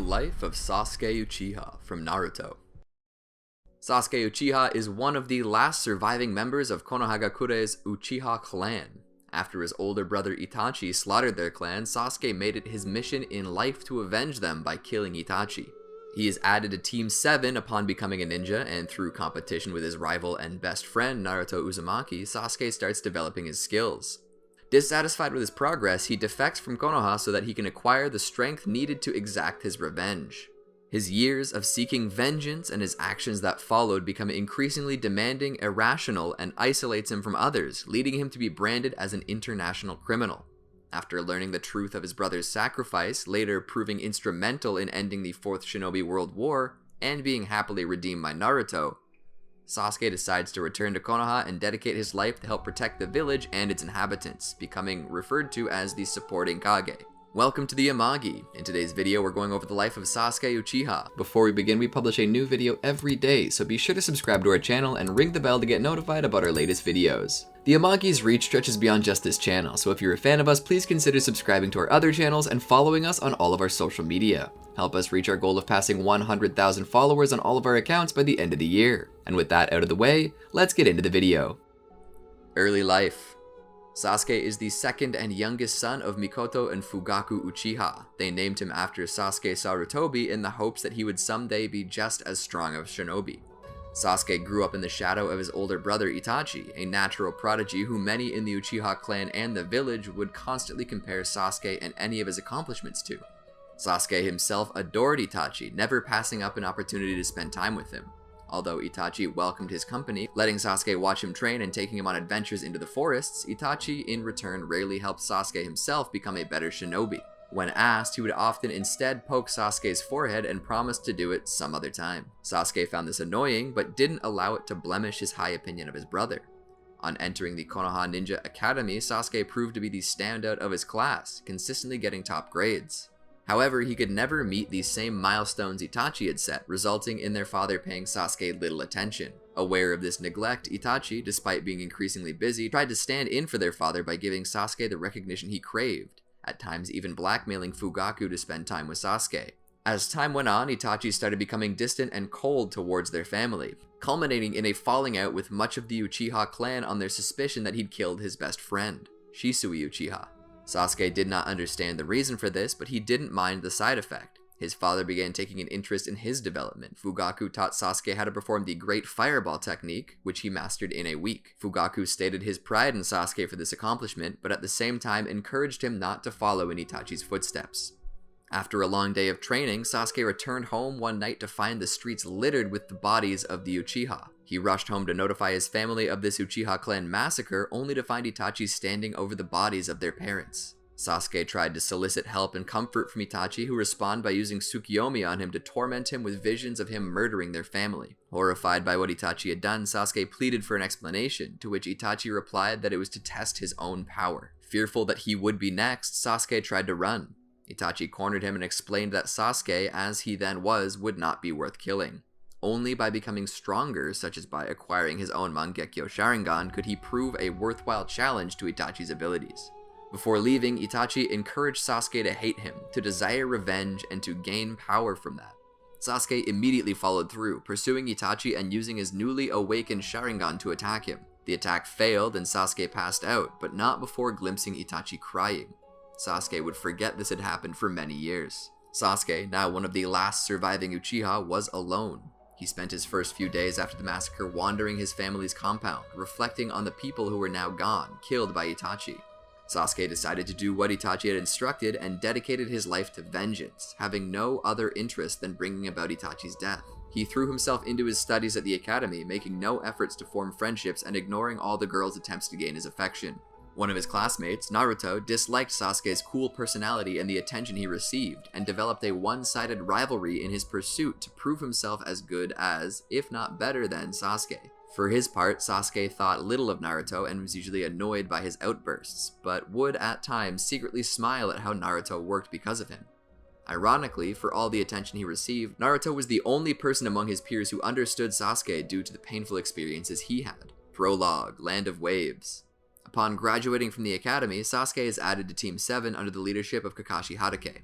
life of Sasuke Uchiha from Naruto. Sasuke Uchiha is one of the last surviving members of Konohagakure's Uchiha clan. After his older brother Itachi slaughtered their clan, Sasuke made it his mission in life to avenge them by killing Itachi. He is added to Team 7 upon becoming a ninja, and through competition with his rival and best friend Naruto Uzumaki, Sasuke starts developing his skills. Dissatisfied with his progress, he defects from Konoha so that he can acquire the strength needed to exact his revenge. His years of seeking vengeance and his actions that followed become increasingly demanding, irrational, and isolates him from others, leading him to be branded as an international criminal. After learning the truth of his brother's sacrifice, later proving instrumental in ending the Fourth Shinobi World War, and being happily redeemed by Naruto, Sasuke decides to return to Konoha and dedicate his life to help protect the village and its inhabitants, becoming referred to as the supporting Kage. Welcome to the Amagi. In today's video, we're going over the life of Sasuke Uchiha. Before we begin, we publish a new video every day, so be sure to subscribe to our channel and ring the bell to get notified about our latest videos. The Amagi's reach stretches beyond just this channel, so if you're a fan of us, please consider subscribing to our other channels and following us on all of our social media. Help us reach our goal of passing 100,000 followers on all of our accounts by the end of the year. And with that out of the way, let's get into the video. Early life. Sasuke is the second and youngest son of Mikoto and Fugaku Uchiha. They named him after Sasuke Sarutobi in the hopes that he would someday be just as strong of a shinobi. Sasuke grew up in the shadow of his older brother Itachi, a natural prodigy who many in the Uchiha clan and the village would constantly compare Sasuke and any of his accomplishments to. Sasuke himself adored Itachi, never passing up an opportunity to spend time with him. Although Itachi welcomed his company, letting Sasuke watch him train and taking him on adventures into the forests, Itachi in return rarely helped Sasuke himself become a better shinobi. When asked, he would often instead poke Sasuke's forehead and promise to do it some other time. Sasuke found this annoying, but didn't allow it to blemish his high opinion of his brother. On entering the Konoha Ninja Academy, Sasuke proved to be the standout of his class, consistently getting top grades. However, he could never meet the same milestones Itachi had set, resulting in their father paying Sasuke little attention. Aware of this neglect, Itachi, despite being increasingly busy, tried to stand in for their father by giving Sasuke the recognition he craved, at times even blackmailing Fugaku to spend time with Sasuke. As time went on, Itachi started becoming distant and cold towards their family, culminating in a falling out with much of the Uchiha clan on their suspicion that he'd killed his best friend, Shisui Uchiha. Sasuke did not understand the reason for this, but he didn't mind the side effect. His father began taking an interest in his development. Fugaku taught Sasuke how to perform the Great Fireball technique, which he mastered in a week. Fugaku stated his pride in Sasuke for this accomplishment, but at the same time encouraged him not to follow in Itachi's footsteps. After a long day of training, Sasuke returned home one night to find the streets littered with the bodies of the Uchiha. He rushed home to notify his family of this Uchiha clan massacre, only to find Itachi standing over the bodies of their parents. Sasuke tried to solicit help and comfort from Itachi, who responded by using Tsukiyomi on him to torment him with visions of him murdering their family. Horrified by what Itachi had done, Sasuke pleaded for an explanation, to which Itachi replied that it was to test his own power. Fearful that he would be next, Sasuke tried to run. Itachi cornered him and explained that Sasuke, as he then was, would not be worth killing. Only by becoming stronger, such as by acquiring his own Mangekyo Sharingan, could he prove a worthwhile challenge to Itachi's abilities. Before leaving, Itachi encouraged Sasuke to hate him, to desire revenge, and to gain power from that. Sasuke immediately followed through, pursuing Itachi and using his newly awakened Sharingan to attack him. The attack failed and Sasuke passed out, but not before glimpsing Itachi crying. Sasuke would forget this had happened for many years. Sasuke, now one of the last surviving Uchiha, was alone. He spent his first few days after the massacre wandering his family's compound, reflecting on the people who were now gone, killed by Itachi. Sasuke decided to do what Itachi had instructed and dedicated his life to vengeance, having no other interest than bringing about Itachi's death. He threw himself into his studies at the academy, making no efforts to form friendships and ignoring all the girls' attempts to gain his affection. One of his classmates, Naruto, disliked Sasuke's cool personality and the attention he received, and developed a one-sided rivalry in his pursuit to prove himself as good as, if not better than, Sasuke. For his part, Sasuke thought little of Naruto and was usually annoyed by his outbursts, but would at times secretly smile at how Naruto worked because of him. Ironically, for all the attention he received, Naruto was the only person among his peers who understood Sasuke due to the painful experiences he had. Prologue, Land of Waves. Upon graduating from the academy, Sasuke is added to Team 7 under the leadership of Kakashi Hatake.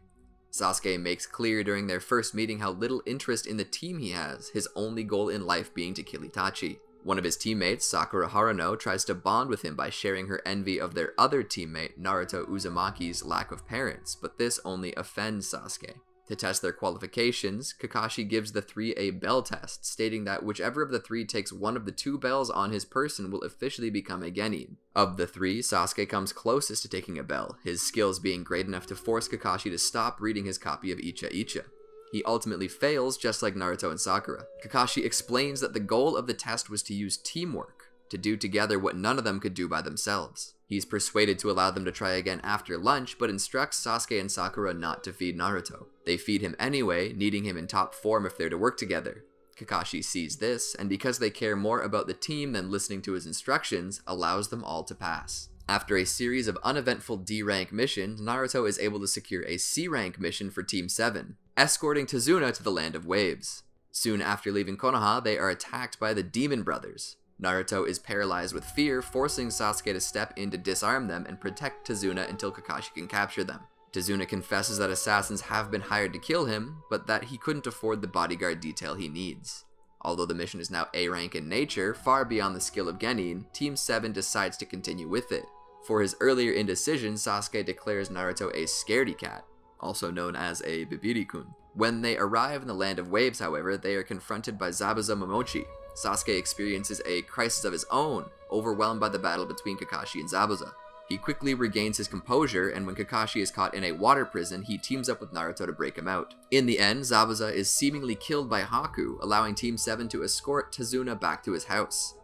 Sasuke makes clear during their first meeting how little interest in the team he has, his only goal in life being to kill Itachi. One of his teammates, Sakura Haruno, tries to bond with him by sharing her envy of their other teammate, Naruto Uzumaki's lack of parents, but this only offends Sasuke. To test their qualifications, Kakashi gives the three a bell test, stating that whichever of the three takes one of the two bells on his person will officially become a genin. Of the three, Sasuke comes closest to taking a bell, his skills being great enough to force Kakashi to stop reading his copy of Icha Icha. He ultimately fails, just like Naruto and Sakura. Kakashi explains that the goal of the test was to use teamwork, to do together what none of them could do by themselves. He's persuaded to allow them to try again after lunch, but instructs Sasuke and Sakura not to feed Naruto. They feed him anyway, needing him in top form if they're to work together. Kakashi sees this, and because they care more about the team than listening to his instructions, allows them all to pass. After a series of uneventful D-rank missions, Naruto is able to secure a C-rank mission for Team 7, escorting Tazuna to the Land of Waves. Soon after leaving Konoha, they are attacked by the Demon Brothers. Naruto is paralyzed with fear, forcing Sasuke to step in to disarm them and protect Tazuna until Kakashi can capture them. Tazuna confesses that assassins have been hired to kill him, but that he couldn't afford the bodyguard detail he needs. Although the mission is now A-rank in nature, far beyond the skill of Genin, Team 7 decides to continue with it. For his earlier indecision, Sasuke declares Naruto a scaredy cat, also known as a Bibiri-kun. When they arrive in the Land of Waves, however, they are confronted by Zabuza Momochi. Sasuke experiences a crisis of his own, overwhelmed by the battle between Kakashi and Zabuza. He quickly regains his composure, and when Kakashi is caught in a water prison, he teams up with Naruto to break him out. In the end, Zabuza is seemingly killed by Haku, allowing Team 7 to escort Tazuna back to his house.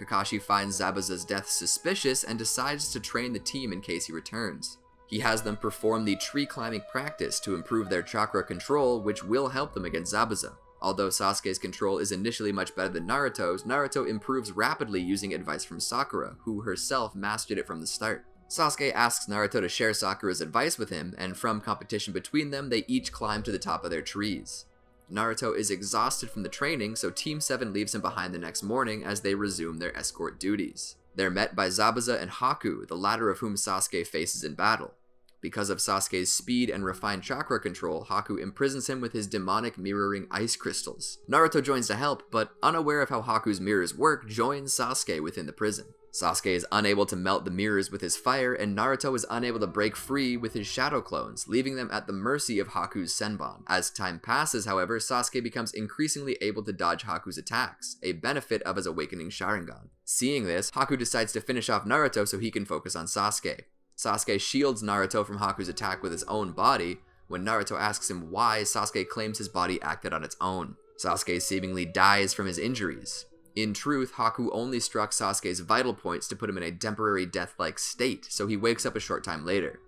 Kakashi finds Zabuza's death suspicious and decides to train the team in case he returns. He has them perform the tree climbing practice to improve their chakra control, which will help them against Zabuza. Although Sasuke's control is initially much better than Naruto's, Naruto improves rapidly using advice from Sakura, who herself mastered it from the start. Sasuke asks Naruto to share Sakura's advice with him, and from competition between them, they each climb to the top of their trees. Naruto is exhausted from the training, so Team 7 leaves him behind the next morning as they resume their escort duties. They're met by Zabuza and Haku, the latter of whom Sasuke faces in battle. Because of Sasuke's speed and refined chakra control, Haku imprisons him with his demonic mirroring ice crystals. Naruto joins to help, but unaware of how Haku's mirrors work, joins Sasuke within the prison. Sasuke is unable to melt the mirrors with his fire, and Naruto is unable to break free with his shadow clones, leaving them at the mercy of Haku's Senbon. As time passes, however, Sasuke becomes increasingly able to dodge Haku's attacks, a benefit of his awakening Sharingan. Seeing this, Haku decides to finish off Naruto so he can focus on Sasuke. Sasuke shields Naruto from Haku's attack with his own body. When Naruto asks him why, Sasuke claims his body acted on its own. Sasuke seemingly dies from his injuries. In truth, Haku only struck Sasuke's vital points to put him in a temporary death-like state, so he wakes up a short time later.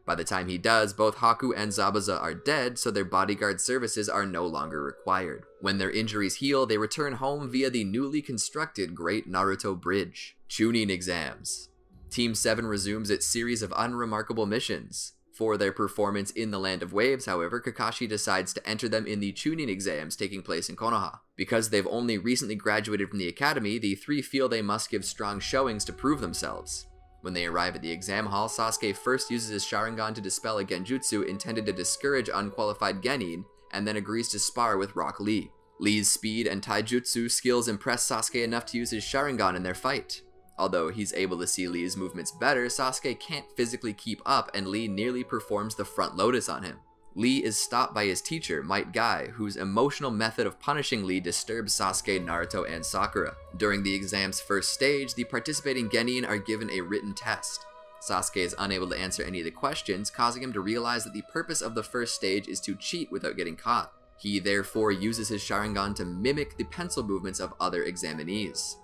By the time he does, both Haku and Zabuza are dead, so their bodyguard services are no longer required. When their injuries heal, they return home via the newly constructed Great Naruto Bridge. Chunin exams. Team 7 resumes its series of unremarkable missions. For their performance in the Land of Waves, however, Kakashi decides to enter them in the Chunin exams taking place in Konoha. Because they've only recently graduated from the academy, the three feel they must give strong showings to prove themselves. When they arrive at the exam hall, Sasuke first uses his Sharingan to dispel a genjutsu intended to discourage unqualified genin, and then agrees to spar with Rock Lee. Lee's speed and taijutsu skills impress Sasuke enough to use his Sharingan in their fight. Although he's able to see Lee's movements better, Sasuke can't physically keep up, and Lee nearly performs the front lotus on him. Lee is stopped by his teacher, Might Guy, whose emotional method of punishing Lee disturbs Sasuke, Naruto, and Sakura. During the exam's first stage, the participating genin are given a written test. Sasuke is unable to answer any of the questions, causing him to realize that the purpose of the first stage is to cheat without getting caught. He therefore uses his Sharingan to mimic the pencil movements of other examinees.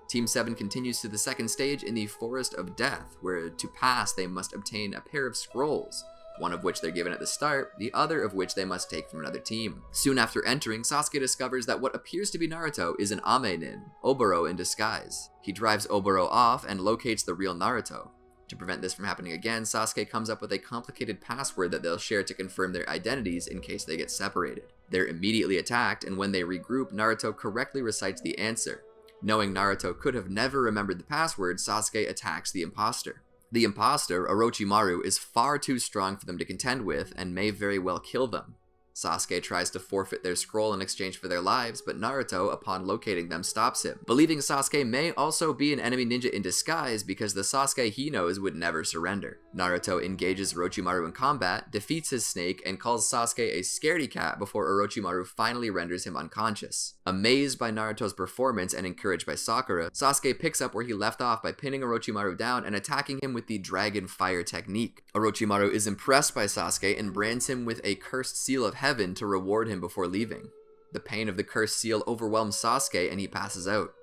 Team 7 continues to the second stage in the Forest of Death, where to pass they must obtain a pair of scrolls, one of which they're given at the start, the other of which they must take from another team. Soon after entering, Sasuke discovers that what appears to be Naruto is an Ame-nin, Oboro in disguise. He drives Oboro off and locates the real Naruto. To prevent this from happening again, Sasuke comes up with a complicated password that they'll share to confirm their identities in case they get separated. They're immediately attacked, and when they regroup, Naruto correctly recites the answer. Knowing Naruto could have never remembered the password, Sasuke attacks the imposter. The imposter, Orochimaru, is far too strong for them to contend with and may very well kill them. Sasuke tries to forfeit their scroll in exchange for their lives, but Naruto, upon locating them, stops him, believing Sasuke may also be an enemy ninja in disguise because the Sasuke he knows would never surrender. Naruto engages Orochimaru in combat, defeats his snake, and calls Sasuke a scaredy cat before Orochimaru finally renders him unconscious. Amazed by Naruto's performance and encouraged by Sakura, Sasuke picks up where he left off by pinning Orochimaru down and attacking him with the Dragon Fire technique. Orochimaru is impressed by Sasuke and brands him with a cursed seal of heaven to reward him before leaving. The pain of the cursed seal overwhelms Sasuke and he passes out.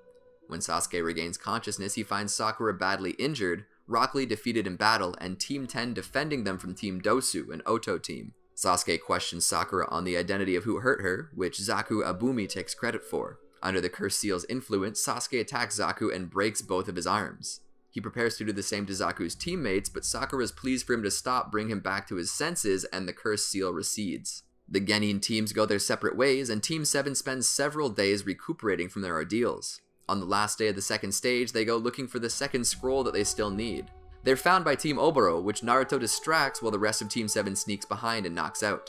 When Sasuke regains consciousness, he finds Sakura badly injured, Rock Lee defeated in battle, and Team 10 defending them from Team Dosu, an Oto team. Sasuke questions Sakura on the identity of who hurt her, which Zaku Abumi takes credit for. Under the cursed seal's influence, Sasuke attacks Zaku and breaks both of his arms. He prepares to do the same to Zaku's teammates, but Sakura's pleas for him to stop bring him back to his senses and the cursed seal recedes. The Genin teams go their separate ways, and Team 7 spends several days recuperating from their ordeals. On the last day of the second stage, they go looking for the second scroll that they still need. They're found by Team Oboro, which Naruto distracts while the rest of Team 7 sneaks behind and knocks out.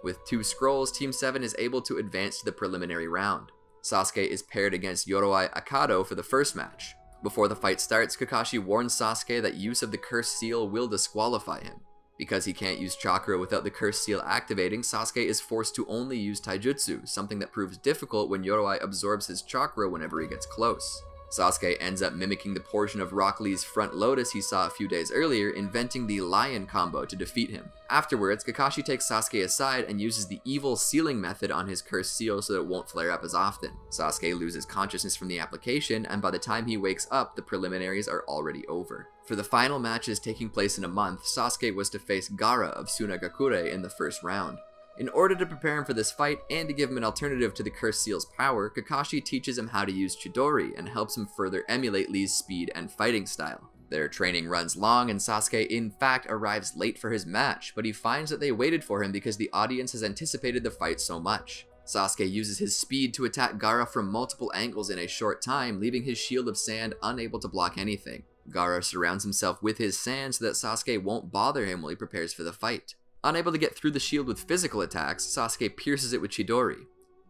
With 2 scrolls, Team 7 is able to advance to the preliminary round. Sasuke is paired against Yoroi Akado for the first match. Before the fight starts, Kakashi warns Sasuke that use of the cursed seal will disqualify him. Because he can't use chakra without the cursed seal activating, Sasuke is forced to only use taijutsu, something that proves difficult when Yoroi absorbs his chakra whenever he gets close. Sasuke ends up mimicking the portion of Rock Lee's front lotus he saw a few days earlier, inventing the lion combo to defeat him. Afterwards, Kakashi takes Sasuke aside and uses the evil sealing method on his cursed seal so that it won't flare up as often. Sasuke loses consciousness from the application, and by the time he wakes up, the preliminaries are already over. For the final matches taking place in a month, Sasuke was to face Gaara of Sunagakure in the first round. In order to prepare him for this fight and to give him an alternative to the cursed seal's power, Kakashi teaches him how to use Chidori and helps him further emulate Lee's speed and fighting style. Their training runs long and Sasuke in fact arrives late for his match, but he finds that they waited for him because the audience has anticipated the fight so much. Sasuke uses his speed to attack Gaara from multiple angles in a short time, leaving his shield of sand unable to block anything. Gaara surrounds himself with his sand so that Sasuke won't bother him while he prepares for the fight. Unable to get through the shield with physical attacks, Sasuke pierces it with Chidori.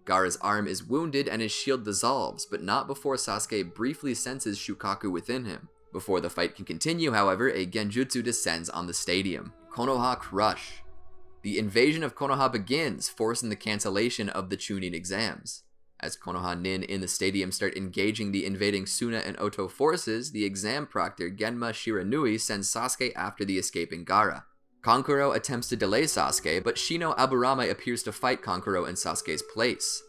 Gaara's arm is wounded and his shield dissolves, but not before Sasuke briefly senses Shukaku within him. Before the fight can continue, however, a Genjutsu descends on the stadium. Konoha Crush. The invasion of Konoha begins, forcing the cancellation of the Chunin exams. As Konoha Nin in the stadium start engaging the invading Suna and Oto forces, the exam proctor Genma Shiranui sends Sasuke after the escaping Gaara. Kankuro attempts to delay Sasuke, but Shino Aburame appears to fight Kankuro in Sasuke's place.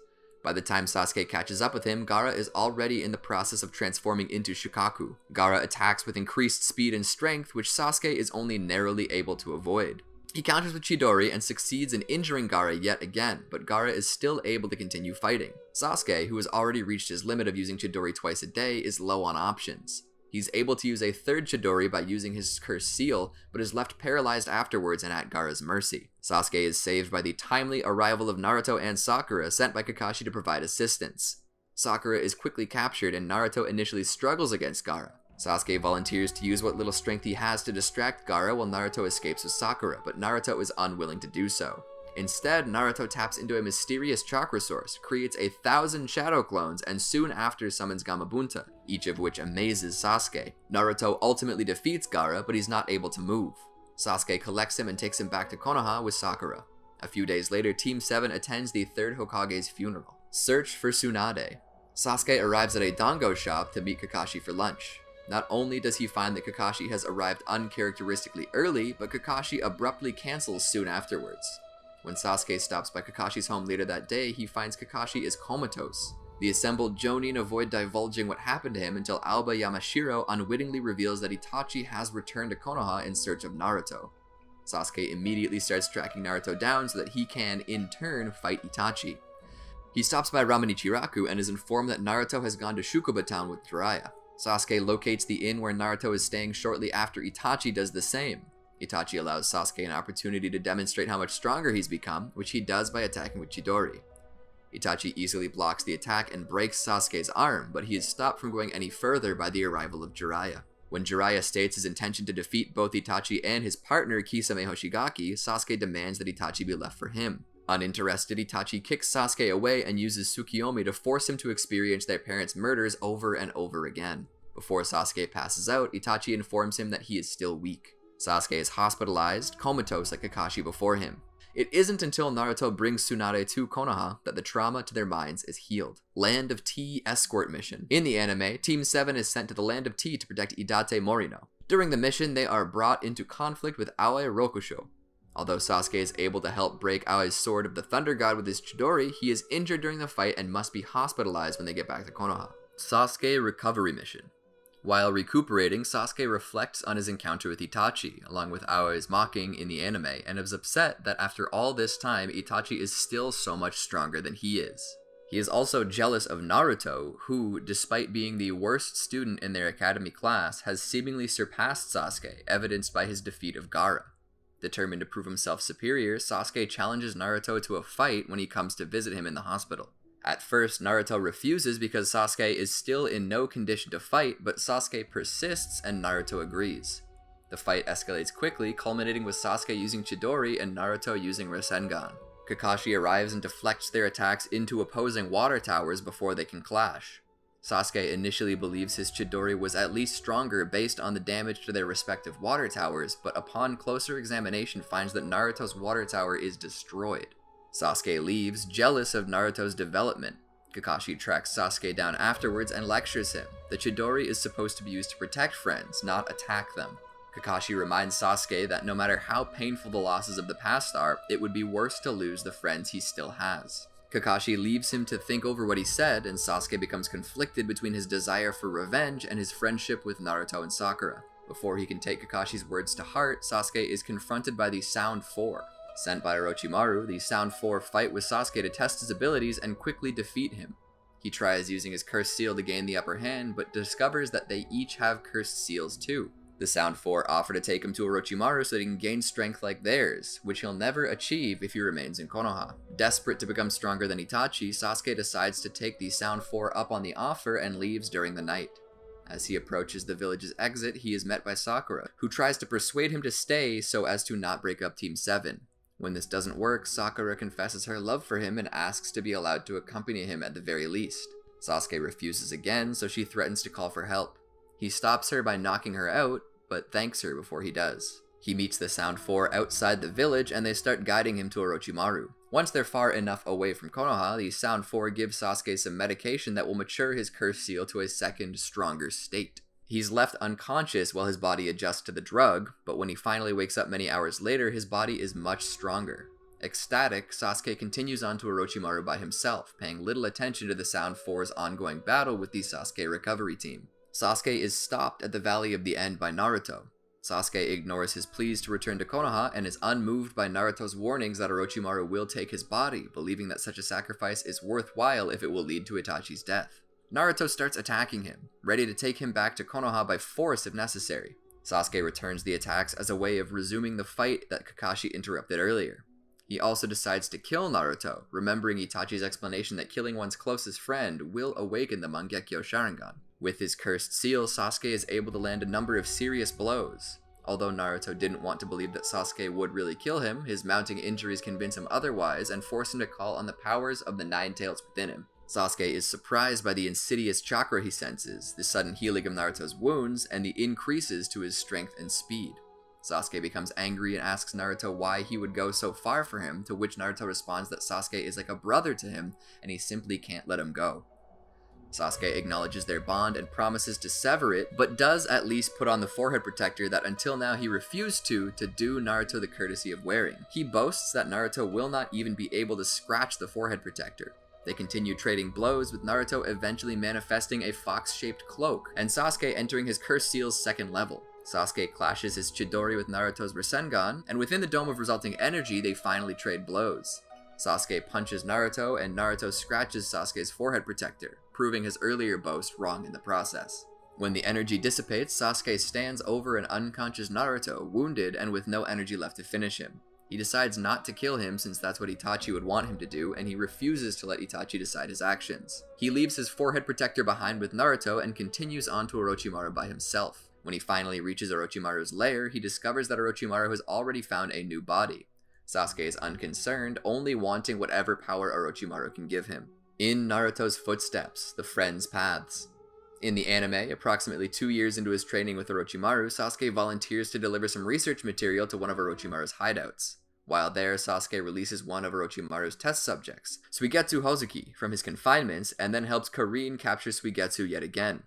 By the time Sasuke catches up with him, Gaara is already in the process of transforming into Shukaku. Gaara attacks with increased speed and strength, which Sasuke is only narrowly able to avoid. He counters with Chidori and succeeds in injuring Gaara yet again, but Gaara is still able to continue fighting. Sasuke, who has already reached his limit of using Chidori twice a day, is low on options. He's able to use a third Chidori by using his cursed seal, but is left paralyzed afterwards and at Gaara's mercy. Sasuke is saved by the timely arrival of Naruto and Sakura, sent by Kakashi to provide assistance. Sakura is quickly captured and Naruto initially struggles against Gaara. Sasuke volunteers to use what little strength he has to distract Gaara while Naruto escapes with Sakura, but Naruto is unwilling to do so. Instead, Naruto taps into a mysterious chakra source, creates 1,000 shadow clones, and soon after summons Gamabunta, each of which amazes Sasuke. Naruto ultimately defeats Gaara, but he's not able to move. Sasuke collects him and takes him back to Konoha with Sakura. A few days later, Team 7 attends the 3rd Hokage's funeral. Search for Tsunade. Sasuke arrives at a dango shop to meet Kakashi for lunch. Not only does he find that Kakashi has arrived uncharacteristically early, but Kakashi abruptly cancels soon afterwards. When Sasuke stops by Kakashi's home later that day, he finds Kakashi is comatose. The assembled Jonin avoid divulging what happened to him until Aoba Yamashiro unwittingly reveals that Itachi has returned to Konoha in search of Naruto. Sasuke immediately starts tracking Naruto down so that he can, in turn, fight Itachi. He stops by Ramen Ichiraku and is informed that Naruto has gone to Shukuba town with Jiraiya. Sasuke locates the inn where Naruto is staying shortly after Itachi does the same. Itachi allows Sasuke an opportunity to demonstrate how much stronger he's become, which he does by attacking with Chidori. Itachi easily blocks the attack and breaks Sasuke's arm, but he is stopped from going any further by the arrival of Jiraiya. When Jiraiya states his intention to defeat both Itachi and his partner Kisame Hoshigaki, Sasuke demands that Itachi be left for him. Uninterested, Itachi kicks Sasuke away and uses Tsukiyomi to force him to experience their parents' murders over and over again. Before Sasuke passes out, Itachi informs him that he is still weak. Sasuke is hospitalized, comatose like Kakashi before him. It isn't until Naruto brings Tsunade to Konoha that the trauma to their minds is healed. Land of Tea escort mission. In the anime, Team 7 is sent to the Land of Tea to protect Idate Morino. During the mission, they are brought into conflict with Aoi Rokusho. Although Sasuke is able to help break Aoi's sword of the Thunder God with his Chidori, he is injured during the fight and must be hospitalized when they get back to Konoha. Sasuke recovery mission. While recuperating, Sasuke reflects on his encounter with Itachi, along with Aoi's mocking in the anime, and is upset that after all this time, Itachi is still so much stronger than he is. He is also jealous of Naruto, who, despite being the worst student in their academy class, has seemingly surpassed Sasuke, evidenced by his defeat of Gaara. Determined to prove himself superior, Sasuke challenges Naruto to a fight when he comes to visit him in the hospital. At first, Naruto refuses because Sasuke is still in no condition to fight, but Sasuke persists and Naruto agrees. The fight escalates quickly, culminating with Sasuke using Chidori and Naruto using Rasengan. Kakashi arrives and deflects their attacks into opposing water towers before they can clash. Sasuke initially believes his Chidori was at least stronger based on the damage to their respective water towers, but upon closer examination finds that Naruto's water tower is destroyed. Sasuke leaves, jealous of Naruto's development. Kakashi tracks Sasuke down afterwards and lectures him. The Chidori is supposed to be used to protect friends, not attack them. Kakashi reminds Sasuke that no matter how painful the losses of the past are, it would be worse to lose the friends he still has. Kakashi leaves him to think over what he said, and Sasuke becomes conflicted between his desire for revenge and his friendship with Naruto and Sakura. Before he can take Kakashi's words to heart, Sasuke is confronted by the Sound Four. Sent by Orochimaru, the Sound Four fight with Sasuke to test his abilities and quickly defeat him. He tries using his Cursed Seal to gain the upper hand, but discovers that they each have Cursed Seals too. The Sound Four offer to take him to Orochimaru so that he can gain strength like theirs, which he'll never achieve if he remains in Konoha. Desperate to become stronger than Itachi, Sasuke decides to take the Sound Four up on the offer and leaves during the night. As he approaches the village's exit, he is met by Sakura, who tries to persuade him to stay so as to not break up Team 7. When this doesn't work, Sakura confesses her love for him and asks to be allowed to accompany him at the very least. Sasuke refuses again, so she threatens to call for help. He stops her by knocking her out, but thanks her before he does. He meets the Sound Four outside the village, and they start guiding him to Orochimaru. Once they're far enough away from Konoha, the Sound Four give Sasuke some medication that will mature his Cursed Seal to a second, stronger state. He's left unconscious while his body adjusts to the drug, but when he finally wakes up many hours later, his body is much stronger. Ecstatic, Sasuke continues on to Orochimaru by himself, paying little attention to the Sound Four's ongoing battle with the Sasuke recovery team. Sasuke is stopped at the Valley of the End by Naruto. Sasuke ignores his pleas to return to Konoha and is unmoved by Naruto's warnings that Orochimaru will take his body, believing that such a sacrifice is worthwhile if it will lead to Itachi's death. Naruto starts attacking him, ready to take him back to Konoha by force if necessary. Sasuke returns the attacks as a way of resuming the fight that Kakashi interrupted earlier. He also decides to kill Naruto, remembering Itachi's explanation that killing one's closest friend will awaken the Mangekyo Sharingan. With his Cursed Seal, Sasuke is able to land a number of serious blows. Although Naruto didn't want to believe that Sasuke would really kill him, his mounting injuries convince him otherwise and force him to call on the powers of the Nine Tails within him. Sasuke is surprised by the insidious chakra he senses, the sudden healing of Naruto's wounds, and the increases to his strength and speed. Sasuke becomes angry and asks Naruto why he would go so far for him, to which Naruto responds that Sasuke is like a brother to him, and he simply can't let him go. Sasuke acknowledges their bond and promises to sever it, but does at least put on the forehead protector that until now he refused to do Naruto the courtesy of wearing. He boasts that Naruto will not even be able to scratch the forehead protector. They continue trading blows, with Naruto eventually manifesting a fox-shaped cloak, and Sasuke entering his Cursed Seal's second level. Sasuke clashes his Chidori with Naruto's Rasengan, and within the dome of resulting energy, they finally trade blows. Sasuke punches Naruto, and Naruto scratches Sasuke's forehead protector, proving his earlier boast wrong in the process. When the energy dissipates, Sasuke stands over an unconscious Naruto, wounded and with no energy left to finish him. He decides not to kill him since that's what Itachi would want him to do, and he refuses to let Itachi decide his actions. He leaves his forehead protector behind with Naruto and continues on to Orochimaru by himself. When he finally reaches Orochimaru's lair, he discovers that Orochimaru has already found a new body. Sasuke is unconcerned, only wanting whatever power Orochimaru can give him. In Naruto's footsteps, the friends' paths. In the anime, approximately 2 years into his training with Orochimaru, Sasuke volunteers to deliver some research material to one of Orochimaru's hideouts. While there, Sasuke releases one of Orochimaru's test subjects, Suigetsu Hozuki, from his confinements, and then helps Karin capture Suigetsu yet again.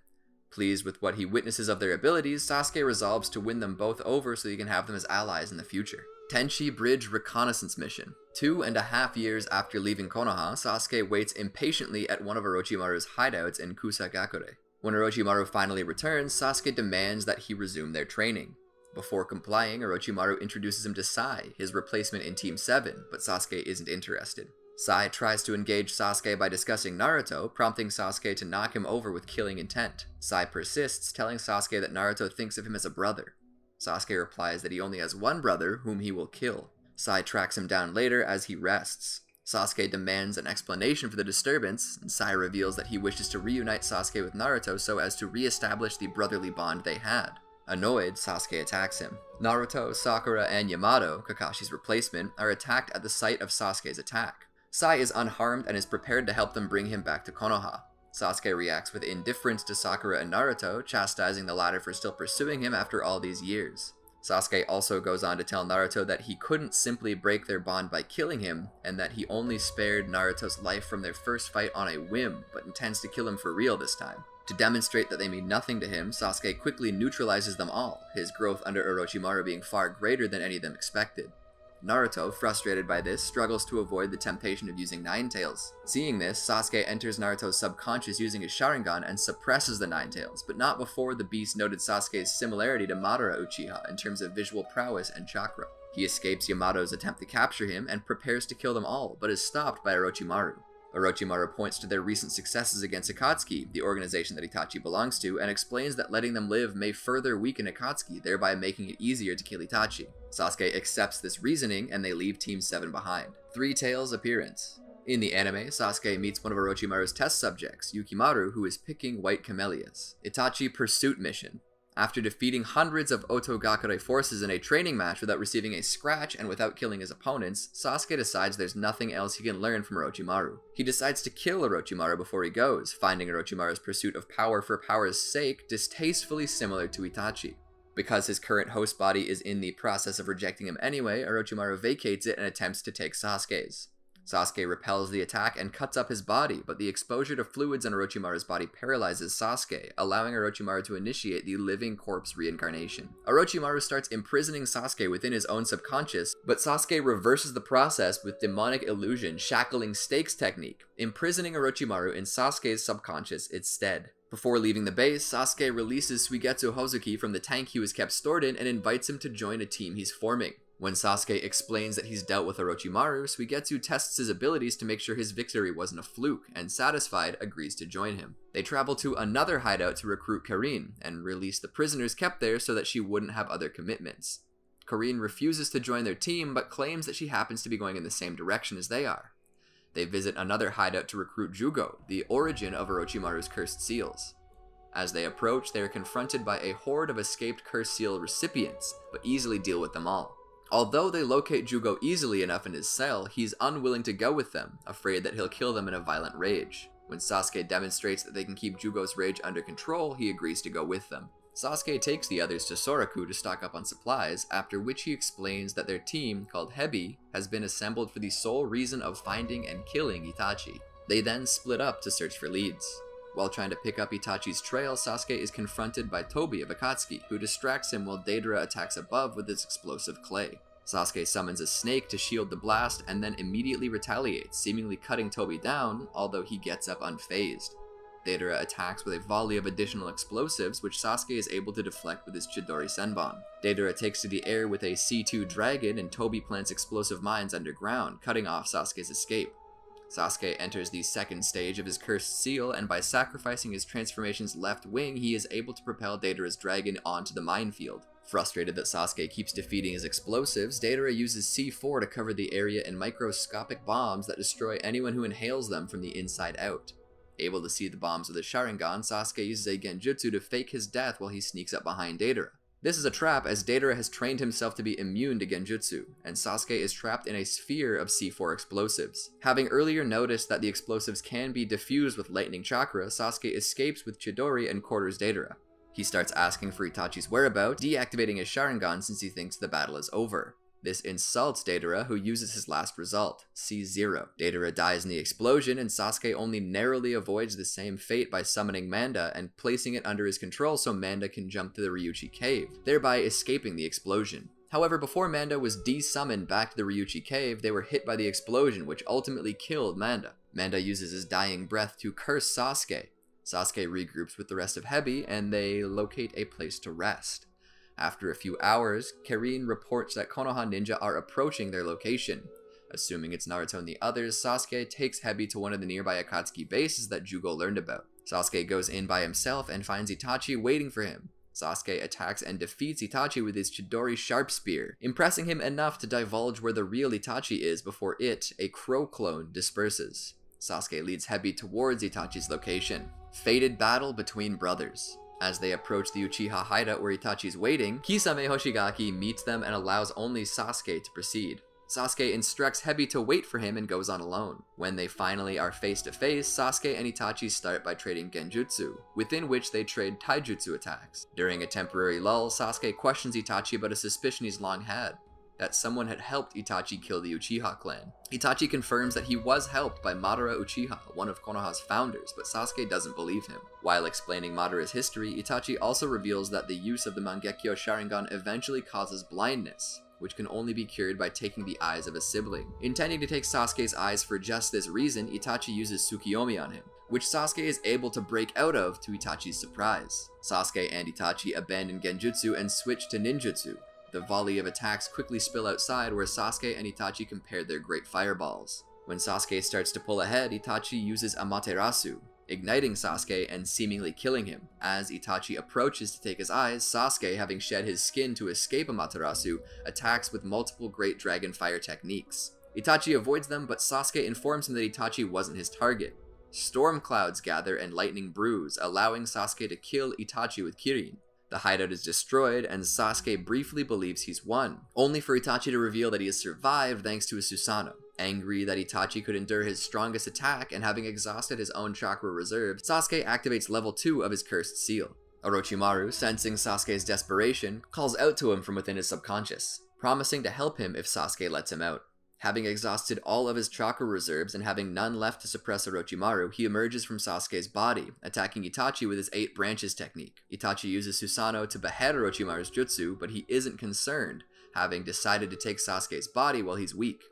Pleased with what he witnesses of their abilities, Sasuke resolves to win them both over so he can have them as allies in the future. Tenchi Bridge Reconnaissance Mission. 2.5 years after leaving Konoha, Sasuke waits impatiently at one of Orochimaru's hideouts in Kusagakure. When Orochimaru finally returns, Sasuke demands that he resume their training. Before complying, Orochimaru introduces him to Sai, his replacement in Team 7, but Sasuke isn't interested. Sai tries to engage Sasuke by discussing Naruto, prompting Sasuke to knock him over with killing intent. Sai persists, telling Sasuke that Naruto thinks of him as a brother. Sasuke replies that he only has one brother, whom he will kill. Sai tracks him down later as he rests. Sasuke demands an explanation for the disturbance, and Sai reveals that he wishes to reunite Sasuke with Naruto so as to re-establish the brotherly bond they had. Annoyed, Sasuke attacks him. Naruto, Sakura, and Yamato, Kakashi's replacement, are attacked at the site of Sasuke's attack. Sai is unharmed and is prepared to help them bring him back to Konoha. Sasuke reacts with indifference to Sakura and Naruto, chastising the latter for still pursuing him after all these years. Sasuke also goes on to tell Naruto that he couldn't simply break their bond by killing him, and that he only spared Naruto's life from their first fight on a whim, but intends to kill him for real this time. To demonstrate that they mean nothing to him, Sasuke quickly neutralizes them all, his growth under Orochimaru being far greater than any of them expected. Naruto, frustrated by this, struggles to avoid the temptation of using Nine Tails. Seeing this, Sasuke enters Naruto's subconscious using his Sharingan and suppresses the Nine Tails, but not before the beast noted Sasuke's similarity to Madara Uchiha in terms of visual prowess and chakra. He escapes Yamato's attempt to capture him and prepares to kill them all, but is stopped by Orochimaru. Orochimaru points to their recent successes against Akatsuki, the organization that Itachi belongs to, and explains that letting them live may further weaken Akatsuki, thereby making it easier to kill Itachi. Sasuke accepts this reasoning, and they leave Team 7 behind. Three Tails appearance. In the anime, Sasuke meets one of Orochimaru's test subjects, Yukimaru, who is picking white camellias. Itachi Pursuit Mission. After defeating hundreds of Otogakure forces in a training match without receiving a scratch and without killing his opponents, Sasuke decides there's nothing else he can learn from Orochimaru. He decides to kill Orochimaru before he goes, finding Orochimaru's pursuit of power for power's sake distastefully similar to Itachi. Because his current host body is in the process of rejecting him anyway, Orochimaru vacates it and attempts to take Sasuke's. Sasuke repels the attack and cuts up his body, but the exposure to fluids on Orochimaru's body paralyzes Sasuke, allowing Orochimaru to initiate the living corpse reincarnation. Orochimaru starts imprisoning Sasuke within his own subconscious, but Sasuke reverses the process with demonic illusion shackling stakes technique, imprisoning Orochimaru in Sasuke's subconscious instead. Before leaving the base, Sasuke releases Suigetsu Hozuki from the tank he was kept stored in and invites him to join a team he's forming. When Sasuke explains that he's dealt with Orochimaru, Suigetsu tests his abilities to make sure his victory wasn't a fluke, and satisfied, agrees to join him. They travel to another hideout to recruit Karin, and release the prisoners kept there so that she wouldn't have other commitments. Karin refuses to join their team, but claims that she happens to be going in the same direction as they are. They visit another hideout to recruit Jugo, the origin of Orochimaru's cursed seals. As they approach, they are confronted by a horde of escaped cursed seal recipients, but easily deal with them all. Although they locate Jugo easily enough in his cell, he's unwilling to go with them, afraid that he'll kill them in a violent rage. When Sasuke demonstrates that they can keep Jugo's rage under control, he agrees to go with them. Sasuke takes the others to Soraku to stock up on supplies, after which he explains that their team, called Hebi, has been assembled for the sole reason of finding and killing Itachi. They then split up to search for leads. While trying to pick up Itachi's trail, Sasuke is confronted by Tobi of Akatsuki, who distracts him while Deidara attacks above with his explosive clay. Sasuke summons a snake to shield the blast and then immediately retaliates, seemingly cutting Tobi down, although he gets up unfazed. Deidara attacks with a volley of additional explosives, which Sasuke is able to deflect with his Chidori Senbon. Deidara takes to the air with a C2 dragon, and Tobi plants explosive mines underground, cutting off Sasuke's escape. Sasuke enters the second stage of his cursed seal, and by sacrificing his transformation's left wing, he is able to propel Deidara's dragon onto the minefield. Frustrated that Sasuke keeps defeating his explosives, Deidara uses C4 to cover the area in microscopic bombs that destroy anyone who inhales them from the inside out. Able to see the bombs with his Sharingan, Sasuke uses a genjutsu to fake his death while he sneaks up behind Deidara. This is a trap as Deidara has trained himself to be immune to genjutsu, and Sasuke is trapped in a sphere of C4 explosives. Having earlier noticed that the explosives can be diffused with lightning chakra, Sasuke escapes with Chidori and corners Deidara. He starts asking for Itachi's whereabouts, deactivating his Sharingan since he thinks the battle is over. This insults Deidara, who uses his last result, C0. Deidara dies in the explosion, and Sasuke only narrowly avoids the same fate by summoning Manda and placing it under his control so Manda can jump to the Ryuchi cave, thereby escaping the explosion. However, before Manda was de-summoned back to the Ryuchi cave, they were hit by the explosion, which ultimately killed Manda. Manda uses his dying breath to curse Sasuke. Sasuke regroups with the rest of Hebi, and they locate a place to rest. After a few hours, Kirin reports that Konoha ninja are approaching their location. Assuming it's Naruto and the others, Sasuke takes Hebi to one of the nearby Akatsuki bases that Jugo learned about. Sasuke goes in by himself and finds Itachi waiting for him. Sasuke attacks and defeats Itachi with his Chidori Sharp Spear, impressing him enough to divulge where the real Itachi is before it, a crow clone, disperses. Sasuke leads Hebi towards Itachi's location. Fated battle between brothers. As they approach the Uchiha hideout where Itachi's waiting, Kisame Hoshigaki meets them and allows only Sasuke to proceed. Sasuke instructs Hebi to wait for him and goes on alone. When they finally are face to face, Sasuke and Itachi start by trading genjutsu, within which they trade taijutsu attacks. During a temporary lull, Sasuke questions Itachi about a suspicion he's long had, that someone had helped Itachi kill the Uchiha clan. Itachi confirms that he was helped by Madara Uchiha, one of Konoha's founders, but Sasuke doesn't believe him. While explaining Madara's history, Itachi also reveals that the use of the Mangekyo Sharingan eventually causes blindness, which can only be cured by taking the eyes of a sibling. Intending to take Sasuke's eyes for just this reason, Itachi uses Tsukiyomi on him, which Sasuke is able to break out of to Itachi's surprise. Sasuke and Itachi abandon genjutsu and switch to ninjutsu. The volley of attacks quickly spill outside where Sasuke and Itachi compare their great fireballs. When Sasuke starts to pull ahead, Itachi uses Amaterasu, igniting Sasuke and seemingly killing him. As Itachi approaches to take his eyes, Sasuke, having shed his skin to escape Amaterasu, attacks with multiple great dragon fire techniques. Itachi avoids them, but Sasuke informs him that Itachi wasn't his target. Storm clouds gather and lightning brews, allowing Sasuke to kill Itachi with Kirin. The hideout is destroyed, and Sasuke briefly believes he's won, only for Itachi to reveal that he has survived thanks to his Susanoo. Angry that Itachi could endure his strongest attack and having exhausted his own chakra reserves, Sasuke activates level 2 of his cursed seal. Orochimaru, sensing Sasuke's desperation, calls out to him from within his subconscious, promising to help him if Sasuke lets him out. Having exhausted all of his chakra reserves and having none left to suppress Orochimaru, he emerges from Sasuke's body, attacking Itachi with his 8 branches technique. Itachi uses Susanoo to behead Orochimaru's jutsu, but he isn't concerned, having decided to take Sasuke's body while he's weak.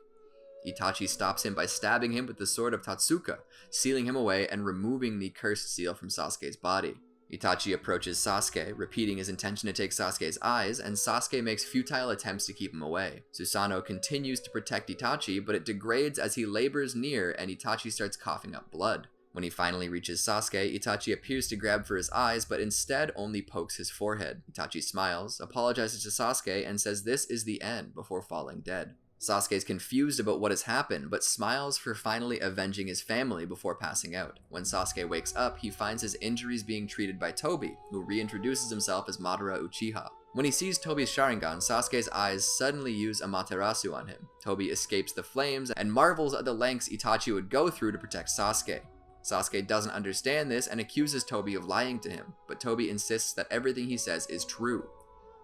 Itachi stops him by stabbing him with the sword of Tatsuka, sealing him away and removing the cursed seal from Sasuke's body. Itachi approaches Sasuke, repeating his intention to take Sasuke's eyes, and Sasuke makes futile attempts to keep him away. Susanoo continues to protect Itachi, but it degrades as he labors near and Itachi starts coughing up blood. When he finally reaches Sasuke, Itachi appears to grab for his eyes, but instead only pokes his forehead. Itachi smiles, apologizes to Sasuke, and says this is the end before falling dead. Sasuke is confused about what has happened, but smiles for finally avenging his family before passing out. When Sasuke wakes up, he finds his injuries being treated by Tobi, who reintroduces himself as Madara Uchiha. When he sees Tobi's Sharingan, Sasuke's eyes suddenly use Amaterasu on him. Tobi escapes the flames and marvels at the lengths Itachi would go through to protect Sasuke. Sasuke doesn't understand this and accuses Tobi of lying to him, but Tobi insists that everything he says is true,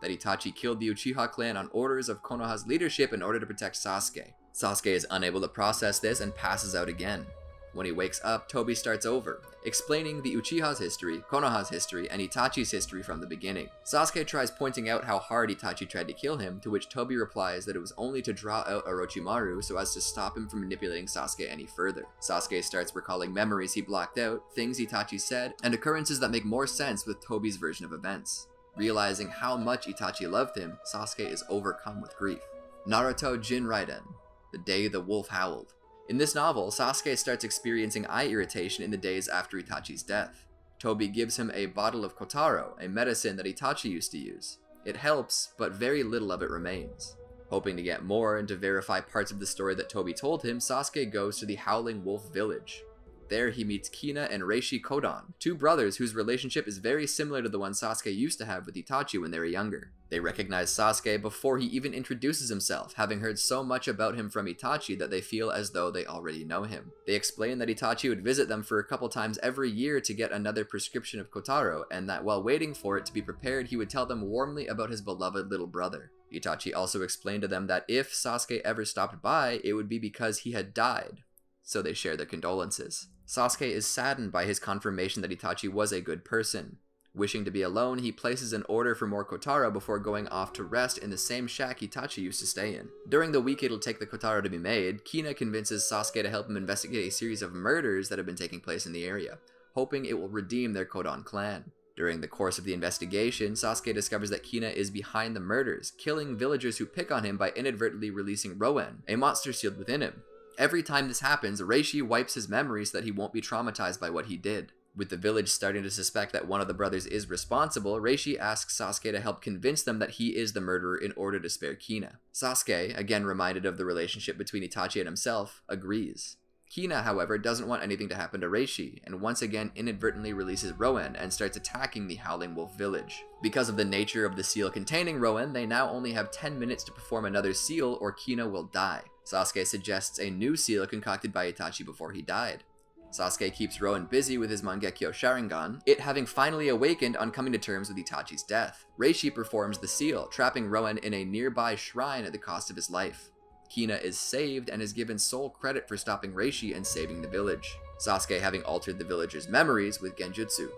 that Itachi killed the Uchiha clan on orders of Konoha's leadership in order to protect Sasuke. Sasuke is unable to process this and passes out again. When he wakes up, Tobi starts over, explaining the Uchiha's history, Konoha's history, and Itachi's history from the beginning. Sasuke tries pointing out how hard Itachi tried to kill him, to which Tobi replies that it was only to draw out Orochimaru so as to stop him from manipulating Sasuke any further. Sasuke starts recalling memories he blocked out, things Itachi said, and occurrences that make more sense with Tobi's version of events. Realizing how much Itachi loved him, Sasuke is overcome with grief. Naruto Jinraiden, The Day the Wolf Howled. In this novel, Sasuke starts experiencing eye irritation in the days after Itachi's death. Tobi gives him a bottle of Kotaro, a medicine that Itachi used to use. It helps, but very little of it remains. Hoping to get more and to verify parts of the story that Tobi told him, Sasuke goes to the Howling Wolf Village. There he meets Kina and Reishi Kodan, two brothers whose relationship is very similar to the one Sasuke used to have with Itachi when they were younger. They recognize Sasuke before he even introduces himself, having heard so much about him from Itachi that they feel as though they already know him. They explain that Itachi would visit them for a couple times every year to get another prescription of Kotaro, and that while waiting for it to be prepared, he would tell them warmly about his beloved little brother. Itachi also explained to them that if Sasuke ever stopped by, it would be because he had died, so they share their condolences. Sasuke is saddened by his confirmation that Itachi was a good person. Wishing to be alone, he places an order for more Kotaro before going off to rest in the same shack Itachi used to stay in. During the week it'll take the Kotaro to be made, Kina convinces Sasuke to help him investigate a series of murders that have been taking place in the area, hoping it will redeem their Kodan clan. During the course of the investigation, Sasuke discovers that Kina is behind the murders, killing villagers who pick on him by inadvertently releasing Roen, a monster sealed within him. Every time this happens, Reishi wipes his memory so that he won't be traumatized by what he did. With the village starting to suspect that one of the brothers is responsible, Reishi asks Sasuke to help convince them that he is the murderer in order to spare Kina. Sasuke, again reminded of the relationship between Itachi and himself, agrees. Kina, however, doesn't want anything to happen to Reishi, and once again inadvertently releases Roen and starts attacking the Howling Wolf village. Because of the nature of the seal containing Roen, they now only have 10 minutes to perform another seal or Kina will die. Sasuke suggests a new seal concocted by Itachi before he died. Sasuke keeps Roen busy with his Mangekyo Sharingan, it having finally awakened on coming to terms with Itachi's death. Reishi performs the seal, trapping Roen in a nearby shrine at the cost of his life. Kina is saved and is given sole credit for stopping Reishi and saving the village, Sasuke having altered the villagers' memories with Genjutsu.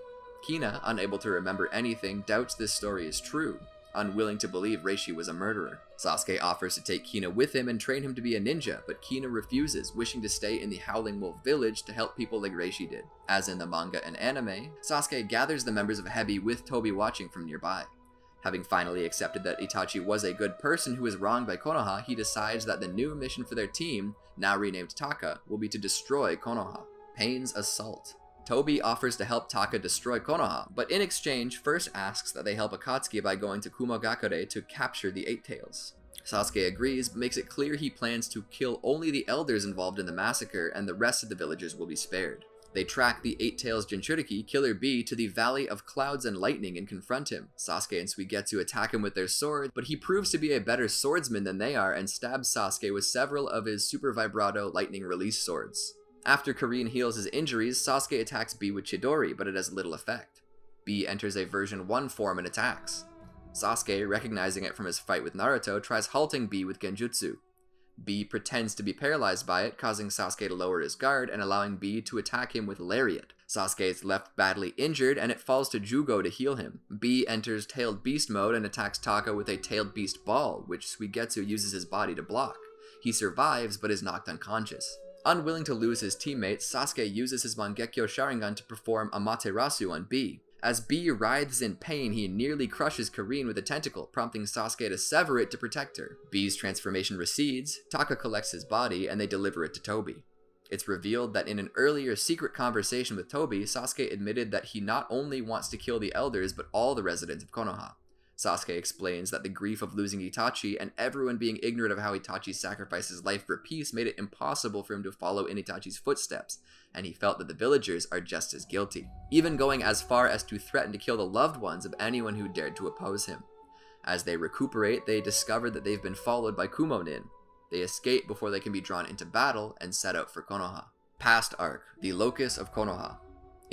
Kina, unable to remember anything, doubts this story is true, unwilling to believe Reishi was a murderer. Sasuke offers to take Kina with him and train him to be a ninja, but Kina refuses, wishing to stay in the Howling Wolf village to help people like Reishi did. As in the manga and anime, Sasuke gathers the members of Hebi with Tobi watching from nearby. Having finally accepted that Itachi was a good person who was wronged by Konoha, he decides that the new mission for their team, now renamed Taka, will be to destroy Konoha. Pain's assault. Tobi offers to help Taka destroy Konoha, but in exchange first asks that they help Akatsuki by going to Kumogakure to capture the Eight Tails. Sasuke agrees, but makes it clear he plans to kill only the elders involved in the massacre and the rest of the villagers will be spared. They track the Eight Tails Jinchuriki, Killer Bee, to the Valley of Clouds and Lightning and confront him. Sasuke and Suigetsu attack him with their swords, but he proves to be a better swordsman than they are and stabs Sasuke with several of his Super Vibrato Lightning Release swords. After Kirin heals his injuries, Sasuke attacks Bee with Chidori, but it has little effect. Bee enters a version 1 form and attacks. Sasuke, recognizing it from his fight with Naruto, tries halting Bee with Genjutsu. Bee pretends to be paralyzed by it, causing Sasuke to lower his guard and allowing Bee to attack him with Lariat. Sasuke is left badly injured and it falls to Jugo to heal him. Bee enters Tailed Beast mode and attacks Taka with a Tailed Beast ball, which Suigetsu uses his body to block. He survives but is knocked unconscious. Unwilling to lose his teammates, Sasuke uses his Mangekyo Sharingan to perform Amaterasu on Bee. As Bee writhes in pain, he nearly crushes Kirin with a tentacle, prompting Sasuke to sever it to protect her. Bee's transformation recedes, Taka collects his body, and they deliver it to Tobi. It's revealed that in an earlier secret conversation with Tobi, Sasuke admitted that he not only wants to kill the elders, but all the residents of Konoha. Sasuke explains that the grief of losing Itachi and everyone being ignorant of how Itachi sacrificed his life for peace made it impossible for him to follow in Itachi's footsteps, and he felt that the villagers are just as guilty, even going as far as to threaten to kill the loved ones of anyone who dared to oppose him. As they recuperate, they discover that they've been followed by Kumonin. They escape before they can be drawn into battle and set out for Konoha. Past arc, the locus of Konoha.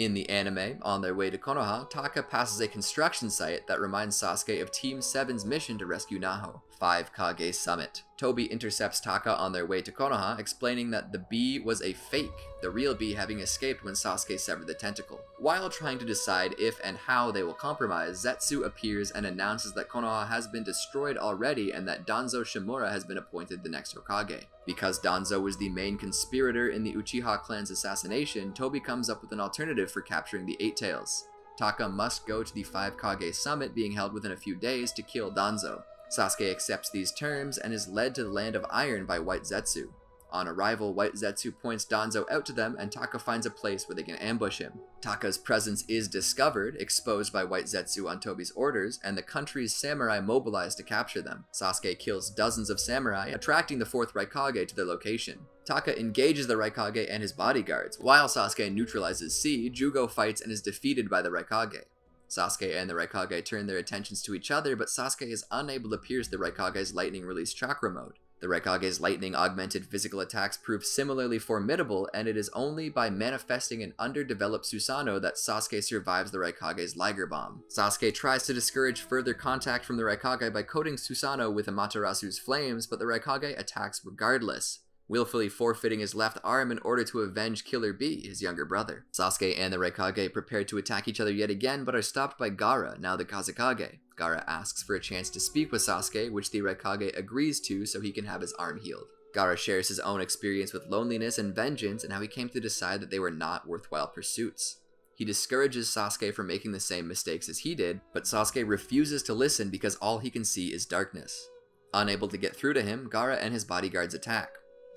In the anime, on their way to Konoha, Taka passes a construction site that reminds Sasuke of Team 7's mission to rescue Naho, 5 Kage Summit. Tobi intercepts Taka on their way to Konoha, explaining that the bee was a fake, the real bee having escaped when Sasuke severed the tentacle. While trying to decide if and how they will compromise, Zetsu appears and announces that Konoha has been destroyed already and that Danzo Shimura has been appointed the next Hokage. Because Danzo was the main conspirator in the Uchiha clan's assassination, Tobi comes up with an alternative for capturing the Eight Tails. Taka must go to the 5 Kage Summit being held within a few days to kill Danzo. Sasuke accepts these terms and is led to the Land of Iron by White Zetsu. On arrival, White Zetsu points Danzo out to them, and Taka finds a place where they can ambush him. Taka's presence is discovered, exposed by White Zetsu on Tobi's orders, and the country's samurai mobilize to capture them. Sasuke kills dozens of samurai, attracting the 4th Raikage to their location. Taka engages the Raikage and his bodyguards. While Sasuke neutralizes C, Jugo fights and is defeated by the Raikage. Sasuke and the Raikage turn their attentions to each other, but Sasuke is unable to pierce the Raikage's lightning release chakra mode. The Raikage's lightning-augmented physical attacks prove similarly formidable, and it is only by manifesting an underdeveloped Susanoo that Sasuke survives the Raikage's Liger Bomb. Sasuke tries to discourage further contact from the Raikage by coating Susanoo with Amaterasu's flames, but the Raikage attacks regardless, willfully forfeiting his left arm in order to avenge Killer B, his younger brother. Sasuke and the Raikage prepare to attack each other yet again, but are stopped by Gaara, now the Kazekage. Gaara asks for a chance to speak with Sasuke, which the Raikage agrees to so he can have his arm healed. Gaara shares his own experience with loneliness and vengeance and how he came to decide that they were not worthwhile pursuits. He discourages Sasuke from making the same mistakes as he did, but Sasuke refuses to listen because all he can see is darkness. Unable to get through to him, Gaara and his bodyguards attack.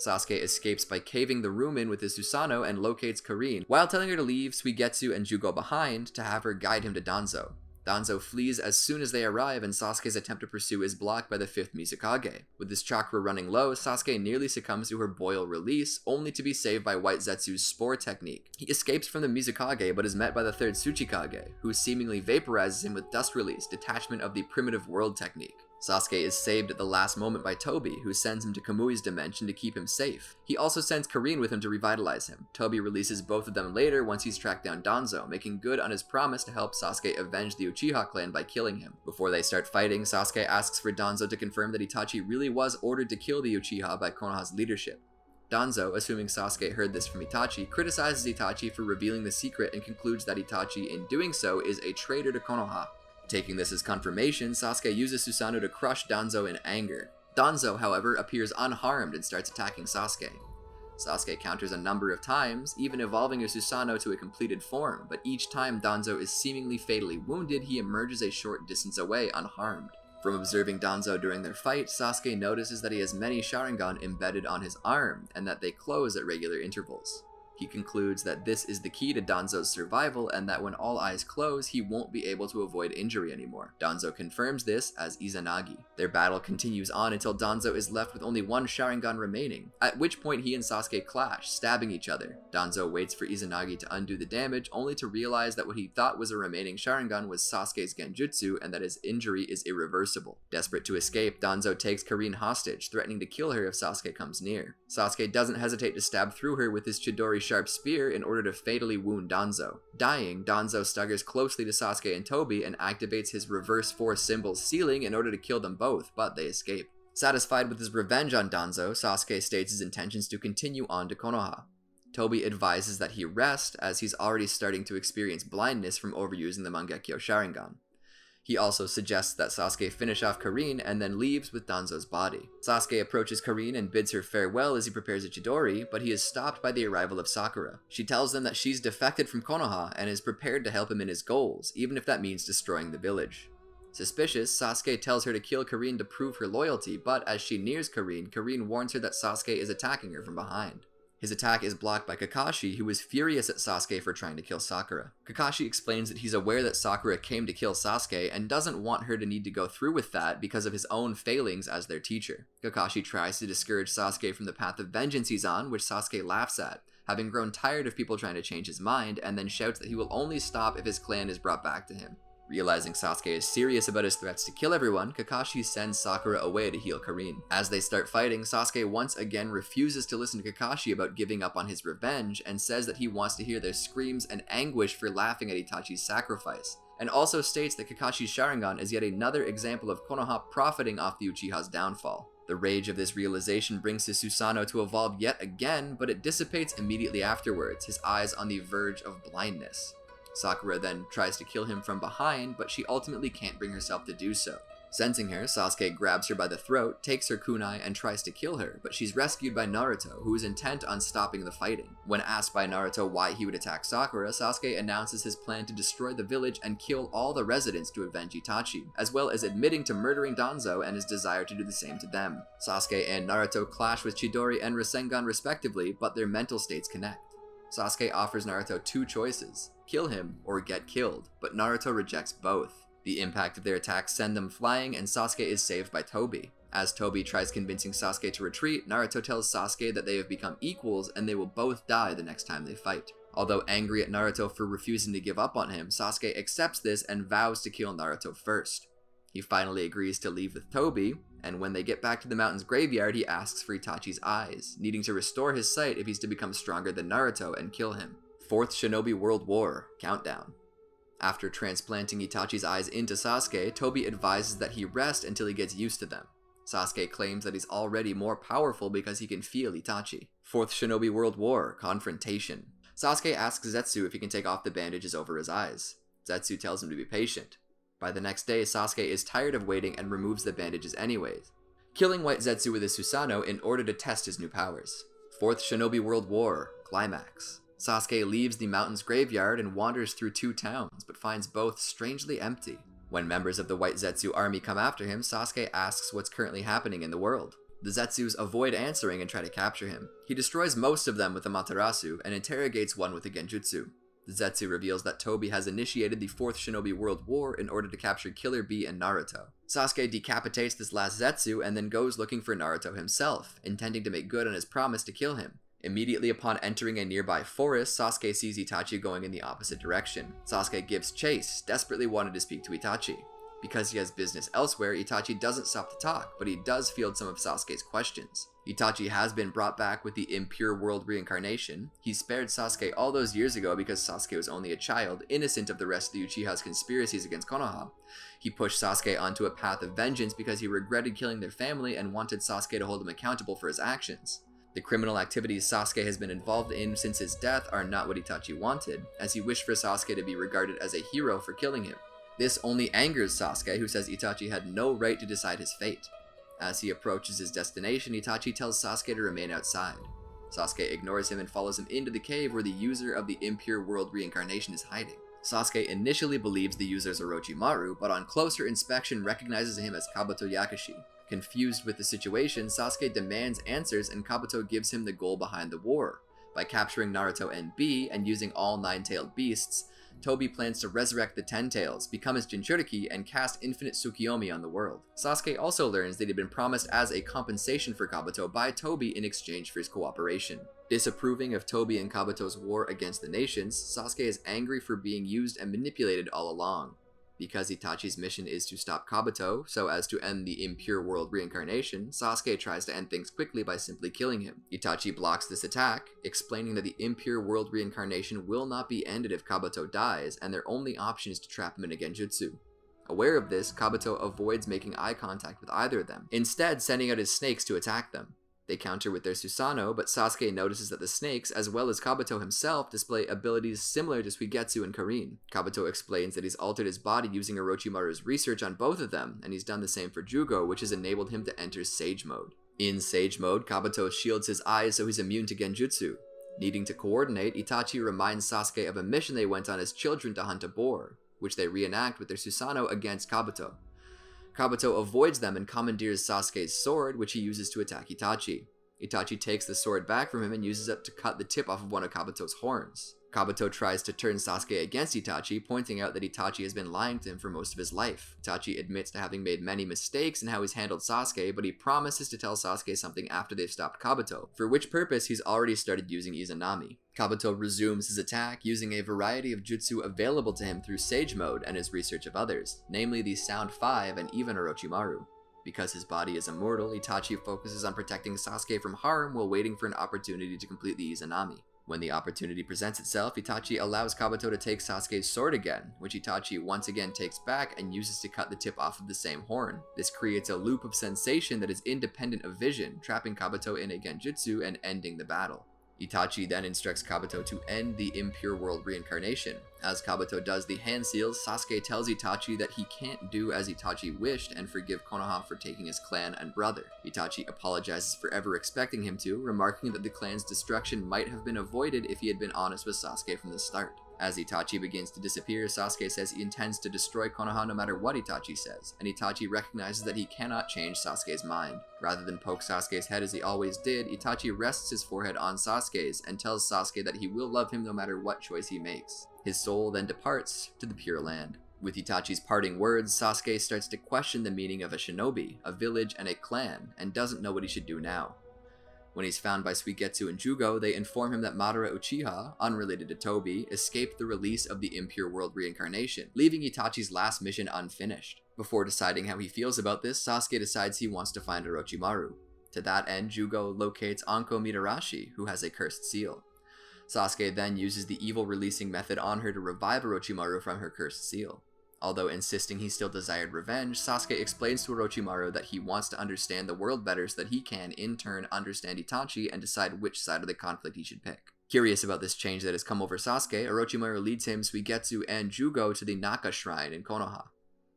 Sasuke escapes by caving the room in with his Susanoo and locates Karin, while telling her to leave Suigetsu and Jugo behind to have her guide him to Danzo. Danzo flees as soon as they arrive, and Sasuke's attempt to pursue is blocked by the 5th Mizukage. With his chakra running low, Sasuke nearly succumbs to her boil release, only to be saved by White Zetsu's spore technique. He escapes from the Mizukage, but is met by the 3rd Tsuchikage, who seemingly vaporizes him with dust release, detachment of the primitive world technique. Sasuke is saved at the last moment by Tobi, who sends him to Kamui's dimension to keep him safe. He also sends Karin with him to revitalize him. Tobi releases both of them later once he's tracked down Danzo, making good on his promise to help Sasuke avenge the Uchiha clan by killing him. Before they start fighting, Sasuke asks for Danzo to confirm that Itachi really was ordered to kill the Uchiha by Konoha's leadership. Danzo, assuming Sasuke heard this from Itachi, criticizes Itachi for revealing the secret and concludes that Itachi, in doing so, is a traitor to Konoha. Taking this as confirmation, Sasuke uses Susanoo to crush Danzo in anger. Danzo, however, appears unharmed and starts attacking Sasuke. Sasuke counters a number of times, even evolving his Susanoo to a completed form, but each time Danzo is seemingly fatally wounded, he emerges a short distance away unharmed. From observing Danzo during their fight, Sasuke notices that he has many Sharingan embedded on his arm, and that they close at regular intervals. He concludes that this is the key to Danzo's survival, and that when all eyes close, he won't be able to avoid injury anymore. Danzo confirms this as Izanagi. Their battle continues on until Danzo is left with only one Sharingan remaining, at which point he and Sasuke clash, stabbing each other. Danzo waits for Izanagi to undo the damage, only to realize that what he thought was a remaining Sharingan was Sasuke's Genjutsu, and that his injury is irreversible. Desperate to escape, Danzo takes Karin hostage, threatening to kill her if Sasuke comes near. Sasuke doesn't hesitate to stab through her with his Chidori sharp spear in order to fatally wound Danzo. Dying, Danzo staggers closely to Sasuke and Tobi and activates his reverse force symbol sealing in order to kill them both, but they escape. Satisfied with his revenge on Danzo, Sasuke states his intentions to continue on to Konoha. Tobi advises that he rest, as he's already starting to experience blindness from overusing the Mangekyo Sharingan. He also suggests that Sasuke finish off Karin and then leaves with Danzo's body. Sasuke approaches Karin and bids her farewell as he prepares a Chidori, but he is stopped by the arrival of Sakura. She tells them that she's defected from Konoha and is prepared to help him in his goals, even if that means destroying the village. Suspicious, Sasuke tells her to kill Karin to prove her loyalty, but as she nears Karin, Karin warns her that Sasuke is attacking her from behind. His attack is blocked by Kakashi, who is furious at Sasuke for trying to kill Sakura. Kakashi explains that he's aware that Sakura came to kill Sasuke and doesn't want her to need to go through with that because of his own failings as their teacher. Kakashi tries to discourage Sasuke from the path of vengeance he's on, which Sasuke laughs at, having grown tired of people trying to change his mind, and then shouts that he will only stop if his clan is brought back to him. Realizing Sasuke is serious about his threats to kill everyone, Kakashi sends Sakura away to heal Karin. As they start fighting, Sasuke once again refuses to listen to Kakashi about giving up on his revenge, and says that he wants to hear their screams and anguish for laughing at Itachi's sacrifice, and also states that Kakashi's Sharingan is yet another example of Konoha profiting off the Uchiha's downfall. The rage of this realization brings his Susanoo to evolve yet again, but it dissipates immediately afterwards, his eyes on the verge of blindness. Sakura then tries to kill him from behind, but she ultimately can't bring herself to do so. Sensing her, Sasuke grabs her by the throat, takes her kunai, and tries to kill her, but she's rescued by Naruto, who is intent on stopping the fighting. When asked by Naruto why he would attack Sakura, Sasuke announces his plan to destroy the village and kill all the residents to avenge Itachi, as well as admitting to murdering Danzo and his desire to do the same to them. Sasuke and Naruto clash with Chidori and Rasengan respectively, but their mental states connect. Sasuke offers Naruto two choices: kill him or get killed, but Naruto rejects both. The impact of their attacks send them flying, and Sasuke is saved by Tobi. As Tobi tries convincing Sasuke to retreat, Naruto tells Sasuke that they have become equals and they will both die the next time they fight. Although angry at Naruto for refusing to give up on him, Sasuke accepts this and vows to kill Naruto first. He finally agrees to leave with Tobi, and when they get back to the mountain's graveyard, he asks for Itachi's eyes, needing to restore his sight if he's to become stronger than Naruto and kill him. 4th Shinobi World War Countdown. After transplanting Itachi's eyes into Sasuke, Tobi advises that he rest until he gets used to them. Sasuke claims that he's already more powerful because he can feel Itachi. 4th Shinobi World War Confrontation. Sasuke asks Zetsu if he can take off the bandages over his eyes. Zetsu tells him to be patient. By the next day, Sasuke is tired of waiting and removes the bandages anyways, killing White Zetsu with his Susanoo in order to test his new powers. 4th Shinobi World War Climax. Sasuke leaves the mountain's graveyard and wanders through two towns, but finds both strangely empty. When members of the White Zetsu army come after him, Sasuke asks what's currently happening in the world. The Zetsus avoid answering and try to capture him. He destroys most of them with a Matarasu and interrogates one with a Genjutsu. The Zetsu reveals that Tobi has initiated the 4th Shinobi World War in order to capture Killer Bee and Naruto. Sasuke decapitates this last Zetsu and then goes looking for Naruto himself, intending to make good on his promise to kill him. Immediately upon entering a nearby forest, Sasuke sees Itachi going in the opposite direction. Sasuke gives chase, desperately wanting to speak to Itachi. Because he has business elsewhere, Itachi doesn't stop to talk, but he does field some of Sasuke's questions. Itachi has been brought back with the impure world reincarnation. He spared Sasuke all those years ago because Sasuke was only a child, innocent of the rest of the Uchiha's conspiracies against Konoha. He pushed Sasuke onto a path of vengeance because he regretted killing their family and wanted Sasuke to hold him accountable for his actions. The criminal activities Sasuke has been involved in since his death are not what Itachi wanted, as he wished for Sasuke to be regarded as a hero for killing him. This only angers Sasuke, who says Itachi had no right to decide his fate. As he approaches his destination, Itachi tells Sasuke to remain outside. Sasuke ignores him and follows him into the cave where the user of the impure world reincarnation is hiding. Sasuke initially believes the user is Orochimaru, but on closer inspection recognizes him as Kabuto Yakushi. Confused with the situation, Sasuke demands answers and Kabuto gives him the goal behind the war. By capturing Naruto and Bee and using all 9-tailed beasts, Tobi plans to resurrect the 10 Tails, become his Jinchuriki, and cast infinite Tsukiyomi on the world. Sasuke also learns that he had been promised as a compensation for Kabuto by Tobi in exchange for his cooperation. Disapproving of Tobi and Kabuto's war against the nations, Sasuke is angry for being used and manipulated all along. Because Itachi's mission is to stop Kabuto, so as to end the impure world reincarnation, Sasuke tries to end things quickly by simply killing him. Itachi blocks this attack, explaining that the impure world reincarnation will not be ended if Kabuto dies, and their only option is to trap him in a Genjutsu. Aware of this, Kabuto avoids making eye contact with either of them, instead sending out his snakes to attack them. They counter with their Susanoo, but Sasuke notices that the snakes, as well as Kabuto himself, display abilities similar to Suigetsu and Karin. Kabuto explains that he's altered his body using Orochimaru's research on both of them, and he's done the same for Jugo, which has enabled him to enter Sage Mode. In Sage Mode, Kabuto shields his eyes so he's immune to Genjutsu. Needing to coordinate, Itachi reminds Sasuke of a mission they went on as children to hunt a boar, which they reenact with their Susanoo against Kabuto. Kabuto avoids them and commandeers Sasuke's sword, which he uses to attack Itachi. Itachi takes the sword back from him and uses it to cut the tip off of one of Kabuto's horns. Kabuto tries to turn Sasuke against Itachi, pointing out that Itachi has been lying to him for most of his life. Itachi admits to having made many mistakes in how he's handled Sasuke, but he promises to tell Sasuke something after they've stopped Kabuto, for which purpose he's already started using Izanami. Kabuto resumes his attack, using a variety of jutsu available to him through Sage Mode and his research of others, namely the Sound 5 and even Orochimaru. Because his body is immortal, Itachi focuses on protecting Sasuke from harm while waiting for an opportunity to complete the Izanami. When the opportunity presents itself, Itachi allows Kabuto to take Sasuke's sword again, which Itachi once again takes back and uses to cut the tip off of the same horn. This creates a loop of sensation that is independent of vision, trapping Kabuto in a Genjutsu and ending the battle. Itachi then instructs Kabuto to end the impure world reincarnation. As Kabuto does the hand seals, Sasuke tells Itachi that he can't do as Itachi wished and forgive Konoha for taking his clan and brother. Itachi apologizes for ever expecting him to, remarking that the clan's destruction might have been avoided if he had been honest with Sasuke from the start. As Itachi begins to disappear, Sasuke says he intends to destroy Konoha no matter what Itachi says, and Itachi recognizes that he cannot change Sasuke's mind. Rather than poke Sasuke's head as he always did, Itachi rests his forehead on Sasuke's and tells Sasuke that he will love him no matter what choice he makes. His soul then departs to the Pure Land. With Itachi's parting words, Sasuke starts to question the meaning of a shinobi, a village, and a clan, and doesn't know what he should do now. When he's found by Suigetsu and Jugo, they inform him that Madara Uchiha, unrelated to Tobi, escaped the release of the Impure World reincarnation, leaving Itachi's last mission unfinished. Before deciding how he feels about this, Sasuke decides he wants to find Orochimaru. To that end, Jugo locates Anko Mitarashi, who has a cursed seal. Sasuke then uses the evil releasing method on her to revive Orochimaru from her cursed seal. Although insisting he still desired revenge, Sasuke explains to Orochimaru that he wants to understand the world better so that he can, in turn, understand Itachi and decide which side of the conflict he should pick. Curious about this change that has come over Sasuke, Orochimaru leads him, Suigetsu, and Jugo to the Naka Shrine in Konoha.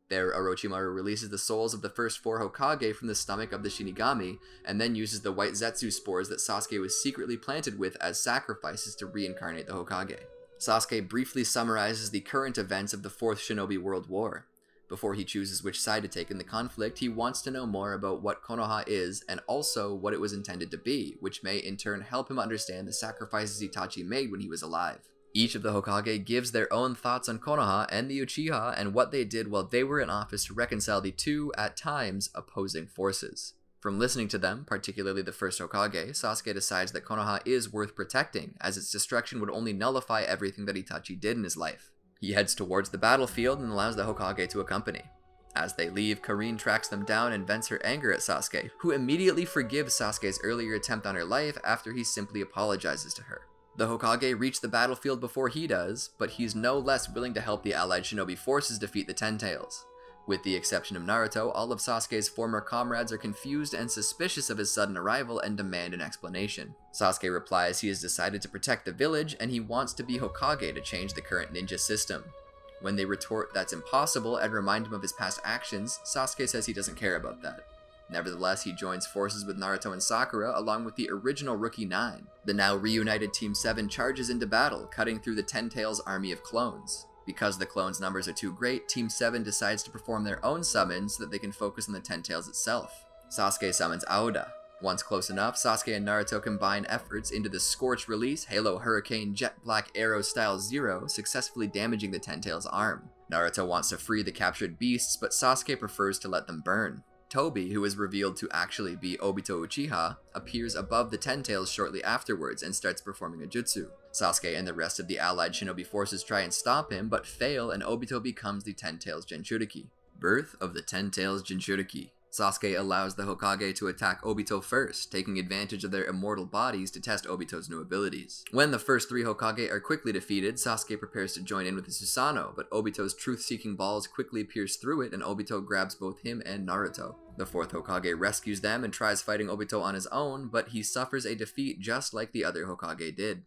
There, Orochimaru releases the souls of the first 4 Hokage from the stomach of the Shinigami, and then uses the white Zetsu spores that Sasuke was secretly planted with as sacrifices to reincarnate the Hokage. Sasuke briefly summarizes the current events of the 4th Shinobi World War. Before he chooses which side to take in the conflict, he wants to know more about what Konoha is and also what it was intended to be, which may in turn help him understand the sacrifices Itachi made when he was alive. Each of the Hokage gives their own thoughts on Konoha and the Uchiha and what they did while they were in office to reconcile the two, at times, opposing forces. From listening to them, particularly the first Hokage, Sasuke decides that Konoha is worth protecting, as its destruction would only nullify everything that Itachi did in his life. He heads towards the battlefield and allows the Hokage to accompany. As they leave, Karin tracks them down and vents her anger at Sasuke, who immediately forgives Sasuke's earlier attempt on her life after he simply apologizes to her. The Hokage reach the battlefield before he does, but he's no less willing to help the allied shinobi forces defeat the Ten Tails. With the exception of Naruto, all of Sasuke's former comrades are confused and suspicious of his sudden arrival and demand an explanation. Sasuke replies he has decided to protect the village and he wants to be Hokage to change the current ninja system. When they retort that's impossible and remind him of his past actions, Sasuke says he doesn't care about that. Nevertheless, he joins forces with Naruto and Sakura along with the original Rookie 9. The now reunited Team 7 charges into battle, cutting through the Ten Tails' army of clones. Because the clones' numbers are too great, Team 7 decides to perform their own summons so that they can focus on the Ten Tails itself. Sasuke summons Aoda. Once close enough, Sasuke and Naruto combine efforts into the Scorch Release Halo Hurricane Jet Black Arrow Style 0, successfully damaging the Ten Tails' arm. Naruto wants to free the captured beasts, but Sasuke prefers to let them burn. Tobi, who is revealed to actually be Obito Uchiha, appears above the Ten Tails shortly afterwards and starts performing a jutsu. Sasuke and the rest of the allied shinobi forces try and stop him, but fail, and Obito becomes the Ten Tails Jinchuriki. Birth of the Ten Tails Jinchuriki. Sasuke allows the Hokage to attack Obito first, taking advantage of their immortal bodies to test Obito's new abilities. When the first 3 Hokage are quickly defeated, Sasuke prepares to join in with the Susanoo, but Obito's truth-seeking balls quickly pierce through it and Obito grabs both him and Naruto. The 4th Hokage rescues them and tries fighting Obito on his own, but he suffers a defeat just like the other Hokage did.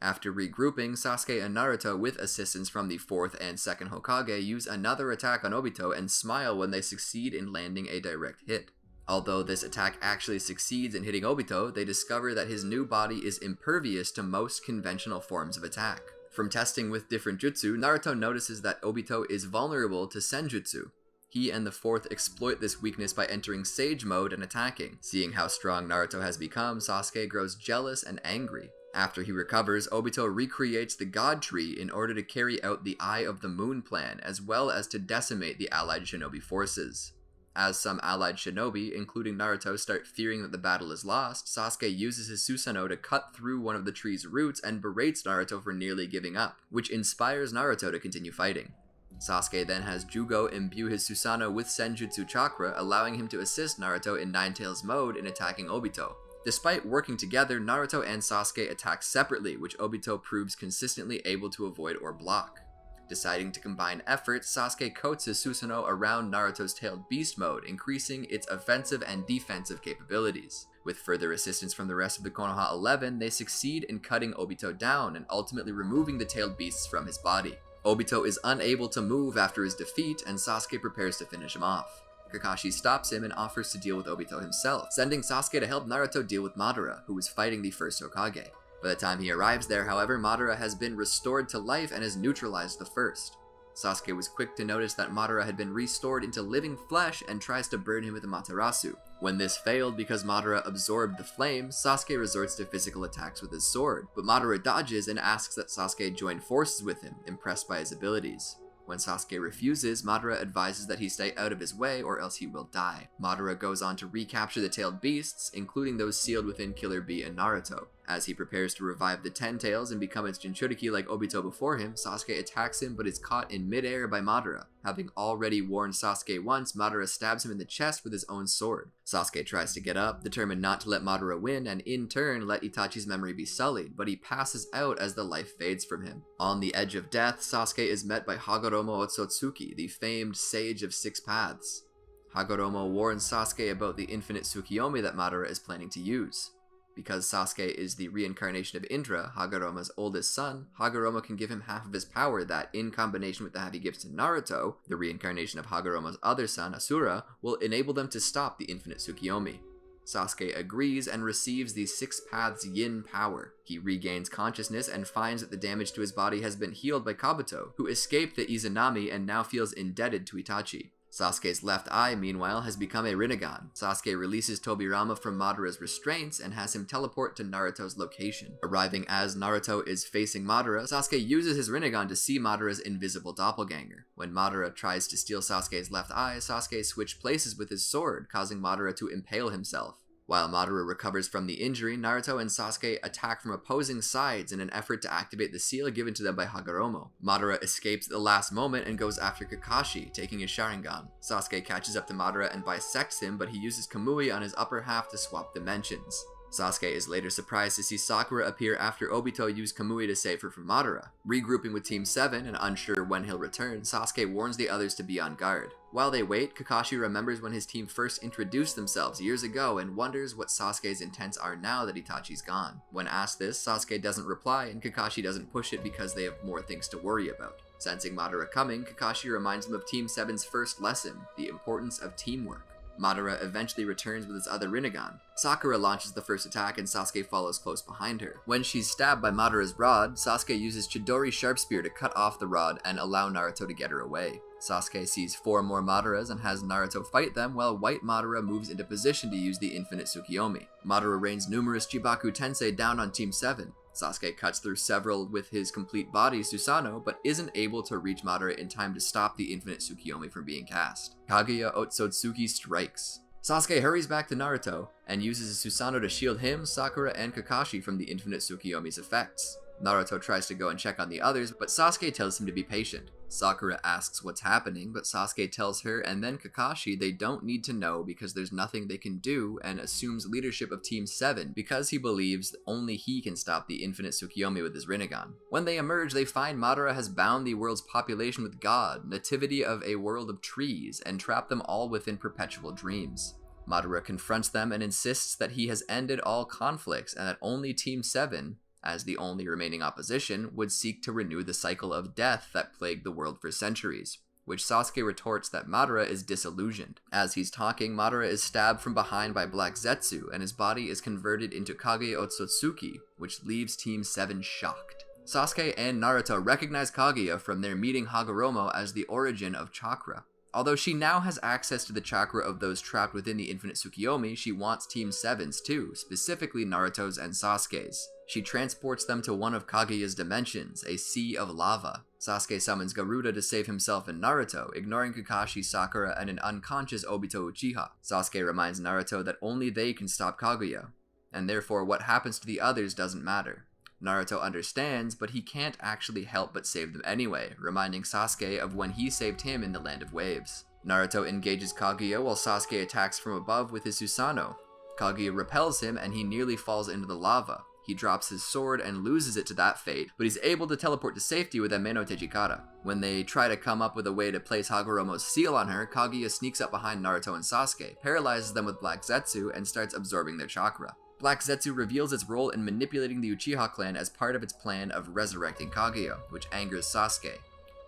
After regrouping, Sasuke and Naruto, with assistance from the 4th and 2nd Hokage, use another attack on Obito and smile when they succeed in landing a direct hit. Although this attack actually succeeds in hitting Obito, they discover that his new body is impervious to most conventional forms of attack. From testing with different jutsu, Naruto notices that Obito is vulnerable to Senjutsu. He and the 4th exploit this weakness by entering Sage Mode and attacking. Seeing how strong Naruto has become, Sasuke grows jealous and angry. After he recovers, Obito recreates the God Tree in order to carry out the Eye of the Moon plan, as well as to decimate the allied shinobi forces. As some allied shinobi, including Naruto, start fearing that the battle is lost, Sasuke uses his Susanoo to cut through one of the tree's roots and berates Naruto for nearly giving up, which inspires Naruto to continue fighting. Sasuke then has Jugo imbue his Susanoo with Senjutsu Chakra, allowing him to assist Naruto in Nine Tails mode in attacking Obito. Despite working together, Naruto and Sasuke attack separately, which Obito proves consistently able to avoid or block. Deciding to combine efforts, Sasuke coats his Susanoo around Naruto's tailed beast mode, increasing its offensive and defensive capabilities. With further assistance from the rest of the Konoha 11, they succeed in cutting Obito down and ultimately removing the tailed beasts from his body. Obito is unable to move after his defeat, and Sasuke prepares to finish him off. Kakashi stops him and offers to deal with Obito himself, sending Sasuke to help Naruto deal with Madara, who is fighting the first Hokage. By the time he arrives there, however, Madara has been restored to life and has neutralized the first. Sasuke was quick to notice that Madara had been restored into living flesh and tries to burn him with Amaterasu. When this failed because Madara absorbed the flame, Sasuke resorts to physical attacks with his sword, but Madara dodges and asks that Sasuke join forces with him, impressed by his abilities. When Sasuke refuses, Madara advises that he stay out of his way or else he will die. Madara goes on to recapture the tailed beasts, including those sealed within Killer Bee and Naruto. As he prepares to revive the Ten Tails and become its Jinchuriki like Obito before him, Sasuke attacks him but is caught in midair by Madara. Having already warned Sasuke once, Madara stabs him in the chest with his own sword. Sasuke tries to get up, determined not to let Madara win and in turn let Itachi's memory be sullied, but he passes out as the life fades from him. On the edge of death, Sasuke is met by Hagoromo Otsutsuki, the famed sage of six paths. Hagoromo warns Sasuke about the infinite Tsukiyomi that Madara is planning to use. Because Sasuke is the reincarnation of Indra, Hagoromo's oldest son, Hagoromo can give him half of his power that, in combination with the half he gives to Naruto, the reincarnation of Hagoromo's other son, Asura, will enable them to stop the infinite Tsukiyomi. Sasuke agrees and receives the Six Paths Yin power. He regains consciousness and finds that the damage to his body has been healed by Kabuto, who escaped the Izanami and now feels indebted to Itachi. Sasuke's left eye, meanwhile, has become a Rinnegan. Sasuke releases Tobirama from Madara's restraints and has him teleport to Naruto's location. Arriving as Naruto is facing Madara, Sasuke uses his Rinnegan to see Madara's invisible doppelganger. When Madara tries to steal Sasuke's left eye, Sasuke switches places with his sword, causing Madara to impale himself. While Madara recovers from the injury, Naruto and Sasuke attack from opposing sides in an effort to activate the seal given to them by Hagoromo. Madara escapes at the last moment and goes after Kakashi, taking his Sharingan. Sasuke catches up to Madara and bisects him, but he uses Kamui on his upper half to swap dimensions. Sasuke is later surprised to see Sakura appear after Obito used Kamui to save her from Madara. Regrouping with Team 7 and unsure when he'll return, Sasuke warns the others to be on guard. While they wait, Kakashi remembers when his team first introduced themselves years ago and wonders what Sasuke's intents are now that Itachi's gone. When asked this, Sasuke doesn't reply and Kakashi doesn't push it because they have more things to worry about. Sensing Madara coming, Kakashi reminds them of Team 7's first lesson, the importance of teamwork. Madara eventually returns with his other Rinnegan. Sakura launches the first attack and Sasuke follows close behind her. When she's stabbed by Madara's rod, Sasuke uses Chidori Sharp Spear to cut off the rod and allow Naruto to get her away. Sasuke sees 4 more Madaras and has Naruto fight them while White Madara moves into position to use the infinite Tsukiyomi. Madara rains numerous Chibaku Tensei down on Team 7. Sasuke cuts through several with his complete body Susanoo, but isn't able to reach Madara in time to stop the infinite Tsukiyomi from being cast. Kaguya Otsutsuki strikes. Sasuke hurries back to Naruto and uses his Susanoo to shield him, Sakura, and Kakashi from the infinite Tsukiyomi's effects. Naruto tries to go and check on the others, but Sasuke tells him to be patient. Sakura asks what's happening, but Sasuke tells her and then Kakashi they don't need to know because there's nothing they can do, and assumes leadership of Team 7 because he believes only he can stop the infinite Tsukiyomi with his Rinnegan. When they emerge, they find Madara has bound the world's population with God, nativity of a world of trees, and trapped them all within perpetual dreams. Madara confronts them and insists that he has ended all conflicts and that only Team 7, as the only remaining opposition, would seek to renew the cycle of death that plagued the world for centuries, which Sasuke retorts that Madara is disillusioned. As he's talking, Madara is stabbed from behind by Black Zetsu, and his body is converted into Kage Otsutsuki, which leaves Team 7 shocked. Sasuke and Naruto recognize Kaguya from their meeting Hagoromo as the origin of chakra. Although she now has access to the chakra of those trapped within the infinite Tsukiyomi, she wants Team 7's too, specifically Naruto's and Sasuke's. She transports them to one of Kaguya's dimensions, a sea of lava. Sasuke summons Garuda to save himself and Naruto, ignoring Kakashi, Sakura, and an unconscious Obito Uchiha. Sasuke reminds Naruto that only they can stop Kaguya, and therefore what happens to the others doesn't matter. Naruto understands, but he can't actually help but save them anyway, reminding Sasuke of when he saved him in the Land of Waves. Naruto engages Kaguya while Sasuke attacks from above with his Susanoo. Kaguya repels him and he nearly falls into the lava. He drops his sword and loses it to that fate, but he's able to teleport to safety with Ame no Tejikara. When they try to come up with a way to place Hagoromo's seal on her, Kaguya sneaks up behind Naruto and Sasuke, paralyzes them with Black Zetsu, and starts absorbing their chakra. Black Zetsu reveals its role in manipulating the Uchiha clan as part of its plan of resurrecting Kaguya, which angers Sasuke.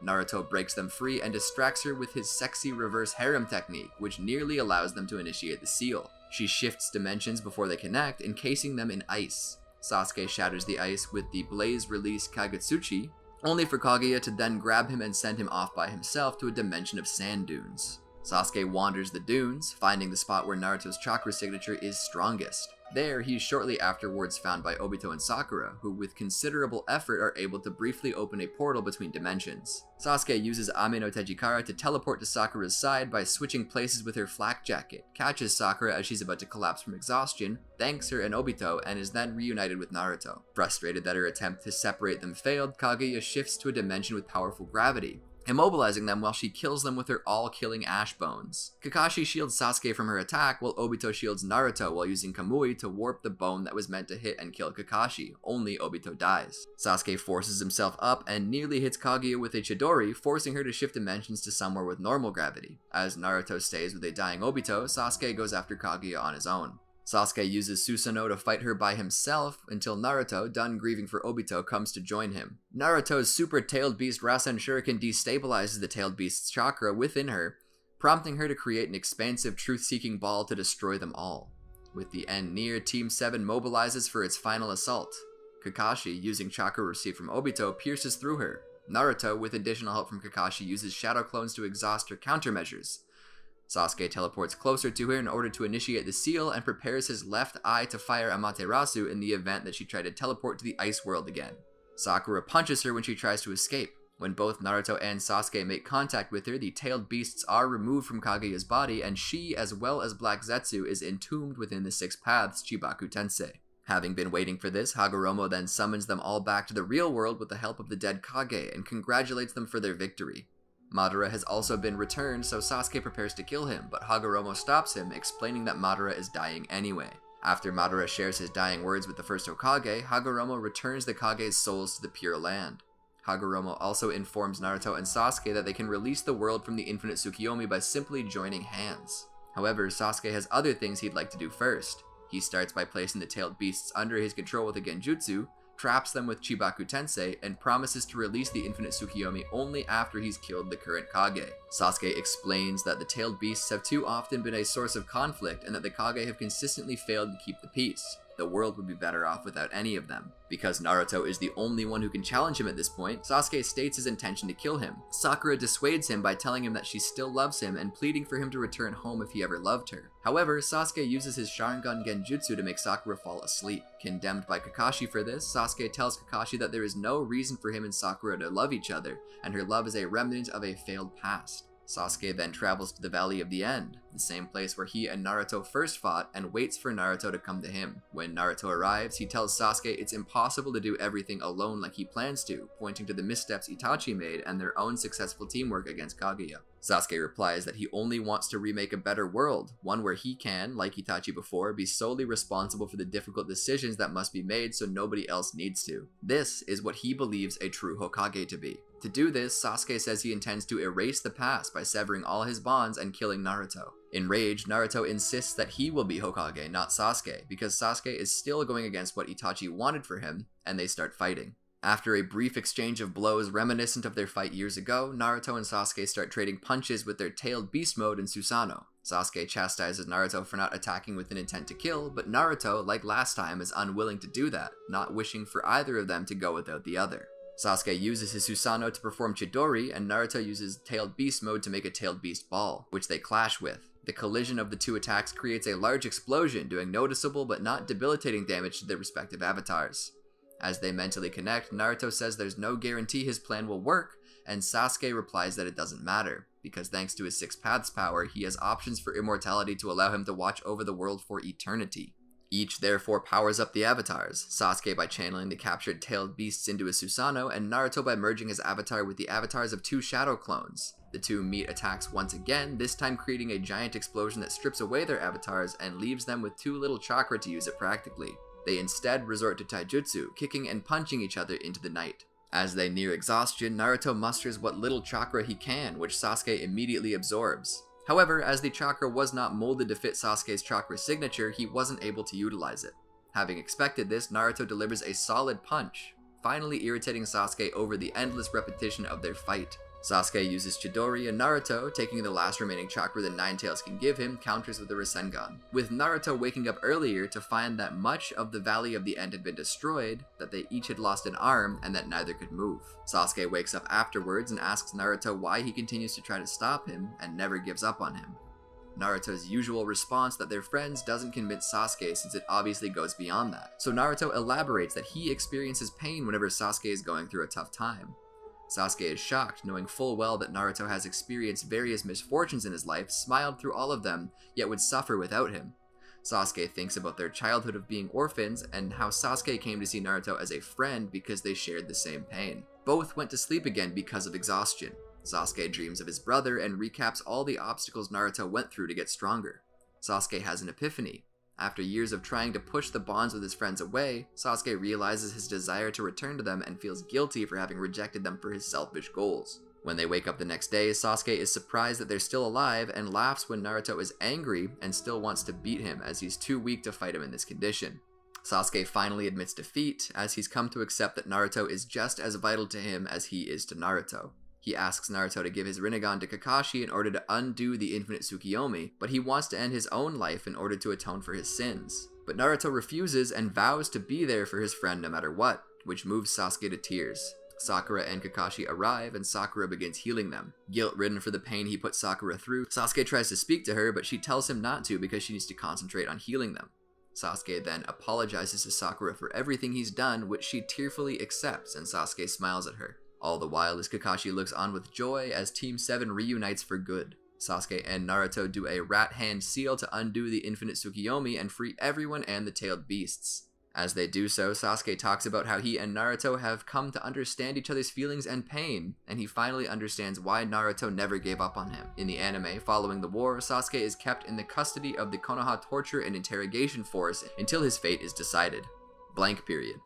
Naruto breaks them free and distracts her with his sexy reverse harem technique, which nearly allows them to initiate the seal. She shifts dimensions before they connect, encasing them in ice. Sasuke shatters the ice with the Blaze Release Kagutsuchi, only for Kaguya to then grab him and send him off by himself to a dimension of sand dunes. Sasuke wanders the dunes, finding the spot where Naruto's chakra signature is strongest. There, he is shortly afterwards found by Obito and Sakura, who with considerable effort are able to briefly open a portal between dimensions. Sasuke uses Ame no Tejikara to teleport to Sakura's side by switching places with her flak jacket, catches Sakura as she's about to collapse from exhaustion, thanks her and Obito, and is then reunited with Naruto. Frustrated that her attempt to separate them failed, Kaguya shifts to a dimension with powerful gravity, immobilizing them while she kills them with her all-killing ash bones. Kakashi shields Sasuke from her attack, while Obito shields Naruto while using Kamui to warp the bone that was meant to hit and kill Kakashi. Only Obito dies. Sasuke forces himself up and nearly hits Kaguya with a Chidori, forcing her to shift dimensions to somewhere with normal gravity. As Naruto stays with a dying Obito, Sasuke goes after Kaguya on his own. Sasuke uses Susanoo to fight her by himself until Naruto, done grieving for Obito, comes to join him. Naruto's super Tailed Beast Rasen Shuriken destabilizes the Tailed Beast's chakra within her, prompting her to create an expansive truth-seeking ball to destroy them all. With the end near, Team 7 mobilizes for its final assault. Kakashi, using chakra received from Obito, pierces through her. Naruto, with additional help from Kakashi, uses shadow clones to exhaust her countermeasures. Sasuke teleports closer to her in order to initiate the seal and prepares his left eye to fire Amaterasu in the event that she tried to teleport to the ice world again. Sakura punches her when she tries to escape. When both Naruto and Sasuke make contact with her, the tailed beasts are removed from Kaguya's body, and she, as well as Black Zetsu, is entombed within the Six Paths Chibaku Tensei. Having been waiting for this, Hagoromo then summons them all back to the real world with the help of the dead Kage and congratulates them for their victory. Madara has also been returned, so Sasuke prepares to kill him, but Hagoromo stops him, explaining that Madara is dying anyway. After Madara shares his dying words with the first Hokage, Hagoromo returns the Kage's souls to the Pure Land. Hagoromo also informs Naruto and Sasuke that they can release the world from the Infinite Tsukiyomi by simply joining hands. However, Sasuke has other things he'd like to do first. He starts by placing the tailed beasts under his control with a Genjutsu, traps them with Chibaku Tensei, and promises to release the Infinite Tsukiyomi only after he's killed the current Kage. Sasuke explains that the tailed beasts have too often been a source of conflict and that the Kage have consistently failed to keep the peace. The world would be better off without any of them. Because Naruto is the only one who can challenge him at this point, Sasuke states his intention to kill him. Sakura dissuades him by telling him that she still loves him and pleading for him to return home if he ever loved her. However, Sasuke uses his Sharingan Genjutsu to make Sakura fall asleep. Condemned by Kakashi for this, Sasuke tells Kakashi that there is no reason for him and Sakura to love each other, and her love is a remnant of a failed past. Sasuke then travels to the Valley of the End, the same place where he and Naruto first fought, and waits for Naruto to come to him. When Naruto arrives, he tells Sasuke it's impossible to do everything alone like he plans to, pointing to the missteps Itachi made and their own successful teamwork against Kaguya. Sasuke replies that he only wants to remake a better world, one where he can, like Itachi before, be solely responsible for the difficult decisions that must be made so nobody else needs to. This is what he believes a true Hokage to be. To do this, Sasuke says he intends to erase the past by severing all his bonds and killing Naruto. Enraged, Naruto insists that he will be Hokage, not Sasuke, because Sasuke is still going against what Itachi wanted for him, and they start fighting. After a brief exchange of blows reminiscent of their fight years ago, Naruto and Sasuke start trading punches with their tailed beast mode in Susanoo. Sasuke chastises Naruto for not attacking with an intent to kill, but Naruto, like last time, is unwilling to do that, not wishing for either of them to go without the other. Sasuke uses his Susanoo to perform Chidori, and Naruto uses Tailed Beast mode to make a Tailed Beast ball, which they clash with. The collision of the two attacks creates a large explosion, doing noticeable but not debilitating damage to their respective avatars. As they mentally connect, Naruto says there's no guarantee his plan will work, and Sasuke replies that it doesn't matter, because thanks to his Six Paths power, he has options for immortality to allow him to watch over the world for eternity. Each therefore powers up the avatars, Sasuke by channeling the captured tailed beasts into his Susanoo, and Naruto by merging his avatar with the avatars of two shadow clones. The two meet attacks once again, this time creating a giant explosion that strips away their avatars and leaves them with too little chakra to use it practically. They instead resort to taijutsu, kicking and punching each other into the night. As they near exhaustion, Naruto musters what little chakra he can, which Sasuke immediately absorbs. However, as the chakra was not molded to fit Sasuke's chakra signature, he wasn't able to utilize it. Having expected this, Naruto delivers a solid punch, finally irritating Sasuke over the endless repetition of their fight. Sasuke uses Chidori, and Naruto, taking the last remaining chakra that Nine Tails can give him, counters with the Rasengan, with Naruto waking up earlier to find that much of the Valley of the End had been destroyed, that they each had lost an arm, and that neither could move. Sasuke wakes up afterwards and asks Naruto why he continues to try to stop him and never gives up on him. Naruto's usual response that they're friends doesn't convince Sasuke, since it obviously goes beyond that. So Naruto elaborates that he experiences pain whenever Sasuke is going through a tough time. Sasuke is shocked, knowing full well that Naruto has experienced various misfortunes in his life, smiled through all of them, yet would suffer without him. Sasuke thinks about their childhood of being orphans, and how Sasuke came to see Naruto as a friend because they shared the same pain. Both went to sleep again because of exhaustion. Sasuke dreams of his brother and recaps all the obstacles Naruto went through to get stronger. Sasuke has an epiphany. After years of trying to push the bonds with his friends away, Sasuke realizes his desire to return to them and feels guilty for having rejected them for his selfish goals. When they wake up the next day, Sasuke is surprised that they're still alive and laughs when Naruto is angry and still wants to beat him, as he's too weak to fight him in this condition. Sasuke finally admits defeat, as he's come to accept that Naruto is just as vital to him as he is to Naruto. He asks Naruto to give his Rinnegan to Kakashi in order to undo the infinite Tsukiyomi, but he wants to end his own life in order to atone for his sins. But Naruto refuses and vows to be there for his friend no matter what, which moves Sasuke to tears. Sakura and Kakashi arrive, and Sakura begins healing them. Guilt-ridden for the pain he put Sakura through, Sasuke tries to speak to her, but she tells him not to because she needs to concentrate on healing them. Sasuke then apologizes to Sakura for everything he's done, which she tearfully accepts, and Sasuke smiles at her. All the while, as Kakashi looks on with joy as Team 7 reunites for good. Sasuke and Naruto do a rat hand seal to undo the infinite Tsukiyomi and free everyone and the tailed beasts. As they do so, Sasuke talks about how he and Naruto have come to understand each other's feelings and pain, and he finally understands why Naruto never gave up on him. In the anime, following the war, Sasuke is kept in the custody of the Konoha torture and interrogation force until his fate is decided. Blank period.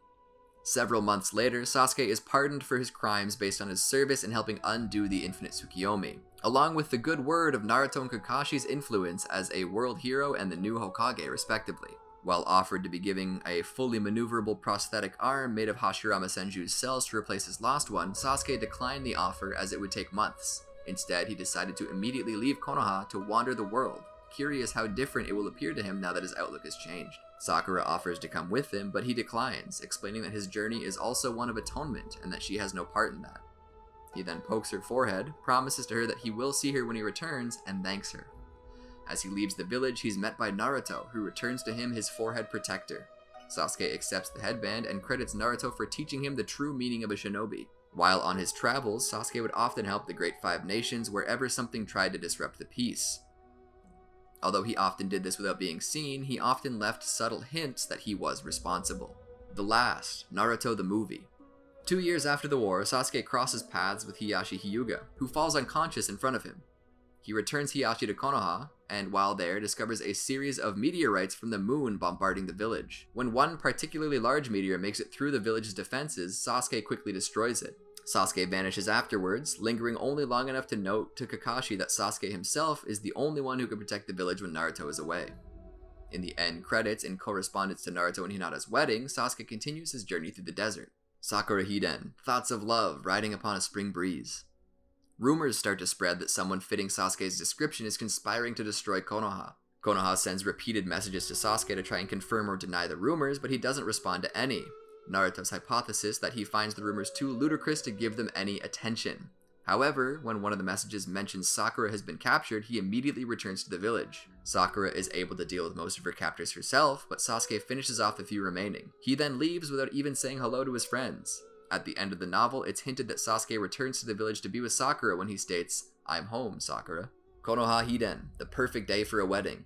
Several months later, Sasuke is pardoned for his crimes based on his service in helping undo the infinite Tsukiyomi, along with the good word of Naruto and Kakashi's influence as a world hero and the new Hokage, respectively. While offered to be given a fully maneuverable prosthetic arm made of Hashirama Senju's cells to replace his lost one, Sasuke declined the offer as it would take months. Instead, he decided to immediately leave Konoha to wander the world, curious how different it will appear to him now that his outlook has changed. Sakura offers to come with him, but he declines, explaining that his journey is also one of atonement and that she has no part in that. He then pokes her forehead, promises to her that he will see her when he returns, and thanks her. As he leaves the village, he's met by Naruto, who returns to him his forehead protector. Sasuke accepts the headband and credits Naruto for teaching him the true meaning of a shinobi. While on his travels, Sasuke would often help the Great Five Nations wherever something tried to disrupt the peace. Although he often did this without being seen, he often left subtle hints that he was responsible. The last, Naruto the movie. 2 years after the war, Sasuke crosses paths with Hiyashi Hyuga, who falls unconscious in front of him. He returns Hiyashi to Konoha, and while there, discovers a series of meteorites from the moon bombarding the village. When one particularly large meteor makes it through the village's defenses, Sasuke quickly destroys it. Sasuke vanishes afterwards, lingering only long enough to note to Kakashi that Sasuke himself is the only one who can protect the village when Naruto is away. In the end credits, in correspondence to Naruto and Hinata's wedding, Sasuke continues his journey through the desert. Sakura Hiden, thoughts of love riding upon a spring breeze. Rumors start to spread that someone fitting Sasuke's description is conspiring to destroy Konoha. Konoha sends repeated messages to Sasuke to try and confirm or deny the rumors, but he doesn't respond to any. Naruto's hypothesis that he finds the rumors too ludicrous to give them any attention. However, when one of the messages mentions Sakura has been captured, he immediately returns to the village. Sakura is able to deal with most of her captors herself, but Sasuke finishes off the few remaining. He then leaves without even saying hello to his friends. At the end of the novel, it's hinted that Sasuke returns to the village to be with Sakura when he states, "I'm home, Sakura." Konoha Hiden, the perfect day for a wedding.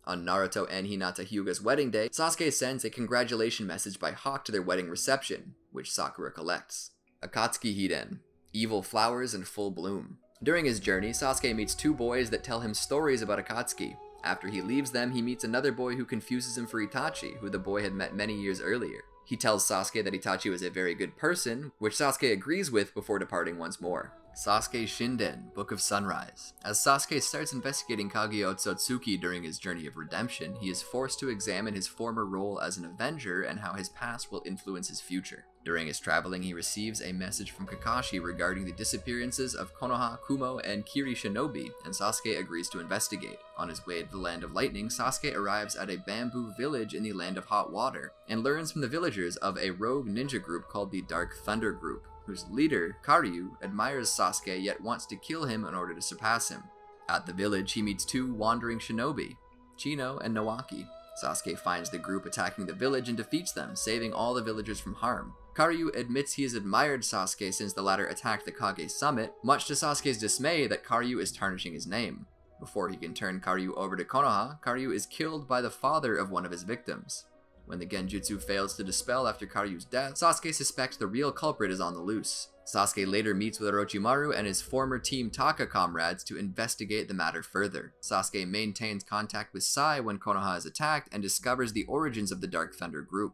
On Naruto and Hinata Hyuga's wedding day, Sasuke sends a congratulation message by Hawk to their wedding reception, which Sakura collects. Akatsuki Hiden, evil flowers in full bloom. During his journey, Sasuke meets two boys that tell him stories about Akatsuki. After he leaves them, he meets another boy who confuses him for Itachi, who the boy had met many years earlier. He tells Sasuke that Itachi was a very good person, which Sasuke agrees with before departing once more. Sasuke Shinden, Book of Sunrise. As Sasuke starts investigating Kaguya Otsutsuki during his journey of redemption, he is forced to examine his former role as an avenger and how his past will influence his future. During his traveling, he receives a message from Kakashi regarding the disappearances of Konoha, Kumo, and Kiri Shinobi, and Sasuke agrees to investigate. On his way to the Land of Lightning, Sasuke arrives at a bamboo village in the Land of Hot Water, and learns from the villagers of a rogue ninja group called the Dark Thunder Group, whose leader, Karyu, admires Sasuke yet wants to kill him in order to surpass him. At the village, he meets two wandering shinobi, Chino and Nawaki. Sasuke finds the group attacking the village and defeats them, saving all the villagers from harm. Karyu admits he has admired Sasuke since the latter attacked the Kage summit, much to Sasuke's dismay that Karyu is tarnishing his name. Before he can turn Karyu over to Konoha, Karyu is killed by the father of one of his victims. When the Genjutsu fails to dispel after Karyu's death, Sasuke suspects the real culprit is on the loose. Sasuke later meets with Orochimaru and his former Team Taka comrades to investigate the matter further. Sasuke maintains contact with Sai when Konoha is attacked and discovers the origins of the Dark Thunder group.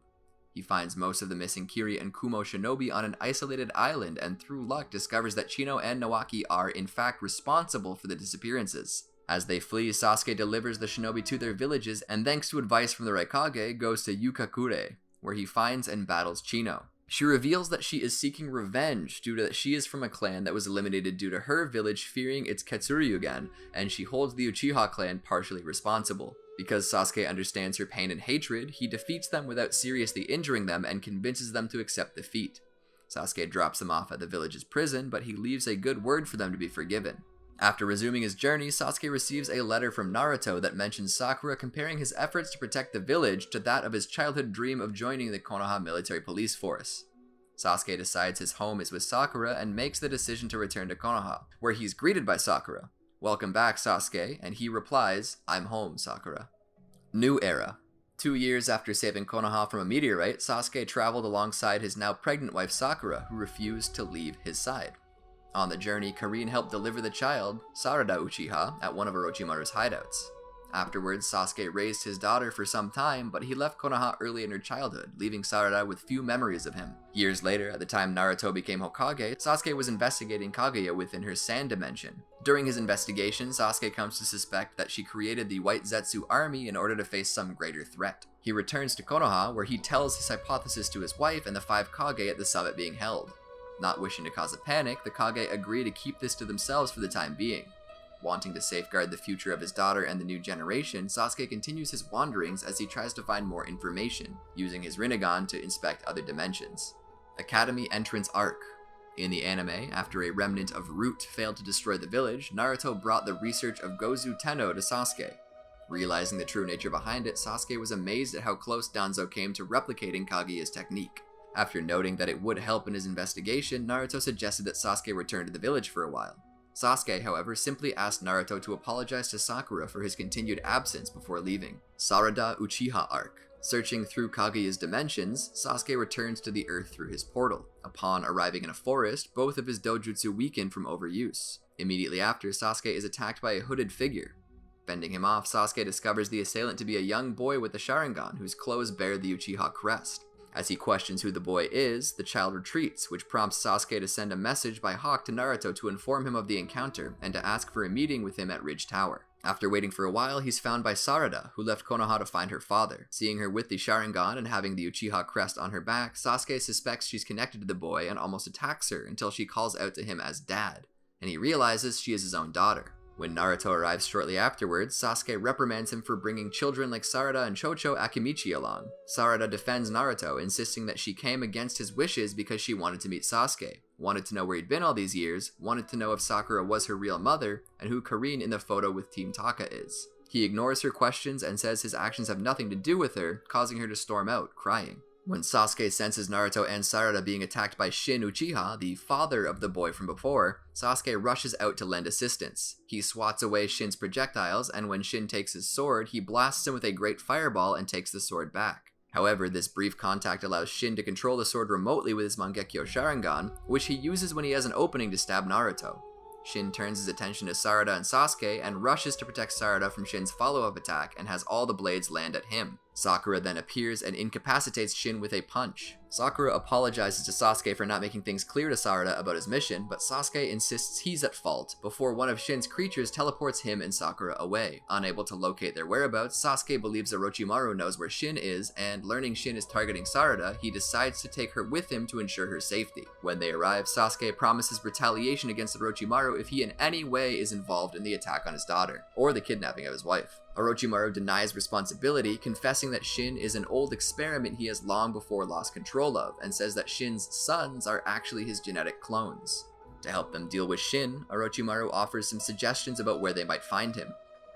He finds most of the missing Kiri and Kumo shinobi on an isolated island and through luck discovers that Chino and Nawaki are in fact responsible for the disappearances. As they flee, Sasuke delivers the shinobi to their villages and thanks to advice from the Raikage, goes to Yukakure, where he finds and battles Chino. She reveals that she is seeking revenge due to that she is from a clan that was eliminated due to her village fearing its Ketsuryugen, and she holds the Uchiha clan partially responsible. Because Sasuke understands her pain and hatred, he defeats them without seriously injuring them and convinces them to accept defeat. Sasuke drops them off at the village's prison, but he leaves a good word for them to be forgiven. After resuming his journey, Sasuke receives a letter from Naruto that mentions Sakura comparing his efforts to protect the village to that of his childhood dream of joining the Konoha military police force. Sasuke decides his home is with Sakura and makes the decision to return to Konoha, where he's greeted by Sakura. "Welcome back, Sasuke," and he replies, "I'm home, Sakura." New Era. 2 years after saving Konoha from a meteorite, Sasuke traveled alongside his now pregnant wife Sakura, who refused to leave his side. On the journey, Karin helped deliver the child, Sarada Uchiha, at one of Orochimaru's hideouts. Afterwards, Sasuke raised his daughter for some time, but he left Konoha early in her childhood, leaving Sarada with few memories of him. Years later, at the time Naruto became Hokage, Sasuke was investigating Kaguya within her sand dimension. During his investigation, Sasuke comes to suspect that she created the White Zetsu army in order to face some greater threat. He returns to Konoha, where he tells his hypothesis to his wife and the 5 Kage at the summit being held. Not wishing to cause a panic, the Kage agree to keep this to themselves for the time being. Wanting to safeguard the future of his daughter and the new generation, Sasuke continues his wanderings as he tries to find more information, using his Rinnegan to inspect other dimensions. Academy Entrance Arc. In the anime, after a remnant of Root failed to destroy the village, Naruto brought the research of Gozu Tenno to Sasuke. Realizing the true nature behind it, Sasuke was amazed at how close Danzo came to replicating Kaguya's technique. After noting that it would help in his investigation, Naruto suggested that Sasuke return to the village for a while. Sasuke, however, simply asked Naruto to apologize to Sakura for his continued absence before leaving. Sarada Uchiha Arc. Searching through Kaguya's dimensions, Sasuke returns to the Earth through his portal. Upon arriving in a forest, both of his dojutsu weaken from overuse. Immediately after, Sasuke is attacked by a hooded figure. Fending him off, Sasuke discovers the assailant to be a young boy with a Sharingan whose clothes bear the Uchiha crest. As he questions who the boy is, the child retreats, which prompts Sasuke to send a message by Hawk to Naruto to inform him of the encounter, and to ask for a meeting with him at Ridge Tower. After waiting for a while, he's found by Sarada, who left Konoha to find her father. Seeing her with the Sharingan and having the Uchiha crest on her back, Sasuke suspects she's connected to the boy and almost attacks her until she calls out to him as Dad, and he realizes she is his own daughter. When Naruto arrives shortly afterwards, Sasuke reprimands him for bringing children like Sarada and Chocho Akimichi along. Sarada defends Naruto, insisting that she came against his wishes because she wanted to meet Sasuke, wanted to know where he'd been all these years, wanted to know if Sakura was her real mother, and who Karin in the photo with Team Taka is. He ignores her questions and says his actions have nothing to do with her, causing her to storm out, crying. When Sasuke senses Naruto and Sarada being attacked by Shin Uchiha, the father of the boy from before, Sasuke rushes out to lend assistance. He swats away Shin's projectiles, and when Shin takes his sword, he blasts him with a great fireball and takes the sword back. However, this brief contact allows Shin to control the sword remotely with his Mangekyo Sharingan, which he uses when he has an opening to stab Naruto. Shin turns his attention to Sarada and Sasuke and rushes to protect Sarada from Shin's follow-up attack and has all the blades land at him. Sakura then appears and incapacitates Shin with a punch. Sakura apologizes to Sasuke for not making things clear to Sarada about his mission, but Sasuke insists he's at fault before one of Shin's creatures teleports him and Sakura away. Unable to locate their whereabouts, Sasuke believes Orochimaru knows where Shin is, and learning Shin is targeting Sarada, he decides to take her with him to ensure her safety. When they arrive, Sasuke promises retaliation against Orochimaru if he in any way is involved in the attack on his daughter, or the kidnapping of his wife. Orochimaru denies responsibility, confessing that Shin is an old experiment he has long before lost control of, and says that Shin's sons are actually his genetic clones. To help them deal with Shin, Orochimaru offers some suggestions about where they might find him.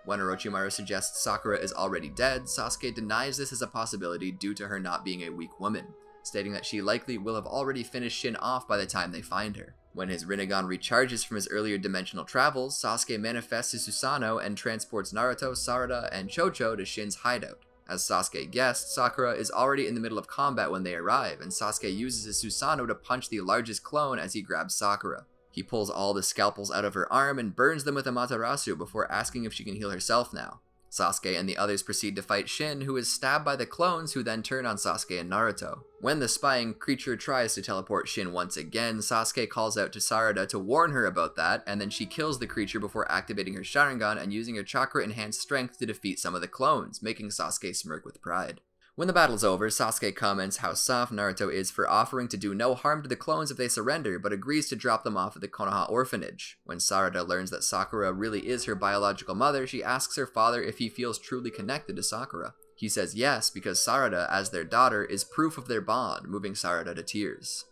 When Orochimaru suggests Sakura is already dead, Sasuke denies this as a possibility due to her not being a weak woman, stating that she likely will have already finished Shin off by the time they find her. When his Rinnegan recharges from his earlier dimensional travels, Sasuke manifests his Susanoo and transports Naruto, Sarada, and Chocho to Shin's hideout. As Sasuke guessed, Sakura is already in the middle of combat when they arrive, and Sasuke uses his Susanoo to punch the largest clone as he grabs Sakura. He pulls all the scalpels out of her arm and burns them with Amaterasu before asking if she can heal herself now. Sasuke and the others proceed to fight Shin, who is stabbed by the clones who then turn on Sasuke and Naruto. When the spying creature tries to teleport Shin once again, Sasuke calls out to Sarada to warn her about that, and then she kills the creature before activating her Sharingan and using her chakra-enhanced strength to defeat some of the clones, making Sasuke smirk with pride. When the battle's over, Sasuke comments how soft Naruto is for offering to do no harm to the clones if they surrender, but agrees to drop them off at the Konoha orphanage. When Sarada learns that Sakura really is her biological mother, she asks her father if he feels truly connected to Sakura. He says yes, because Sarada, as their daughter, is proof of their bond, moving Sarada to tears.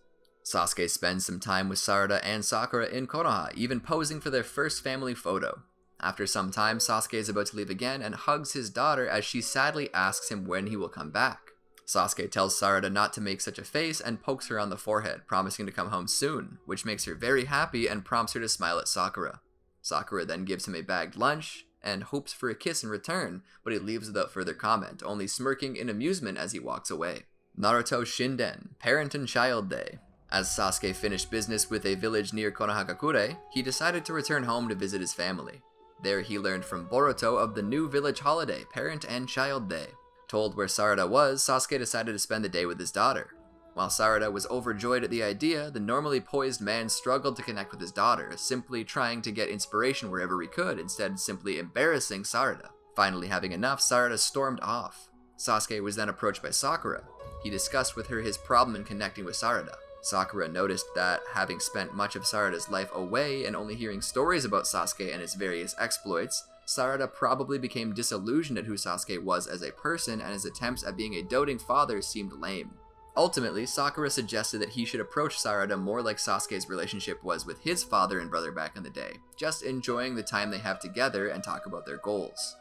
Sasuke spends some time with Sarada and Sakura in Konoha, even posing for their first family photo. After some time, Sasuke is about to leave again and hugs his daughter as she sadly asks him when he will come back. Sasuke tells Sarada not to make such a face and pokes her on the forehead, promising to come home soon, which makes her very happy and prompts her to smile at Sakura. Sakura then gives him a bagged lunch and hopes for a kiss in return, but he leaves without further comment, only smirking in amusement as he walks away. Naruto Shinden, Parent and Child Day. As Sasuke finished business with a village near Konohagakure, he decided to return home to visit his family. There he learned from Boruto of the new village holiday, Parent and Child Day. Told where Sarada was, Sasuke decided to spend the day with his daughter. While Sarada was overjoyed at the idea, the normally poised man struggled to connect with his daughter, simply trying to get inspiration wherever he could, instead simply embarrassing Sarada. Finally having enough, Sarada stormed off. Sasuke was then approached by Sakura. He discussed with her his problem in connecting with Sarada. Sakura noticed that, having spent much of Sarada's life away and only hearing stories about Sasuke and his various exploits, Sarada probably became disillusioned at who Sasuke was as a person, and his attempts at being a doting father seemed lame. Ultimately, Sakura suggested that he should approach Sarada more like Sasuke's relationship was with his father and brother back in the day, just enjoying the time they have together and talk about their goals.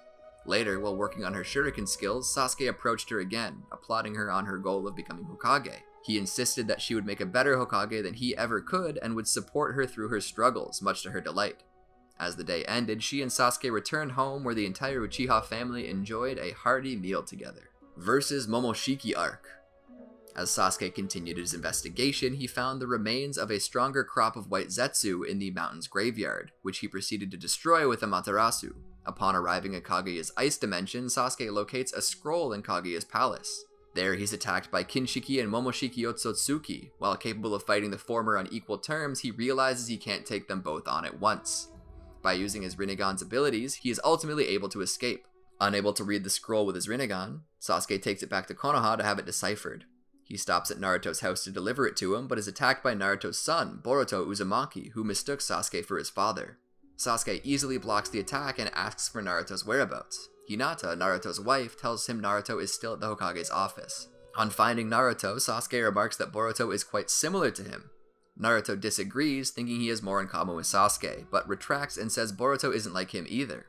Later, while working on her shuriken skills, Sasuke approached her again, applauding her on her goal of becoming Hokage. He insisted that she would make a better Hokage than he ever could and would support her through her struggles, much to her delight. As the day ended, she and Sasuke returned home where the entire Uchiha family enjoyed a hearty meal together. Versus Momoshiki arc. As Sasuke continued his investigation, he found the remains of a stronger crop of white Zetsu in the mountain's graveyard, which he proceeded to destroy with Amaterasu. Upon arriving at Kaguya's ice dimension, Sasuke locates a scroll in Kaguya's palace. There, he's attacked by Kinshiki and Momoshiki Otsutsuki. While capable of fighting the former on equal terms, he realizes he can't take them both on at once. By using his Rinnegan's abilities, he is ultimately able to escape. Unable to read the scroll with his Rinnegan, Sasuke takes it back to Konoha to have it deciphered. He stops at Naruto's house to deliver it to him, but is attacked by Naruto's son, Boruto Uzumaki, who mistook Sasuke for his father. Sasuke easily blocks the attack and asks for Naruto's whereabouts. Hinata, Naruto's wife, tells him Naruto is still at the Hokage's office. On finding Naruto, Sasuke remarks that Boruto is quite similar to him. Naruto disagrees, thinking he has more in common with Sasuke, but retracts and says Boruto isn't like him either.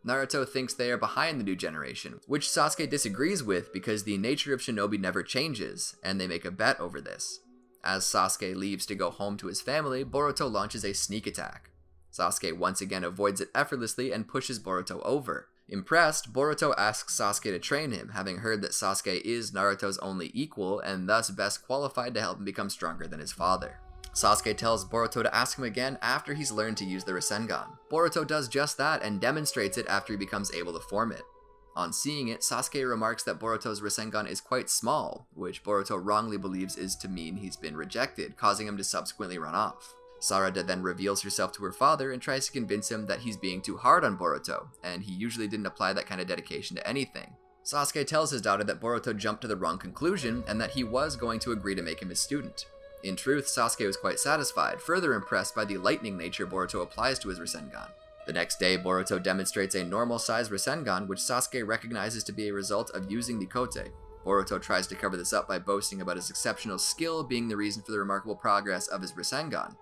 Naruto thinks they are behind the new generation, which Sasuke disagrees with because the nature of shinobi never changes, and they make a bet over this. As Sasuke leaves to go home to his family, Boruto launches a sneak attack. Sasuke once again avoids it effortlessly and pushes Boruto over. Impressed, Boruto asks Sasuke to train him, having heard that Sasuke is Naruto's only equal and thus best qualified to help him become stronger than his father. Sasuke tells Boruto to ask him again after he's learned to use the Rasengan. Boruto does just that and demonstrates it after he becomes able to form it. On seeing it, Sasuke remarks that Boruto's Rasengan is quite small, which Boruto wrongly believes is to mean he's been rejected, causing him to subsequently run off. Sarada then reveals herself to her father and tries to convince him that he's being too hard on Boruto, and he usually didn't apply that kind of dedication to anything. Sasuke tells his daughter that Boruto jumped to the wrong conclusion and that he was going to agree to make him his student. In truth, Sasuke was quite satisfied, further impressed by the lightning nature Boruto applies to his Rasengan. The next day, Boruto demonstrates a normal-sized Rasengan, which Sasuke recognizes to be a result of using the Kote. Boruto tries to cover this up by boasting about his exceptional skill being the reason for the remarkable progress of his Rasengan.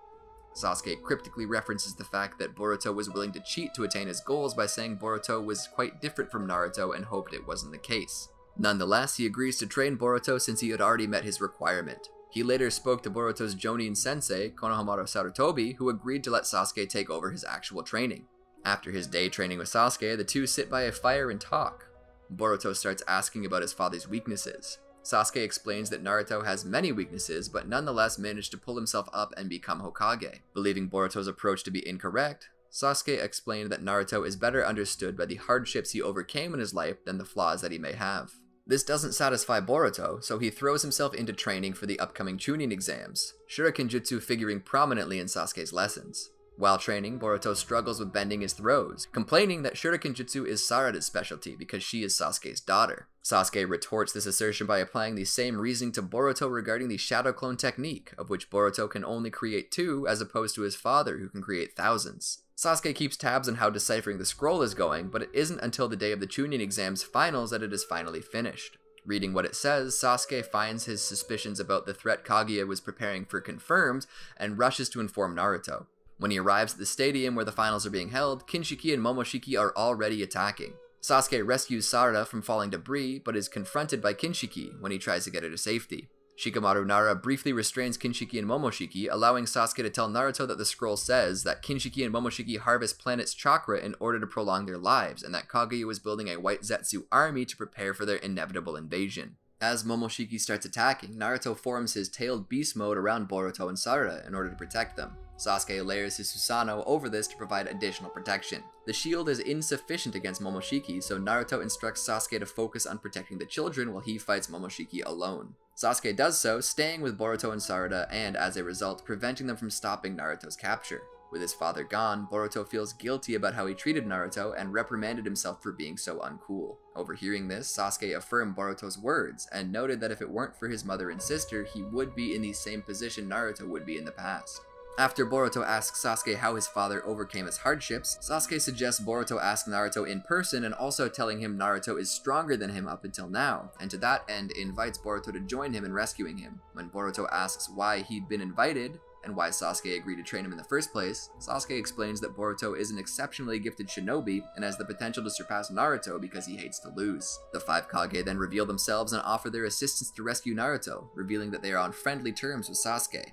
Sasuke cryptically references the fact that Boruto was willing to cheat to attain his goals by saying Boruto was quite different from Naruto and hoped it wasn't the case. Nonetheless, he agrees to train Boruto since he had already met his requirement. He later spoke to Boruto's Jonin sensei, Konohamaru Sarutobi, who agreed to let Sasuke take over his actual training. After his day training with Sasuke, the two sit by a fire and talk. Boruto starts asking about his father's weaknesses. Sasuke explains that Naruto has many weaknesses, but nonetheless managed to pull himself up and become Hokage. Believing Boruto's approach to be incorrect, Sasuke explained that Naruto is better understood by the hardships he overcame in his life than the flaws that he may have. This doesn't satisfy Boruto, so he throws himself into training for the upcoming Chunin exams, Shuriken Jutsu figuring prominently in Sasuke's lessons. While training, Boruto struggles with bending his throws, complaining that Shuriken Jutsu is Sarada's specialty because she is Sasuke's daughter. Sasuke retorts this assertion by applying the same reasoning to Boruto regarding the Shadow Clone technique, of which Boruto can only create 2 as opposed to his father who can create thousands. Sasuke keeps tabs on how deciphering the scroll is going, but it isn't until the day of the Chunin exams finals that it is finally finished. Reading what it says, Sasuke finds his suspicions about the threat Kaguya was preparing for confirmed and rushes to inform Naruto. When he arrives at the stadium where the finals are being held, Kinshiki and Momoshiki are already attacking. Sasuke rescues Sarada from falling debris, but is confronted by Kinshiki when he tries to get her to safety. Shikamaru Nara briefly restrains Kinshiki and Momoshiki, allowing Sasuke to tell Naruto that the scroll says that Kinshiki and Momoshiki harvest planets' chakra in order to prolong their lives, and that Kaguya was building a White Zetsu army to prepare for their inevitable invasion. As Momoshiki starts attacking, Naruto forms his tailed beast mode around Boruto and Sarada in order to protect them. Sasuke layers his Susanoo over this to provide additional protection. The shield is insufficient against Momoshiki, so Naruto instructs Sasuke to focus on protecting the children while he fights Momoshiki alone. Sasuke does so, staying with Boruto and Sarada, and as a result, preventing them from stopping Naruto's capture. With his father gone, Boruto feels guilty about how he treated Naruto and reprimanded himself for being so uncool. Overhearing this, Sasuke affirmed Boruto's words, and noted that if it weren't for his mother and sister, he would be in the same position Naruto would be in the past. After Boruto asks Sasuke how his father overcame his hardships, Sasuke suggests Boruto ask Naruto in person and also telling him Naruto is stronger than him up until now, and to that end invites Boruto to join him in rescuing him. When Boruto asks why he'd been invited, and why Sasuke agreed to train him in the first place, Sasuke explains that Boruto is an exceptionally gifted shinobi and has the potential to surpass Naruto because he hates to lose. The 5 Kage then reveal themselves and offer their assistance to rescue Naruto, revealing that they are on friendly terms with Sasuke.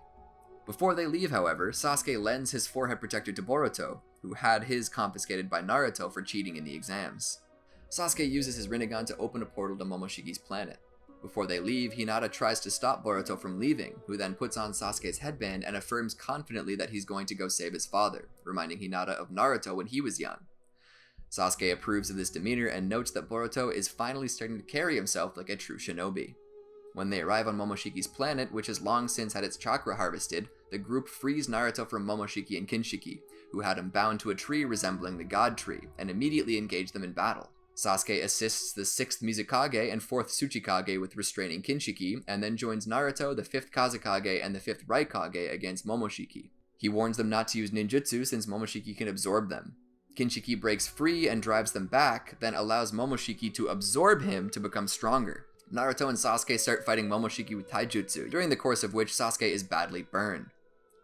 Before they leave, however, Sasuke lends his forehead protector to Boruto, who had his confiscated by Naruto for cheating in the exams. Sasuke uses his Rinnegan to open a portal to Momoshiki's planet. Before they leave, Hinata tries to stop Boruto from leaving, who then puts on Sasuke's headband and affirms confidently that he's going to go save his father, reminding Hinata of Naruto when he was young. Sasuke approves of this demeanor and notes that Boruto is finally starting to carry himself like a true shinobi. When they arrive on Momoshiki's planet, which has long since had its chakra harvested, the group frees Naruto from Momoshiki and Kinshiki, who had him bound to a tree resembling the God Tree, and immediately engage them in battle. Sasuke assists the 6th Mizukage and 4th Tsuchikage with restraining Kinshiki, and then joins Naruto, the 5th Kazekage, and the 5th Raikage against Momoshiki. He warns them not to use ninjutsu since Momoshiki can absorb them. Kinshiki breaks free and drives them back, then allows Momoshiki to absorb him to become stronger. Naruto and Sasuke start fighting Momoshiki with taijutsu, during the course of which Sasuke is badly burned.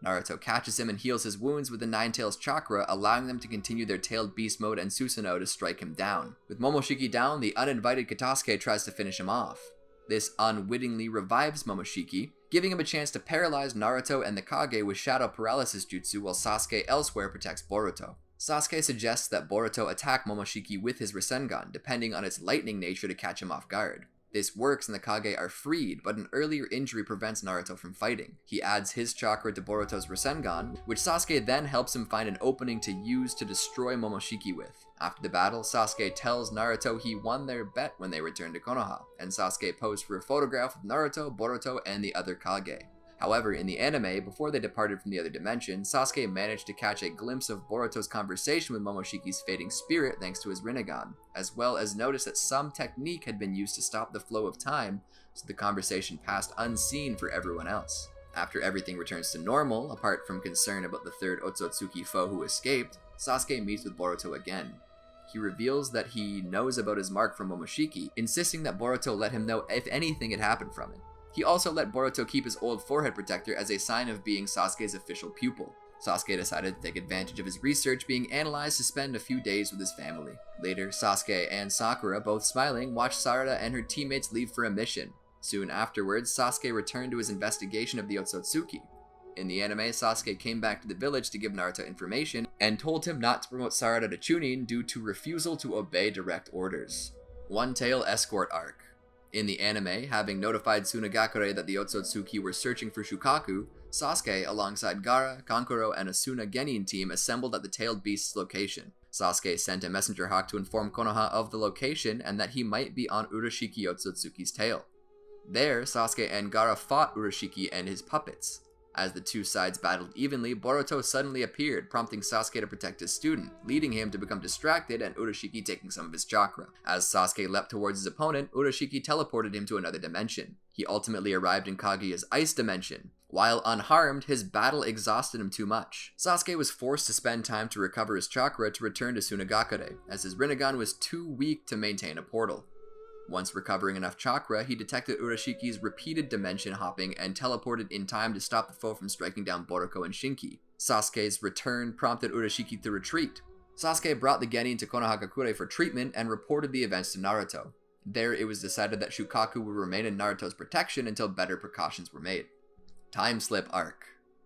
Naruto catches him and heals his wounds with the Nine Tails chakra, allowing them to continue their tailed beast mode and Susanoo to strike him down. With Momoshiki down, the uninvited Katasuke tries to finish him off. This unwittingly revives Momoshiki, giving him a chance to paralyze Naruto and the Kage with Shadow Paralysis Jutsu while Sasuke elsewhere protects Boruto. Sasuke suggests that Boruto attack Momoshiki with his Rasengan, depending on its lightning nature to catch him off guard. This works and the Kage are freed, but an earlier injury prevents Naruto from fighting. He adds his chakra to Boruto's Rasengan, which Sasuke then helps him find an opening to use to destroy Momoshiki with. After the battle, Sasuke tells Naruto he won their bet when they return to Konoha, and Sasuke posed for a photograph with Naruto, Boruto, and the other Kage. However, in the anime, before they departed from the other dimension, Sasuke managed to catch a glimpse of Boruto's conversation with Momoshiki's fading spirit thanks to his Rinnegan, as well as notice that some technique had been used to stop the flow of time, so the conversation passed unseen for everyone else. After everything returns to normal, apart from concern about the third Otsutsuki foe who escaped, Sasuke meets with Boruto again. He reveals that he knows about his mark from Momoshiki, insisting that Boruto let him know if anything had happened from it. He also let Boruto keep his old forehead protector as a sign of being Sasuke's official pupil. Sasuke decided to take advantage of his research being analyzed to spend a few days with his family. Later, Sasuke and Sakura, both smiling, watched Sarada and her teammates leave for a mission. Soon afterwards, Sasuke returned to his investigation of the Otsutsuki. In the anime, Sasuke came back to the village to give Naruto information and told him not to promote Sarada to Chunin due to refusal to obey direct orders. One Tail Escort Arc. In the anime, having notified Tsunagakure that the Otsutsuki were searching for Shukaku, Sasuke, alongside Gaara, Kankuro, and a Suna Genin team assembled at the Tailed Beast's location. Sasuke sent a messenger hawk to inform Konoha of the location and that he might be on Urashiki Otsutsuki's tail. There, Sasuke and Gaara fought Urashiki and his puppets. As the two sides battled evenly, Boruto suddenly appeared, prompting Sasuke to protect his student, leading him to become distracted and Urashiki taking some of his chakra. As Sasuke leapt towards his opponent, Urashiki teleported him to another dimension. He ultimately arrived in Kaguya's ice dimension. While unharmed, his battle exhausted him too much. Sasuke was forced to spend time to recover his chakra to return to Tsunagakure, as his Rinnegan was too weak to maintain a portal. Once recovering enough chakra, he detected Urashiki's repeated dimension hopping and teleported in time to stop the foe from striking down Boruto and Shinki. Sasuke's return prompted Urashiki to retreat. Sasuke brought the Genin to Konohagakure for treatment and reported the events to Naruto. There, it was decided that Shukaku would remain in Naruto's protection until better precautions were made. Time Slip Arc.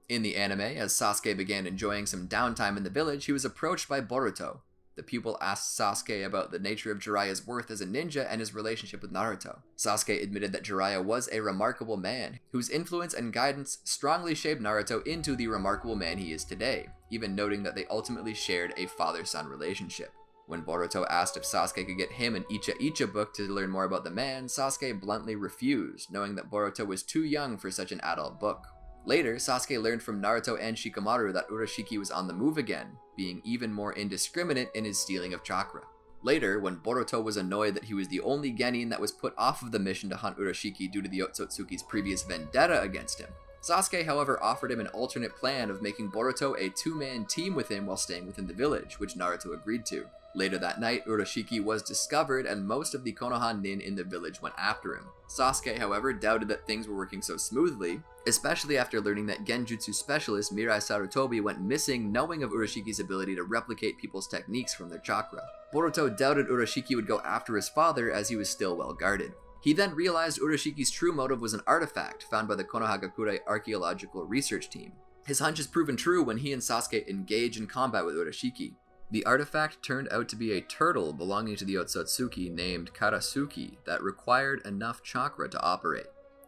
In the anime, as Sasuke began enjoying some downtime in the village, he was approached by Boruto. The pupil asked Sasuke about the nature of Jiraiya's worth as a ninja and his relationship with Naruto. Sasuke admitted that Jiraiya was a remarkable man, whose influence and guidance strongly shaped Naruto into the remarkable man he is today, even noting that they ultimately shared a father-son relationship. When Boruto asked if Sasuke could get him an Icha book to learn more about the man, Sasuke bluntly refused, knowing that Boruto was too young for such an adult book. Later, Sasuke learned from Naruto and Shikamaru that Urashiki was on the move again, being even more indiscriminate in his stealing of chakra. Later, when Boruto was annoyed that he was the only Genin that was put off of the mission to hunt Urashiki due to the Otsutsuki's previous vendetta against him, Sasuke, however, offered him an alternate plan of making Boruto a two-man team with him while staying within the village, which Naruto agreed to. Later that night, Urashiki was discovered and most of the Konoha nin in the village went after him. Sasuke, however, doubted that things were working so smoothly, especially after learning that Genjutsu specialist Mirai Sarutobi went missing knowing of Urashiki's ability to replicate people's techniques from their chakra. Boruto doubted Urashiki would go after his father as he was still well guarded. He then realized Urashiki's true motive was an artifact found by the Konohagakure Archaeological Research Team. His hunch is proven true when he and Sasuke engage in combat with Urashiki. The artifact turned out to be a turtle belonging to the Otsutsuki named Karasuki that required enough chakra to operate.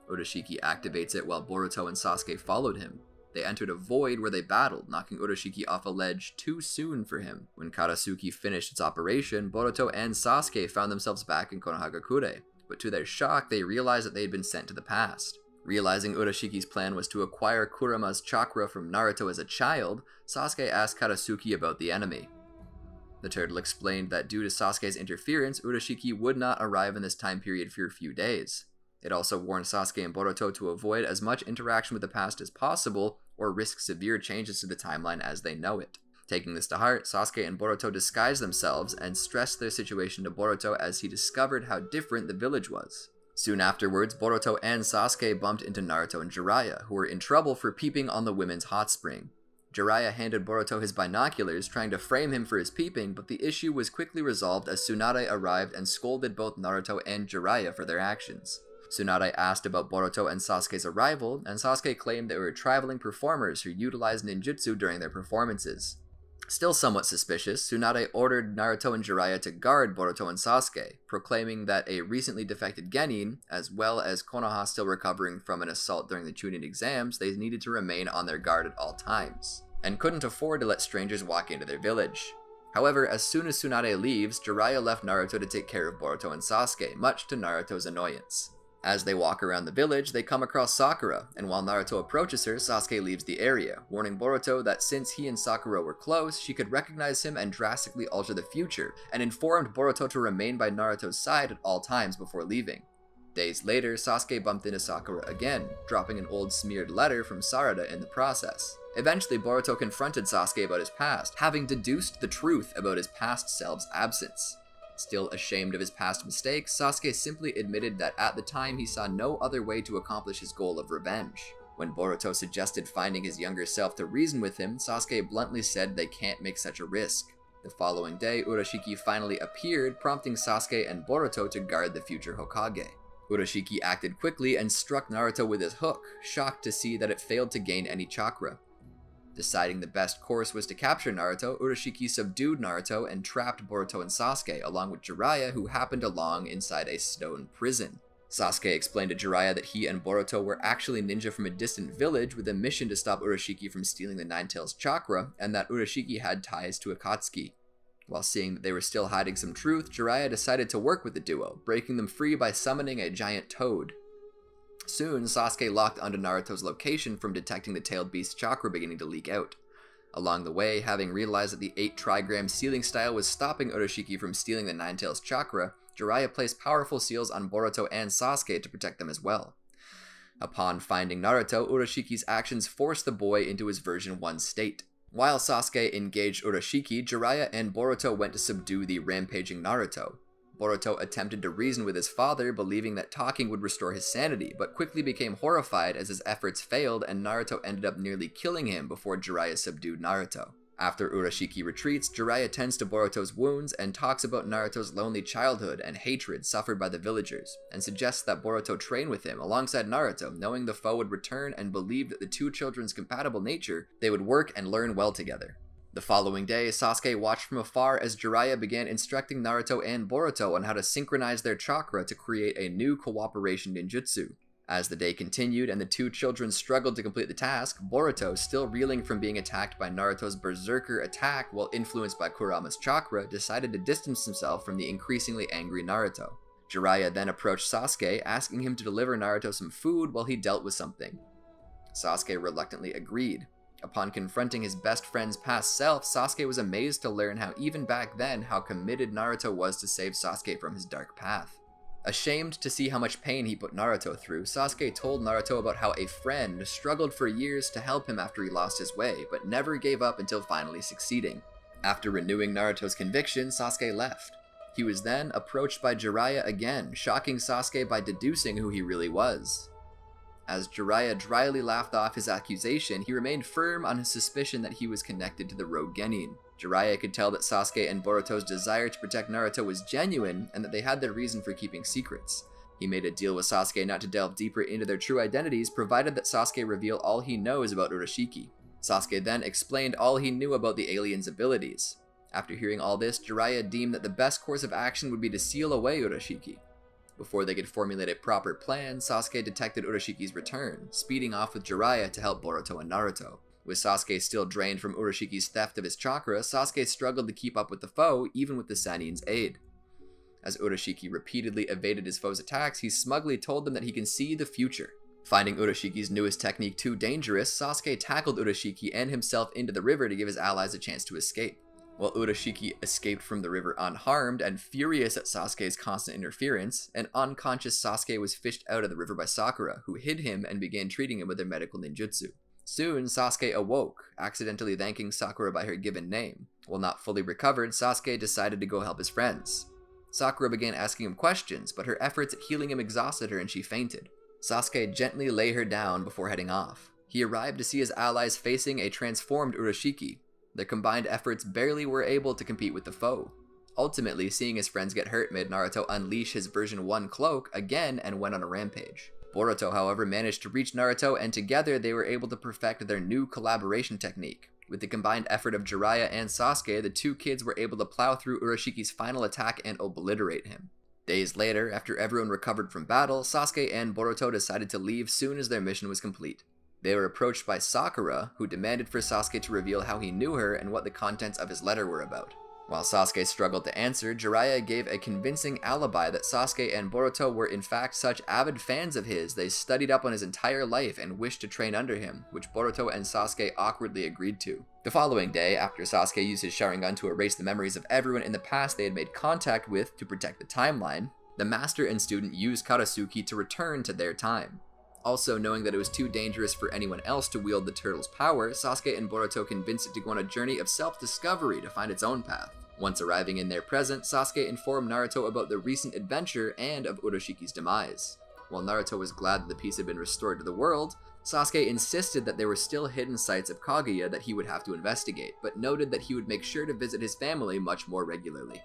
Urashiki activates it while Boruto and Sasuke followed him. They entered a void where they battled, knocking Urashiki off a ledge too soon for him. When Karasuki finished its operation, Boruto and Sasuke found themselves back in Konohagakure, but to their shock, they realized that they had been sent to the past. Realizing Urashiki's plan was to acquire Kurama's chakra from Naruto as a child, Sasuke asked Karasuki about the enemy. The turtle explained that due to Sasuke's interference, Urashiki would not arrive in this time period for a few days. It also warned Sasuke and Boruto to avoid as much interaction with the past as possible, or risk severe changes to the timeline as they know it. Taking this to heart, Sasuke and Boruto disguised themselves and stressed their situation to Boruto as he discovered how different the village was. Soon afterwards, Boruto and Sasuke bumped into Naruto and Jiraiya, who were in trouble for peeping on the women's hot spring. Jiraiya handed Boruto his binoculars, trying to frame him for his peeping, but the issue was quickly resolved as Tsunade arrived and scolded both Naruto and Jiraiya for their actions. Tsunade asked about Boruto and Sasuke's arrival, and Sasuke claimed they were traveling performers who utilized ninjutsu during their performances. Still somewhat suspicious, Tsunade ordered Naruto and Jiraiya to guard Boruto and Sasuke, proclaiming that a recently defected genin, as well as Konoha still recovering from an assault during the Chunin exams, they needed to remain on their guard at all times, and couldn't afford to let strangers walk into their village. However, as soon as Tsunade leaves, Jiraiya left Naruto to take care of Boruto and Sasuke, much to Naruto's annoyance. As they walk around the village, they come across Sakura, and while Naruto approaches her, Sasuke leaves the area, warning Boruto that since he and Sakura were close, she could recognize him and drastically alter the future, and informed Boruto to remain by Naruto's side at all times before leaving. Days later, Sasuke bumped into Sakura again, dropping an old smeared letter from Sarada in the process. Eventually, Boruto confronted Sasuke about his past, having deduced the truth about his past self's absence. Still ashamed of his past mistakes, Sasuke simply admitted that at the time he saw no other way to accomplish his goal of revenge. When Boruto suggested finding his younger self to reason with him, Sasuke bluntly said they can't make such a risk. The following day, Urashiki finally appeared, prompting Sasuke and Boruto to guard the future Hokage. Urashiki acted quickly and struck Naruto with his hook, shocked to see that it failed to gain any chakra. Deciding the best course was to capture Naruto, Urashiki subdued Naruto and trapped Boruto and Sasuke, along with Jiraiya, who happened along inside a stone prison. Sasuke explained to Jiraiya that he and Boruto were actually ninja from a distant village with a mission to stop Urashiki from stealing the Nine-Tails chakra, and that Urashiki had ties to Akatsuki. While seeing that they were still hiding some truth, Jiraiya decided to work with the duo, breaking them free by summoning a giant toad. Soon, Sasuke locked onto Naruto's location from detecting the tailed beast's chakra beginning to leak out. Along the way, having realized that the 8 trigram sealing style was stopping Urashiki from stealing the Nine-Tails chakra, Jiraiya placed powerful seals on Boruto and Sasuke to protect them as well. Upon finding Naruto, Urashiki's actions forced the boy into his version 1 state. While Sasuke engaged Urashiki, Jiraiya and Boruto went to subdue the rampaging Naruto. Boruto attempted to reason with his father, believing that talking would restore his sanity, but quickly became horrified as his efforts failed and Naruto ended up nearly killing him before Jiraiya subdued Naruto. After Urashiki retreats, Jiraiya tends to Boruto's wounds and talks about Naruto's lonely childhood and hatred suffered by the villagers, and suggests that Boruto train with him alongside Naruto, knowing the foe would return and believed that the two children's compatible nature, they would work and learn well together. The following day, Sasuke watched from afar as Jiraiya began instructing Naruto and Boruto on how to synchronize their chakra to create a new cooperation ninjutsu. As the day continued and the two children struggled to complete the task, Boruto, still reeling from being attacked by Naruto's berserker attack while influenced by Kurama's chakra, decided to distance himself from the increasingly angry Naruto. Jiraiya then approached Sasuke, asking him to deliver Naruto some food while he dealt with something. Sasuke reluctantly agreed. Upon confronting his best friend's past self, Sasuke was amazed to learn how even back then how committed Naruto was to save Sasuke from his dark path. Ashamed to see how much pain he put Naruto through, Sasuke told Naruto about how a friend struggled for years to help him after he lost his way, but never gave up until finally succeeding. After renewing Naruto's conviction, Sasuke left. He was then approached by Jiraiya again, shocking Sasuke by deducing who he really was. As Jiraiya dryly laughed off his accusation, he remained firm on his suspicion that he was connected to the Rogue Genin. Jiraiya could tell that Sasuke and Boruto's desire to protect Naruto was genuine, and that they had their reason for keeping secrets. He made a deal with Sasuke not to delve deeper into their true identities, provided that Sasuke reveal all he knows about Urashiki. Sasuke then explained all he knew about the alien's abilities. After hearing all this, Jiraiya deemed that the best course of action would be to seal away Urashiki. Before they could formulate a proper plan, Sasuke detected Urashiki's return, speeding off with Jiraiya to help Boruto and Naruto. With Sasuke still drained from Urashiki's theft of his chakra, Sasuke struggled to keep up with the foe, even with the Sannin's aid. As Urashiki repeatedly evaded his foe's attacks, he smugly told them that he can see the future. Finding Urashiki's newest technique too dangerous, Sasuke tackled Urashiki and himself into the river to give his allies a chance to escape. While Urashiki escaped from the river unharmed and furious at Sasuke's constant interference, an unconscious Sasuke was fished out of the river by Sakura, who hid him and began treating him with her medical ninjutsu. Soon, Sasuke awoke, accidentally thanking Sakura by her given name. While not fully recovered, Sasuke decided to go help his friends. Sakura began asking him questions, but her efforts at healing him exhausted her and she fainted. Sasuke gently lay her down before heading off. He arrived to see his allies facing a transformed Urashiki. Their combined efforts barely were able to compete with the foe. Ultimately, seeing his friends get hurt made Naruto unleash his version 1 cloak again and went on a rampage. Boruto, however, managed to reach Naruto, and together they were able to perfect their new collaboration technique, With the combined effort of Jiraiya and Sasuke, the two kids were able to plow through Uroshiki's final attack and obliterate him. Days later, after everyone recovered from battle, Sasuke and Boruto decided to leave soon as their mission was complete. They were approached by Sakura, who demanded for Sasuke to reveal how he knew her and what the contents of his letter were about. While Sasuke struggled to answer, Jiraiya gave a convincing alibi that Sasuke and Boruto were in fact such avid fans of his they studied up on his entire life and wished to train under him, which Boruto and Sasuke awkwardly agreed to. The following day, after Sasuke used his Sharingan to erase the memories of everyone in the past they had made contact with to protect the timeline, the master and student used Karasuki to return to their time. Also, knowing that it was too dangerous for anyone else to wield the turtle's power, Sasuke and Boruto convinced it to go on a journey of self-discovery to find its own path. Once arriving in their present, Sasuke informed Naruto about the recent adventure and of Uroshiki's demise. While Naruto was glad that the piece had been restored to the world, Sasuke insisted that there were still hidden sites of Kaguya that he would have to investigate, but noted that he would make sure to visit his family much more regularly.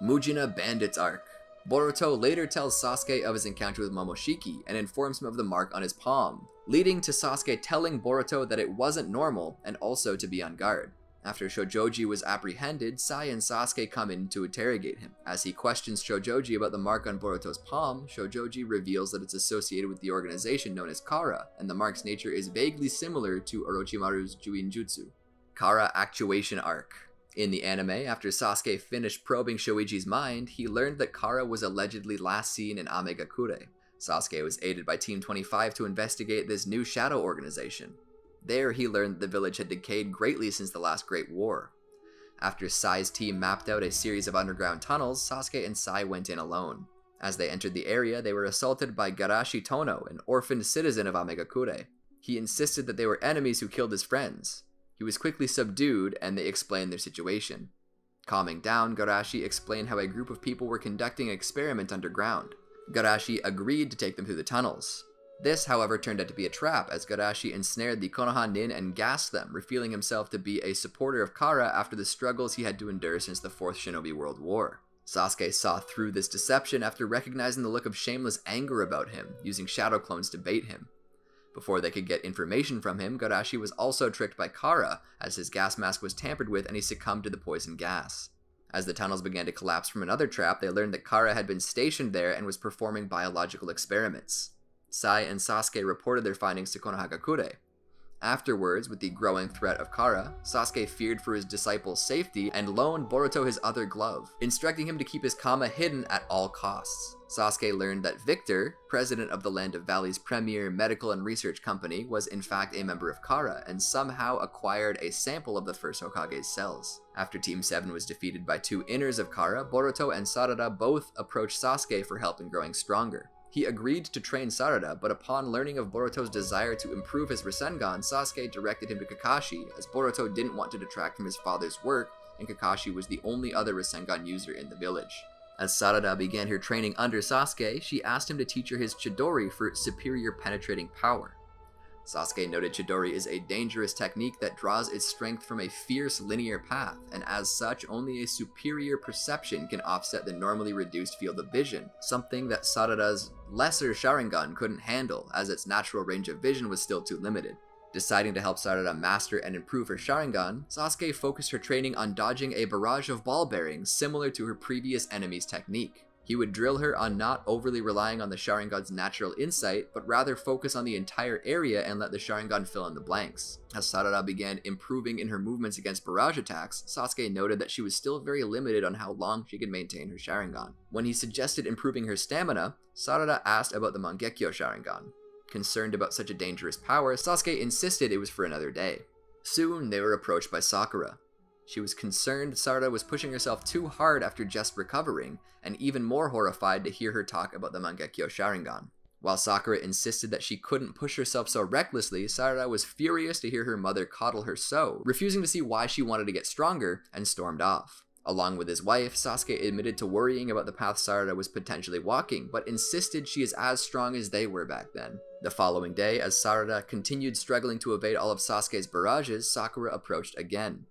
Mujina Bandits Arc. Boruto later tells Sasuke of his encounter with Momoshiki and informs him of the mark on his palm, leading to Sasuke telling Boruto that it wasn't normal and also to be on guard. After Shojoji was apprehended, Sai and Sasuke come in to interrogate him. As he questions Shojoji about the mark on Boruto's palm, Shojoji reveals that it's associated with the organization known as Kara, and the mark's nature is vaguely similar to Orochimaru's Juinjutsu. Kara Actuation Arc. In the anime, after Sasuke finished probing Shoichi's mind, he learned that Kara was allegedly last seen in Amegakure. Sasuke was aided by Team 25 to investigate this new shadow organization. There, he learned that the village had decayed greatly since the last Great War. After Sai's team mapped out a series of underground tunnels, Sasuke and Sai went in alone. As they entered the area, they were assaulted by Garashi Tono, an orphaned citizen of Amegakure. He insisted that they were enemies who killed his friends. He was quickly subdued, and they explained their situation. Calming down, Garashi explained how a group of people were conducting an experiment underground. Garashi agreed to take them through the tunnels. This, however, turned out to be a trap, as Garashi ensnared the Konoha Nin and gassed them, revealing himself to be a supporter of Kara after the struggles he had to endure since the Fourth Shinobi World War. Sasuke saw through this deception after recognizing the look of shameless anger about him, using shadow clones to bait him. Before they could get information from him, Garashi was also tricked by Kara, as his gas mask was tampered with and he succumbed to the poison gas. As the tunnels began to collapse from another trap, they learned that Kara had been stationed there and was performing biological experiments. Sai and Sasuke reported their findings to Konohagakure. Afterwards, with the growing threat of Kara, Sasuke feared for his disciple's safety and loaned Boruto his other glove, instructing him to keep his Kama hidden at all costs. Sasuke learned that Victor, president of the Land of Valley's premier medical and research company, was in fact a member of Kara, and somehow acquired a sample of the first Hokage's cells. After Team 7 was defeated by two inners of Kara, Boruto and Sarada both approached Sasuke for help in growing stronger. He agreed to train Sarada, but upon learning of Boruto's desire to improve his Rasengan, Sasuke directed him to Kakashi, as Boruto didn't want to detract from his father's work, and Kakashi was the only other Rasengan user in the village. As Sarada began her training under Sasuke, she asked him to teach her his Chidori for superior penetrating power. Sasuke noted Chidori is a dangerous technique that draws its strength from a fierce linear path, and as such, only a superior perception can offset the normally reduced field of vision, something that Sarada's lesser Sharingan couldn't handle, as its natural range of vision was still too limited. Deciding to help Sarada master and improve her Sharingan, Sasuke focused her training on dodging a barrage of ball bearings similar to her previous enemy's technique. He would drill her on not overly relying on the Sharingan's natural insight, but rather focus on the entire area and let the Sharingan fill in the blanks. As Sarada began improving in her movements against barrage attacks, Sasuke noted that she was still very limited on how long she could maintain her Sharingan. When he suggested improving her stamina, Sarada asked about the Mangekyo Sharingan. Concerned about such a dangerous power, Sasuke insisted it was for another day. Soon, they were approached by Sakura. She was concerned Sarada was pushing herself too hard after just recovering, and even more horrified to hear her talk about the Mangekyo Sharingan. While Sakura insisted that she couldn't push herself so recklessly, Sarada was furious to hear her mother coddle her so, refusing to see why she wanted to get stronger, and stormed off. Along with his wife, Sasuke admitted to worrying about the path Sarada was potentially walking, but insisted she is as strong as they were back then. The following day, as Sarada continued struggling to evade all of Sasuke's barrages, Sakura approached again.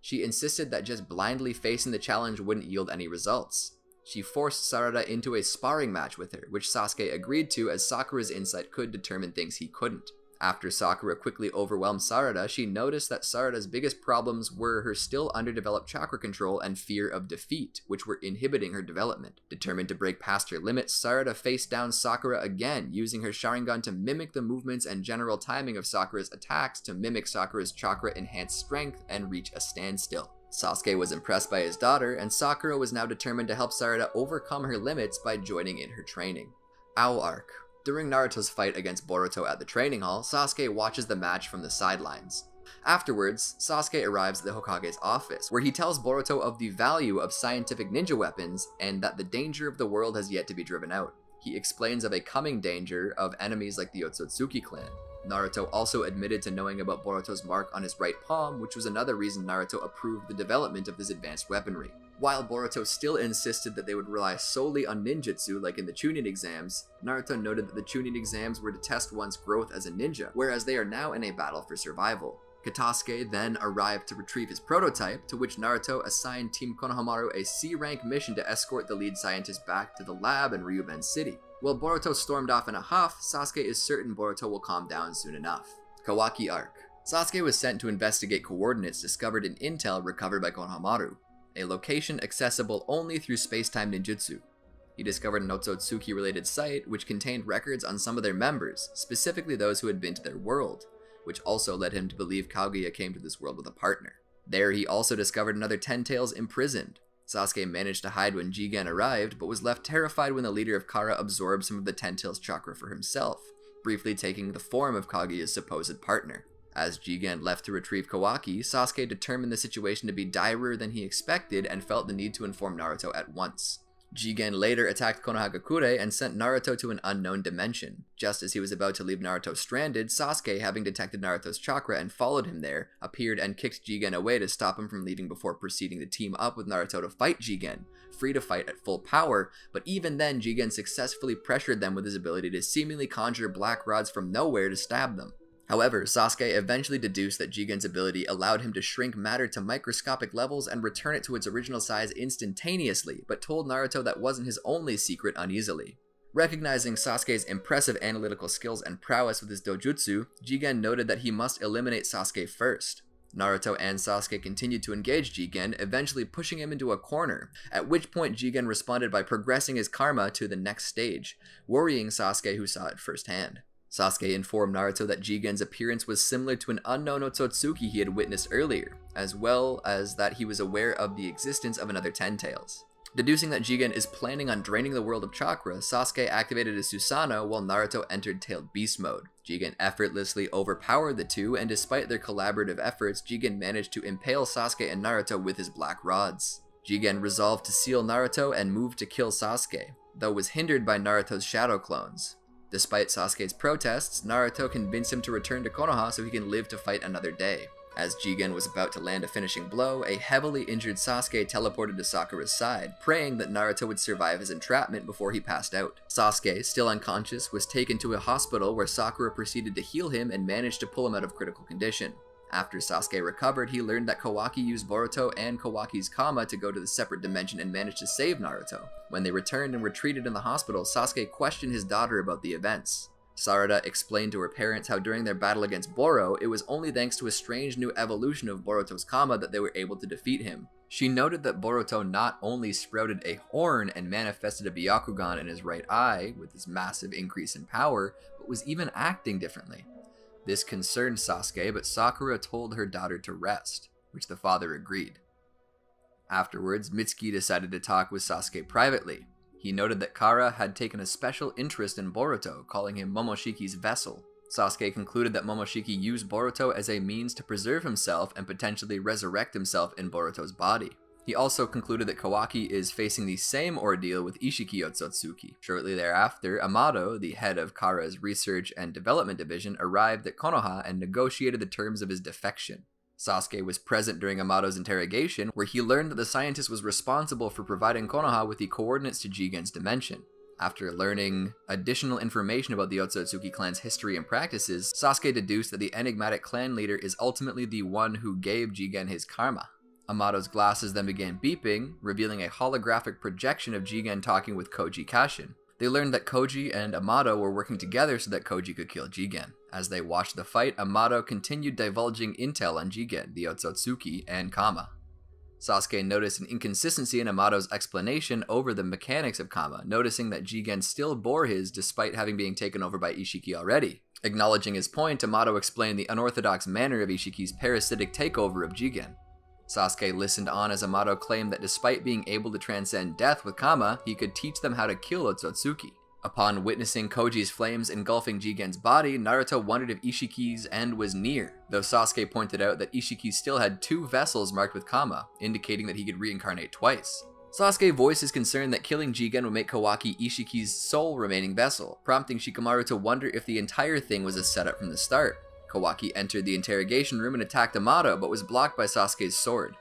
She insisted that just blindly facing the challenge wouldn't yield any results. She forced Sarada into a sparring match with her, which Sasuke agreed to as Sakura's insight could determine things he couldn't. After Sakura quickly overwhelmed Sarada, she noticed that Sarada's biggest problems were her still underdeveloped chakra control and fear of defeat, which were inhibiting her development. Determined to break past her limits, Sarada faced down Sakura again, using her Sharingan to mimic the movements and general timing of Sakura's attacks to mimic Sakura's chakra-enhanced strength and reach a standstill. Sasuke was impressed by his daughter, and Sakura was now determined to help Sarada overcome her limits by joining in her training. Owl Arc. During Naruto's fight against Boruto at the training hall, Sasuke watches the match from the sidelines. Afterwards, Sasuke arrives at the Hokage's office, where he tells Boruto of the value of scientific ninja weapons and that the danger of the world has yet to be driven out. He explains of a coming danger of enemies like the Otsutsuki clan. Naruto also admitted to knowing about Boruto's mark on his right palm, which was another reason Naruto approved the development of his advanced weaponry. While Boruto still insisted that they would rely solely on ninjutsu like in the Chunin exams, Naruto noted that the Chunin exams were to test one's growth as a ninja, whereas they are now in a battle for survival. Katasuke then arrived to retrieve his prototype, to which Naruto assigned Team Konohamaru a C-rank mission to escort the lead scientist back to the lab in Ryuben City. While Boruto stormed off in a huff, Sasuke is certain Boruto will calm down soon enough. Kawaki Arc. Sasuke was sent to investigate coordinates discovered in intel recovered by Konohamaru, a location accessible only through space-time ninjutsu. He discovered an Otsutsuki-related site which contained records on some of their members, specifically those who had been to their world, which also led him to believe Kaguya came to this world with a partner. There he also discovered another Ten Tails imprisoned. Sasuke managed to hide when Jigen arrived, but was left terrified when the leader of Kara absorbed some of the Ten Tails chakra for himself, briefly taking the form of Kaguya's supposed partner. As Jigen left to retrieve Kawaki, Sasuke determined the situation to be direr than he expected and felt the need to inform Naruto at once. Jigen later attacked Konohagakure and sent Naruto to an unknown dimension. Just as he was about to leave Naruto stranded, Sasuke, having detected Naruto's chakra and followed him there, appeared and kicked Jigen away to stop him from leaving before proceeding to team up with Naruto to fight Jigen, free to fight at full power, but even then Jigen successfully pressured them with his ability to seemingly conjure black rods from nowhere to stab them. However, Sasuke eventually deduced that Jigen's ability allowed him to shrink matter to microscopic levels and return it to its original size instantaneously, but told Naruto that wasn't his only secret uneasily. Recognizing Sasuke's impressive analytical skills and prowess with his dojutsu, Jigen noted that he must eliminate Sasuke first. Naruto and Sasuke continued to engage Jigen, eventually pushing him into a corner, at which point Jigen responded by progressing his karma to the next stage, worrying Sasuke, who saw it firsthand. Sasuke informed Naruto that Jigen's appearance was similar to an unknown Otsutsuki he had witnessed earlier, as well as that he was aware of the existence of another Ten Tails. Deducing that Jigen is planning on draining the world of chakra, Sasuke activated his Susanoo while Naruto entered Tailed Beast mode. Jigen effortlessly overpowered the two, and despite their collaborative efforts, Jigen managed to impale Sasuke and Naruto with his black rods. Jigen resolved to seal Naruto and moved to kill Sasuke, though was hindered by Naruto's shadow clones. Despite Sasuke's protests, Naruto convinced him to return to Konoha so he can live to fight another day. As Jigen was about to land a finishing blow, a heavily injured Sasuke teleported to Sakura's side, praying that Naruto would survive his entrapment before he passed out. Sasuke, still unconscious, was taken to a hospital where Sakura proceeded to heal him and managed to pull him out of critical condition. After Sasuke recovered, he learned that Kawaki used Boruto and Kawaki's Kama to go to the separate dimension and managed to save Naruto. When they returned and retreated in the hospital, Sasuke questioned his daughter about the events. Sarada explained to her parents how during their battle against Boro, it was only thanks to a strange new evolution of Boruto's Kama that they were able to defeat him. She noted that Boruto not only sprouted a horn and manifested a Byakugan in his right eye with his massive increase in power, but was even acting differently. This concerned Sasuke, but Sakura told her daughter to rest, which the father agreed. Afterwards, Mitsuki decided to talk with Sasuke privately. He noted that Kara had taken a special interest in Boruto, calling him Momoshiki's vessel. Sasuke concluded that Momoshiki used Boruto as a means to preserve himself and potentially resurrect himself in Boruto's body. He also concluded that Kawaki is facing the same ordeal with Ishiki Otsutsuki. Shortly thereafter, Amado, the head of Kara's research and development division, arrived at Konoha and negotiated the terms of his defection. Sasuke was present during Amado's interrogation, where he learned that the scientist was responsible for providing Konoha with the coordinates to Jigen's dimension. After learning additional information about the Otsutsuki clan's history and practices, Sasuke deduced that the enigmatic clan leader is ultimately the one who gave Jigen his karma. Amado's glasses then began beeping, revealing a holographic projection of Jigen talking with Koji Kashin. They learned that Koji and Amado were working together so that Koji could kill Jigen. As they watched the fight, Amato continued divulging intel on Jigen, the Otsutsuki, and Kama. Sasuke noticed an inconsistency in Amato's explanation over the mechanics of Kama, noticing that Jigen still bore his despite having been taken over by Ishiki already. Acknowledging his point, Amato explained the unorthodox manner of Ishiki's parasitic takeover of Jigen. Sasuke listened on as Amato claimed that despite being able to transcend death with Kama, he could teach them how to kill Otsutsuki. Upon witnessing Koji's flames engulfing Jigen's body, Naruto wondered if Ishiki's end was near, though Sasuke pointed out that Ishiki still had 2 vessels marked with Kama, indicating that he could reincarnate twice. Sasuke voiced his concern that killing Jigen would make Kawaki Ishiki's sole remaining vessel, prompting Shikamaru to wonder if the entire thing was a setup from the start. Kawaki entered the interrogation room and attacked Amato, but was blocked by Sasuke's sword.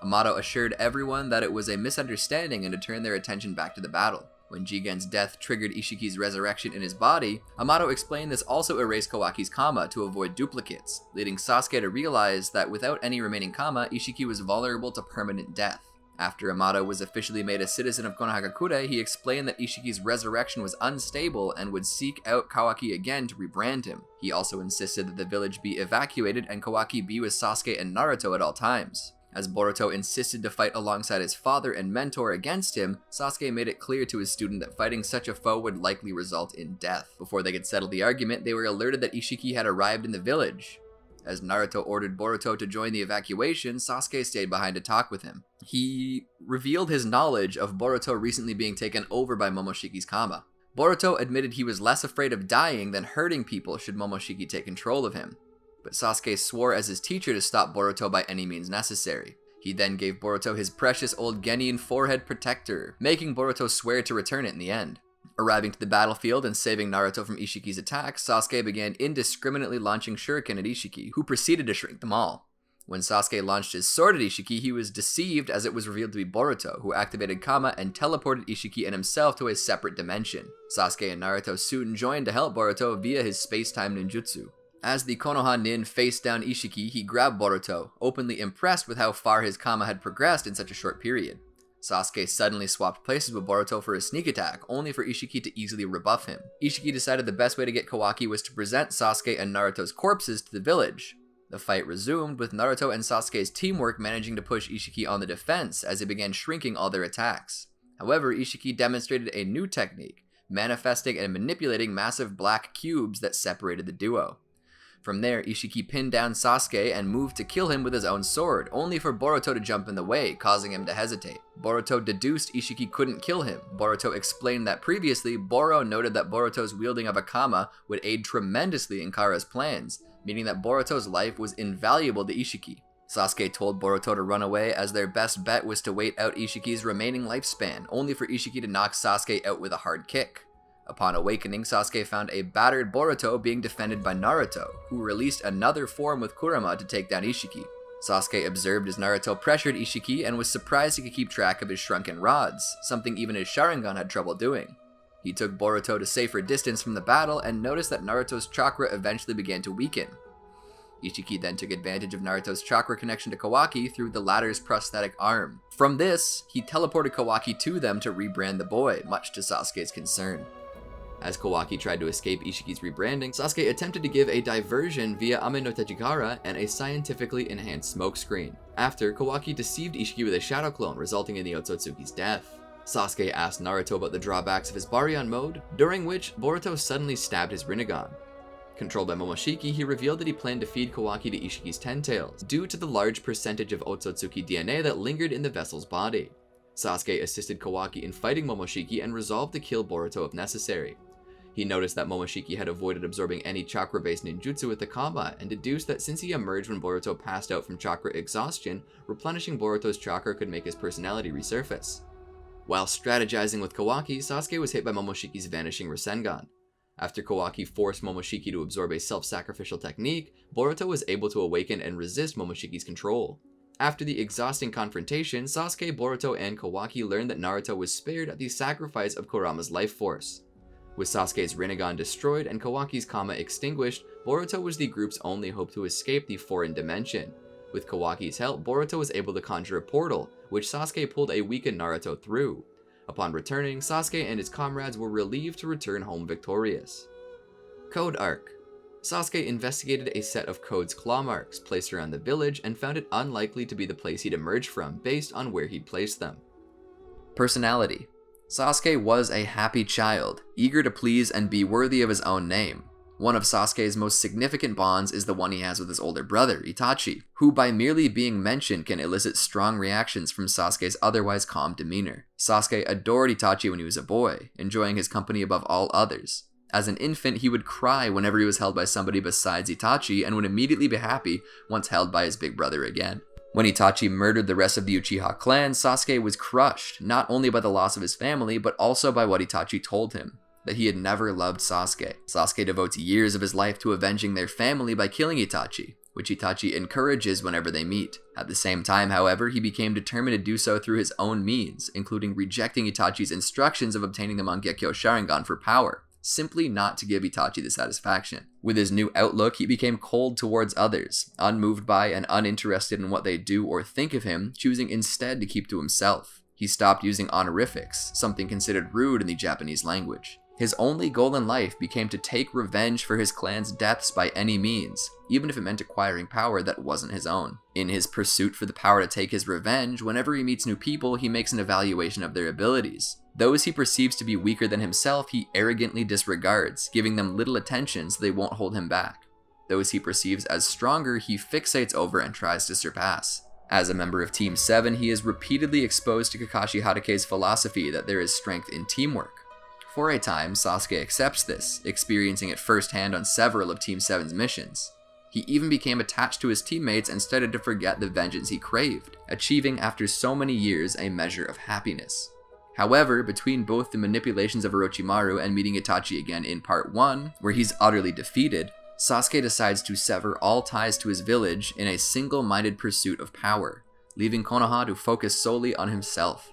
Amato assured everyone that it was a misunderstanding and to turn their attention back to the battle. When Jigen's death triggered Ishiki's resurrection in his body, Amato explained this also erased Kawaki's Kama to avoid duplicates, leading Sasuke to realize that without any remaining Kama, Ishiki was vulnerable to permanent death. After Amato was officially made a citizen of Konohagakure, he explained that Ishiki's resurrection was unstable and would seek out Kawaki again to rebrand him. He also insisted that the village be evacuated and Kawaki be with Sasuke and Naruto at all times. As Boruto insisted to fight alongside his father and mentor against him, Sasuke made it clear to his student that fighting such a foe would likely result in death. Before they could settle the argument, they were alerted that Ishiki had arrived in the village. As Naruto ordered Boruto to join the evacuation, Sasuke stayed behind to talk with him. He revealed his knowledge of Boruto recently being taken over by Momoshiki's Kama. Boruto admitted he was less afraid of dying than hurting people should Momoshiki take control of him. But Sasuke swore as his teacher to stop Boruto by any means necessary. He then gave Boruto his precious old Genin forehead protector, making Boruto swear to return it in the end. Arriving to the battlefield and saving Naruto from Ishiki's attack, Sasuke began indiscriminately launching shuriken at Ishiki, who proceeded to shrink them all. When Sasuke launched his sword at Ishiki, he was deceived as it was revealed to be Boruto, who activated Kama and teleported Ishiki and himself to a separate dimension. Sasuke and Naruto soon joined to help Boruto via his space-time ninjutsu. As the Konoha nin faced down Ishiki, he grabbed Boruto, openly impressed with how far his Kama had progressed in such a short period. Sasuke suddenly swapped places with Boruto for a sneak attack, only for Ishiki to easily rebuff him. Ishiki decided the best way to get Kawaki was to present Sasuke and Naruto's corpses to the village. The fight resumed, with Naruto and Sasuke's teamwork managing to push Ishiki on the defense as he began shrinking all their attacks. However, Ishiki demonstrated a new technique, manifesting and manipulating massive black cubes that separated the duo. From there, Ishiki pinned down Sasuke and moved to kill him with his own sword, only for Boruto to jump in the way, causing him to hesitate. Boruto deduced Ishiki couldn't kill him. Boruto explained that previously, Boro noted that Boruto's wielding of a Kama would aid tremendously in Kara's plans, meaning that Boruto's life was invaluable to Ishiki. Sasuke told Boruto to run away as their best bet was to wait out Ishiki's remaining lifespan, only for Ishiki to knock Sasuke out with a hard kick. Upon awakening, Sasuke found a battered Boruto being defended by Naruto, who released another form with Kurama to take down Ishiki. Sasuke observed as Naruto pressured Ishiki and was surprised he could keep track of his shrunken rods, something even his Sharingan had trouble doing. He took Boruto to safer distance from the battle and noticed that Naruto's chakra eventually began to weaken. Ishiki then took advantage of Naruto's chakra connection to Kawaki through the latter's prosthetic arm. From this, he teleported Kawaki to them to rebrand the boy, much to Sasuke's concern. As Kawaki tried to escape Ishiki's rebranding, Sasuke attempted to give a diversion via Ame no Tachikara and a scientifically enhanced smokescreen. After, Kawaki deceived Ishiki with a shadow clone, resulting in the Otsutsuki's death. Sasuke asked Naruto about the drawbacks of his Baryon mode, during which Boruto suddenly stabbed his Rinnegan. Controlled by Momoshiki, he revealed that he planned to feed Kawaki to Ishiki's Ten-Tails, due to the large percentage of Otsutsuki DNA that lingered in the vessel's body. Sasuke assisted Kawaki in fighting Momoshiki and resolved to kill Boruto if necessary. He noticed that Momoshiki had avoided absorbing any chakra-based ninjutsu with the Kama, and deduced that since he emerged when Boruto passed out from chakra exhaustion, replenishing Boruto's chakra could make his personality resurface. While strategizing with Kawaki, Sasuke was hit by Momoshiki's vanishing Rasengan. After Kawaki forced Momoshiki to absorb a self-sacrificial technique, Boruto was able to awaken and resist Momoshiki's control. After the exhausting confrontation, Sasuke, Boruto, and Kawaki learned that Naruto was spared at the sacrifice of Kurama's life force. With Sasuke's Rinnegan destroyed and Kawaki's Kama extinguished, Boruto was the group's only hope to escape the foreign dimension. With Kawaki's help, Boruto was able to conjure a portal, which Sasuke pulled a weakened Naruto through. Upon returning, Sasuke and his comrades were relieved to return home victorious. Code Arc. Sasuke investigated a set of Code's claw marks placed around the village and found it unlikely to be the place he'd emerged from based on where he'd placed them. Personality. Sasuke was a happy child, eager to please and be worthy of his own name. One of Sasuke's most significant bonds is the one he has with his older brother, Itachi, who by merely being mentioned can elicit strong reactions from Sasuke's otherwise calm demeanor. Sasuke adored Itachi when he was a boy, enjoying his company above all others. As an infant, he would cry whenever he was held by somebody besides Itachi and would immediately be happy once held by his big brother again. When Itachi murdered the rest of the Uchiha clan, Sasuke was crushed, not only by the loss of his family, but also by what Itachi told him, that he had never loved Sasuke. Sasuke devotes years of his life to avenging their family by killing Itachi, which Itachi encourages whenever they meet. At the same time, however, he became determined to do so through his own means, including rejecting Itachi's instructions of obtaining the Mangekyo Sharingan for power, simply not to give Itachi the satisfaction. With his new outlook, he became cold towards others, unmoved by and uninterested in what they do or think of him, choosing instead to keep to himself. He stopped using honorifics, something considered rude in the Japanese language. His only goal in life became to take revenge for his clan's deaths by any means, even if it meant acquiring power that wasn't his own. In his pursuit for the power to take his revenge, whenever he meets new people, he makes an evaluation of their abilities. Those he perceives to be weaker than himself, he arrogantly disregards, giving them little attention so they won't hold him back. Those he perceives as stronger, he fixates over and tries to surpass. As a member of Team 7, he is repeatedly exposed to Kakashi Hatake's philosophy that there is strength in teamwork. For a time, Sasuke accepts this, experiencing it firsthand on several of Team 7's missions. He even became attached to his teammates and started to forget the vengeance he craved, achieving after so many years a measure of happiness. However, between both the manipulations of Orochimaru and meeting Itachi again in Part 1, where he's utterly defeated, Sasuke decides to sever all ties to his village in a single-minded pursuit of power, leaving Konoha to focus solely on himself.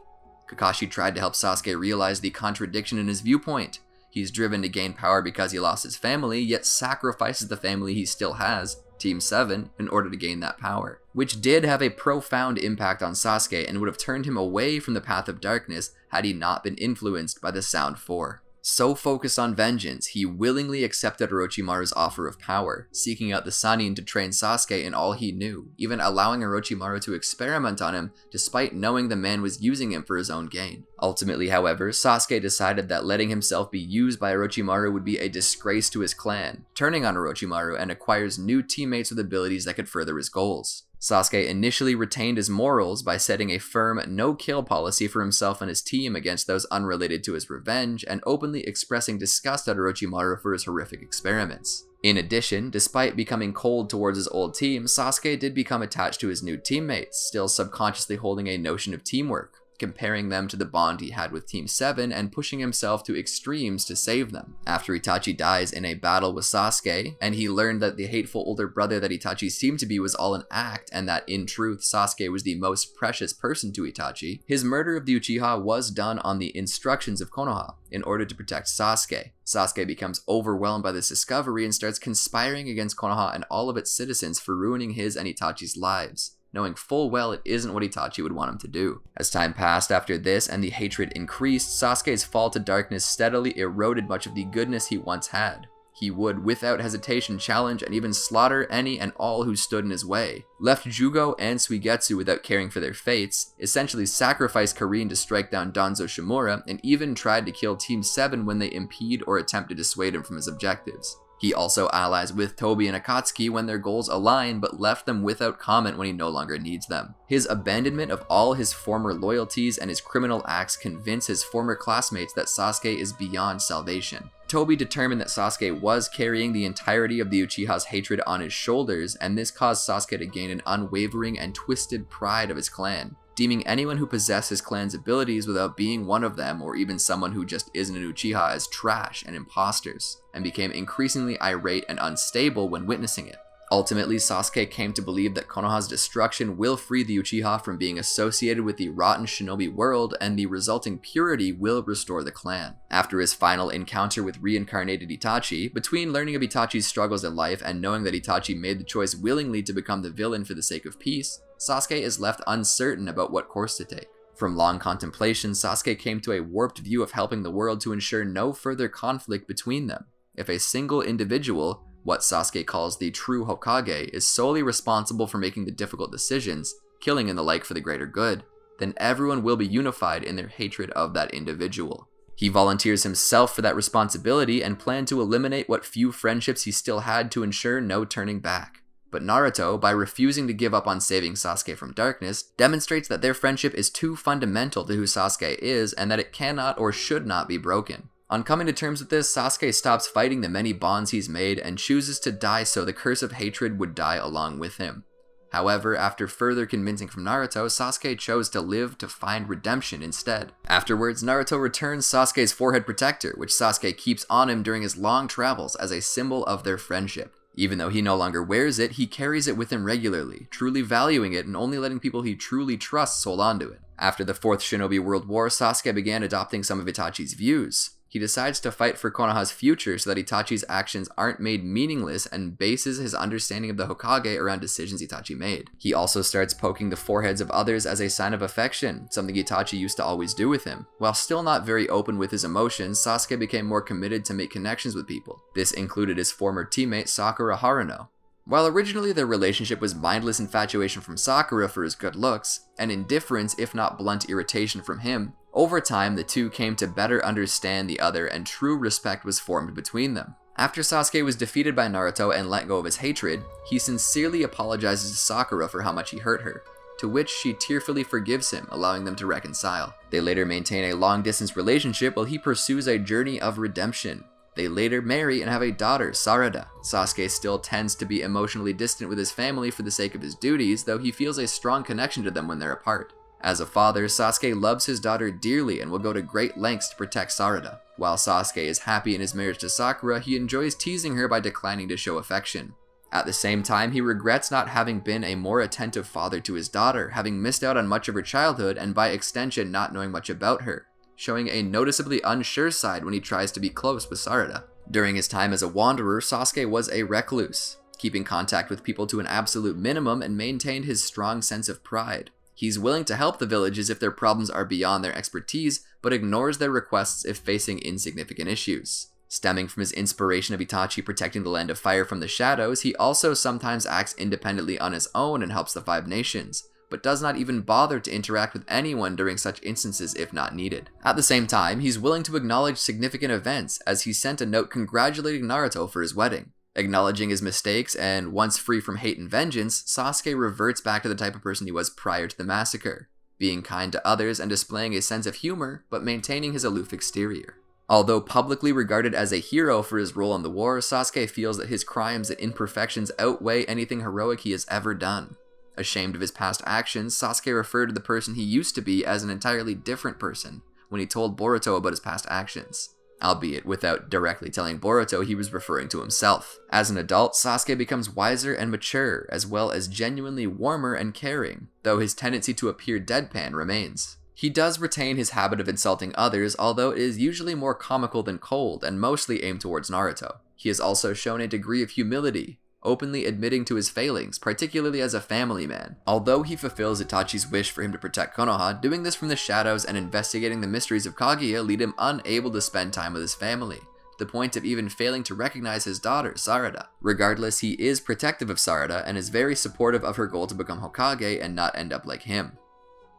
Kakashi tried to help Sasuke realize the contradiction in his viewpoint. He's driven to gain power because he lost his family, yet sacrifices the family he still has, Team 7, in order to gain that power. Which did have a profound impact on Sasuke and would have turned him away from the path of darkness had he not been influenced by the Sound 4. So focused on vengeance, he willingly accepted Orochimaru's offer of power, seeking out the Sannin to train Sasuke in all he knew, even allowing Orochimaru to experiment on him despite knowing the man was using him for his own gain. Ultimately, however, Sasuke decided that letting himself be used by Orochimaru would be a disgrace to his clan, turning on Orochimaru and acquires new teammates with abilities that could further his goals. Sasuke initially retained his morals by setting a firm no-kill policy for himself and his team against those unrelated to his revenge, and openly expressing disgust at Orochimaru for his horrific experiments. In addition, despite becoming cold towards his old team, Sasuke did become attached to his new teammates, still subconsciously holding a notion of teamwork, comparing them to the bond he had with Team 7 and pushing himself to extremes to save them. After Itachi dies in a battle with Sasuke, and he learned that the hateful older brother that Itachi seemed to be was all an act, and that in truth Sasuke was the most precious person to Itachi, his murder of the Uchiha was done on the instructions of Konoha, in order to protect Sasuke. Sasuke becomes overwhelmed by this discovery and starts conspiring against Konoha and all of its citizens for ruining his and Itachi's lives, knowing full well it isn't what Itachi would want him to do. As time passed after this and the hatred increased, Sasuke's fall to darkness steadily eroded much of the goodness he once had. He would, without hesitation, challenge and even slaughter any and all who stood in his way, left Jugo and Suigetsu without caring for their fates, essentially sacrificed Karin to strike down Danzo Shimura, and even tried to kill Team 7 when they impede or attempt to dissuade him from his objectives. He also allies with Tobi and Akatsuki when their goals align, but left them without comment when he no longer needs them. His abandonment of all his former loyalties and his criminal acts convince his former classmates that Sasuke is beyond salvation. Tobi determined that Sasuke was carrying the entirety of the Uchiha's hatred on his shoulders, and this caused Sasuke to gain an unwavering and twisted pride of his clan, deeming anyone who possessed his clan's abilities without being one of them, or even someone who just isn't an Uchiha, as trash and imposters, and became increasingly irate and unstable when witnessing it. Ultimately, Sasuke came to believe that Konoha's destruction will free the Uchiha from being associated with the rotten shinobi world, and the resulting purity will restore the clan. After his final encounter with reincarnated Itachi, between learning of Itachi's struggles in life and knowing that Itachi made the choice willingly to become the villain for the sake of peace, Sasuke is left uncertain about what course to take. From long contemplation, Sasuke came to a warped view of helping the world to ensure no further conflict between them. If a single individual, what Sasuke calls the true Hokage, is solely responsible for making the difficult decisions, killing and the like for the greater good, then everyone will be unified in their hatred of that individual. He volunteers himself for that responsibility and planned to eliminate what few friendships he still had to ensure no turning back. But Naruto, by refusing to give up on saving Sasuke from darkness, demonstrates that their friendship is too fundamental to who Sasuke is and that it cannot or should not be broken. On coming to terms with this, Sasuke stops fighting the many bonds he's made and chooses to die so the curse of hatred would die along with him. However, after further convincing from Naruto, Sasuke chose to live to find redemption instead. Afterwards, Naruto returns Sasuke's forehead protector, which Sasuke keeps on him during his long travels as a symbol of their friendship. Even though he no longer wears it, he carries it with him regularly, truly valuing it and only letting people he truly trusts hold on to it. After the Fourth Shinobi World War, Sasuke began adopting some of Itachi's views. He decides to fight for Konoha's future so that Itachi's actions aren't made meaningless and bases his understanding of the Hokage around decisions Itachi made. He also starts poking the foreheads of others as a sign of affection, something Itachi used to always do with him. While still not very open with his emotions, Sasuke became more committed to make connections with people. This included his former teammate Sakura Haruno. While originally their relationship was mindless infatuation from Sakura for his good looks, and indifference if not blunt irritation from him, over time the two came to better understand the other and true respect was formed between them. After Sasuke was defeated by Naruto and let go of his hatred, he sincerely apologizes to Sakura for how much he hurt her, to which she tearfully forgives him, allowing them to reconcile. They later maintain a long-distance relationship while he pursues a journey of redemption. They later marry and have a daughter, Sarada. Sasuke still tends to be emotionally distant with his family for the sake of his duties, though he feels a strong connection to them when they're apart. As a father, Sasuke loves his daughter dearly and will go to great lengths to protect Sarada. While Sasuke is happy in his marriage to Sakura, he enjoys teasing her by declining to show affection. At the same time, he regrets not having been a more attentive father to his daughter, having missed out on much of her childhood and by extension not knowing much about her, showing a noticeably unsure side when he tries to be close with Sarada. During his time as a wanderer, Sasuke was a recluse, keeping contact with people to an absolute minimum and maintained his strong sense of pride. He's willing to help the villages if their problems are beyond their expertise, but ignores their requests if facing insignificant issues. Stemming from his inspiration of Itachi protecting the Land of Fire from the shadows, he also sometimes acts independently on his own and helps the Five Nations, but does not even bother to interact with anyone during such instances if not needed. At the same time, he's willing to acknowledge significant events, as he sent a note congratulating Naruto for his wedding. Acknowledging his mistakes, and once free from hate and vengeance, Sasuke reverts back to the type of person he was prior to the massacre, being kind to others and displaying a sense of humor, but maintaining his aloof exterior. Although publicly regarded as a hero for his role in the war, Sasuke feels that his crimes and imperfections outweigh anything heroic he has ever done. Ashamed of his past actions, Sasuke referred to the person he used to be as an entirely different person when he told Boruto about his past actions, albeit without directly telling Boruto he was referring to himself. As an adult, Sasuke becomes wiser and mature, as well as genuinely warmer and caring, though his tendency to appear deadpan remains. He does retain his habit of insulting others, although it is usually more comical than cold and mostly aimed towards Naruto. He has also shown a degree of humility, openly admitting to his failings, particularly as a family man. Although he fulfills Itachi's wish for him to protect Konoha, doing this from the shadows and investigating the mysteries of Kaguya lead him unable to spend time with his family, to the point of even failing to recognize his daughter, Sarada. Regardless, he is protective of Sarada and is very supportive of her goal to become Hokage and not end up like him.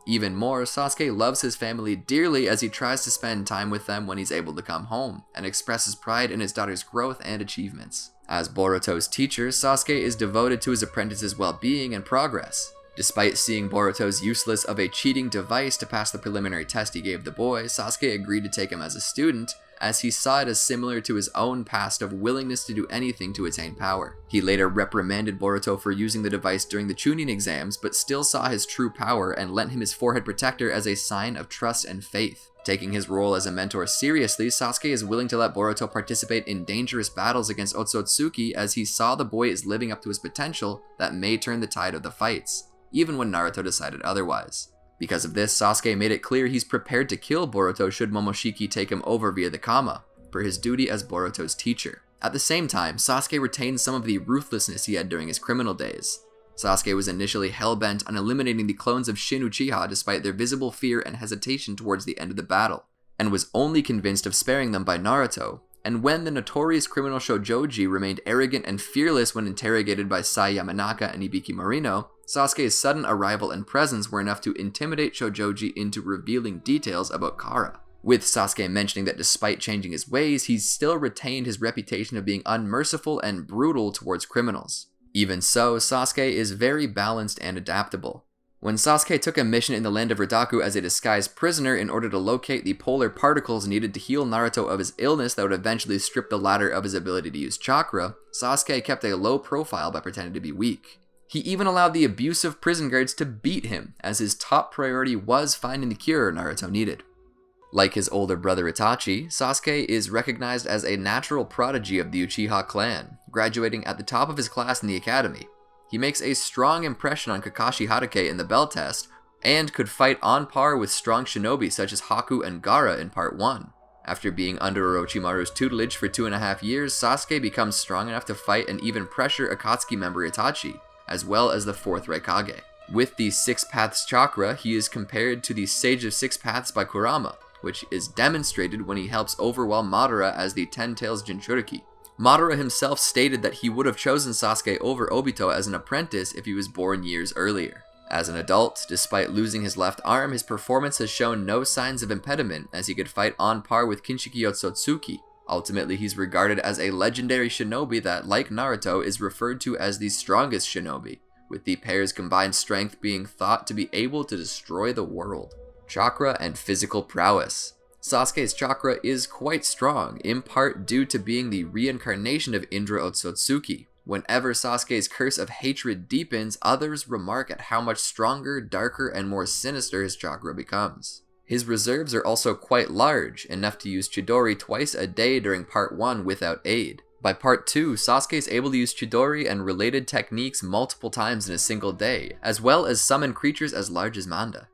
Even more, Sasuke loves his family dearly as he tries to spend time with them when he's able to come home, and expresses pride in his daughter's growth and achievements. As Boruto's teacher, Sasuke is devoted to his apprentice's well-being and progress. Despite seeing Boruto's useless of a cheating device to pass the preliminary test he gave the boy, Sasuke agreed to take him as a student, as he saw it as similar to his own past of willingness to do anything to attain power. He later reprimanded Boruto for using the device during the Chunin exams, but still saw his true power and lent him his forehead protector as a sign of trust and faith. Taking his role as a mentor seriously, Sasuke is willing to let Boruto participate in dangerous battles against Otsutsuki as he saw the boy is living up to his potential that may turn the tide of the fights, even when Naruto decided otherwise. Because of this, Sasuke made it clear he's prepared to kill Boruto should Momoshiki take him over via the Kama, for his duty as Boruto's teacher. At the same time, Sasuke retained some of the ruthlessness he had during his criminal days. Sasuke was initially hell-bent on eliminating the clones of Shin Uchiha despite their visible fear and hesitation towards the end of the battle, and was only convinced of sparing them by Naruto, And when the notorious criminal Shojoji remained arrogant and fearless when interrogated by Sai Yamanaka and Ibiki Marino, Sasuke's sudden arrival and presence were enough to intimidate Shojoji into revealing details about Kara, with Sasuke mentioning that despite changing his ways, he still retained his reputation of being unmerciful and brutal towards criminals. Even so, Sasuke is very balanced and adaptable. When Sasuke took a mission in the land of Ridaku as a disguised prisoner in order to locate the polar particles needed to heal Naruto of his illness that would eventually strip the latter of his ability to use chakra, Sasuke kept a low profile by pretending to be weak. He even allowed the abusive prison guards to beat him, as his top priority was finding the cure Naruto needed. Like his older brother Itachi, Sasuke is recognized as a natural prodigy of the Uchiha clan, graduating at the top of his class in the academy. He makes a strong impression on Kakashi Hatake in the Bell Test, and could fight on par with strong shinobi such as Haku and Gaara in Part 1. After being under Orochimaru's tutelage for 2.5 years, Sasuke becomes strong enough to fight and even pressure Akatsuki member Itachi, as well as the 4th Raikage. With the Six Paths chakra, he is compared to the Sage of Six Paths by Kurama, which is demonstrated when he helps overwhelm Madara as the Ten Tails Jinchuriki. Madara himself stated that he would have chosen Sasuke over Obito as an apprentice if he was born years earlier. As an adult, despite losing his left arm, his performance has shown no signs of impediment as he could fight on par with Kinshiki Otsutsuki. Ultimately, he's regarded as a legendary shinobi that, like Naruto, is referred to as the strongest shinobi, with the pair's combined strength being thought to be able to destroy the world. Chakra and physical prowess. Sasuke's chakra is quite strong, in part due to being the reincarnation of Indra Otsutsuki. Whenever Sasuke's curse of hatred deepens, others remark at how much stronger, darker, and more sinister his chakra becomes. His reserves are also quite large, enough to use Chidori twice a day during Part 1 without aid. By Part 2, Sasuke is able to use Chidori and related techniques multiple times in a single day, as well as summon creatures as large as Manda.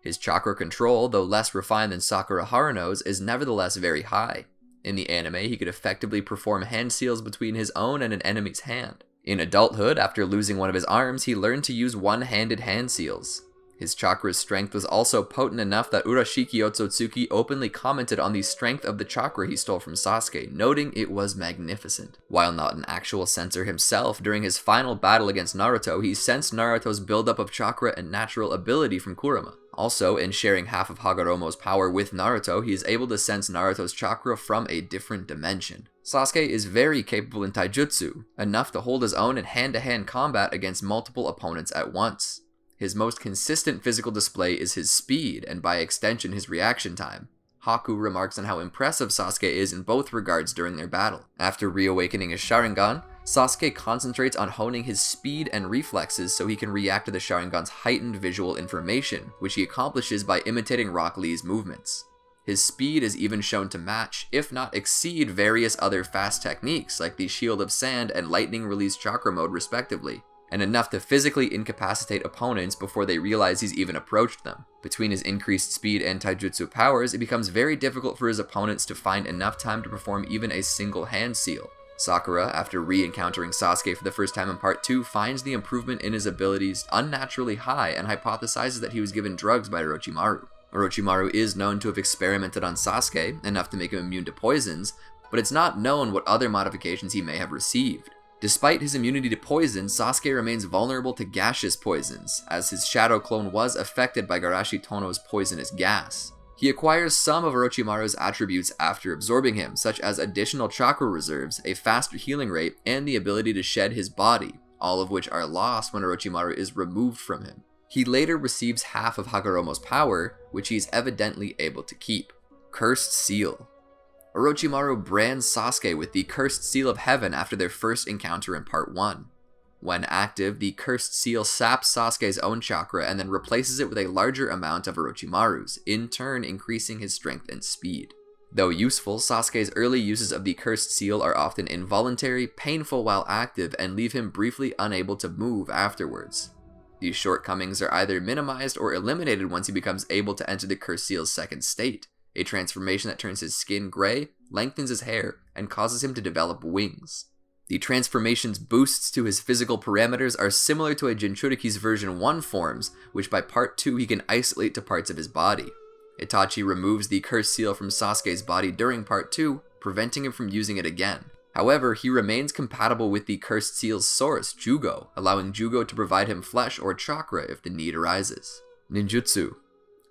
His chakra control, though less refined than Sakura Haruno's, is nevertheless very high. In the anime, he could effectively perform hand seals between his own and an enemy's hand. In adulthood, after losing one of his arms, he learned to use one-handed hand seals. His chakra's strength was also potent enough that Urashiki Otsutsuki openly commented on the strength of the chakra he stole from Sasuke, noting it was magnificent. While not an actual sensor himself, during his final battle against Naruto, he sensed Naruto's buildup of chakra and natural ability from Kurama. Also, in sharing half of Hagoromo's power with Naruto, he is able to sense Naruto's chakra from a different dimension. Sasuke is very capable in taijutsu, enough to hold his own in hand-to-hand combat against multiple opponents at once. His most consistent physical display is his speed, and by extension his reaction time. Haku remarks on how impressive Sasuke is in both regards during their battle. After reawakening his Sharingan, Sasuke concentrates on honing his speed and reflexes so he can react to the Sharingan's heightened visual information, which he accomplishes by imitating Rock Lee's movements. His speed is even shown to match, if not exceed, various other fast techniques like the Shield of Sand and Lightning Release Chakra mode respectively, and enough to physically incapacitate opponents before they realize he's even approached them. Between his increased speed and taijutsu powers, it becomes very difficult for his opponents to find enough time to perform even a single hand seal. Sakura, after re-encountering Sasuke for the first time in Part 2, finds the improvement in his abilities unnaturally high and hypothesizes that he was given drugs by Orochimaru. Orochimaru is known to have experimented on Sasuke, enough to make him immune to poisons, but it's not known what other modifications he may have received. Despite his immunity to poison, Sasuke remains vulnerable to gaseous poisons, as his shadow clone was affected by Garashi Tono's poisonous gas. He acquires some of Orochimaru's attributes after absorbing him, such as additional chakra reserves, a faster healing rate, and the ability to shed his body, all of which are lost when Orochimaru is removed from him. He later receives half of Hagoromo's power, which he is evidently able to keep. Cursed Seal. Orochimaru brands Sasuke with the Cursed Seal of Heaven after their first encounter in Part 1. When active, the Cursed Seal saps Sasuke's own chakra and then replaces it with a larger amount of Orochimaru's, in turn increasing his strength and speed. Though useful, Sasuke's early uses of the Cursed Seal are often involuntary, painful while active, and leave him briefly unable to move afterwards. These shortcomings are either minimized or eliminated once he becomes able to enter the Cursed Seal's second state, a transformation that turns his skin gray, lengthens his hair, and causes him to develop wings. The transformation's boosts to his physical parameters are similar to a Jinchuriki's version 1 forms, which by Part 2 he can isolate to parts of his body. Itachi removes the Cursed Seal from Sasuke's body during Part 2, preventing him from using it again. However, he remains compatible with the Cursed Seal's source, Jugo, allowing Jugo to provide him flesh or chakra if the need arises. Ninjutsu.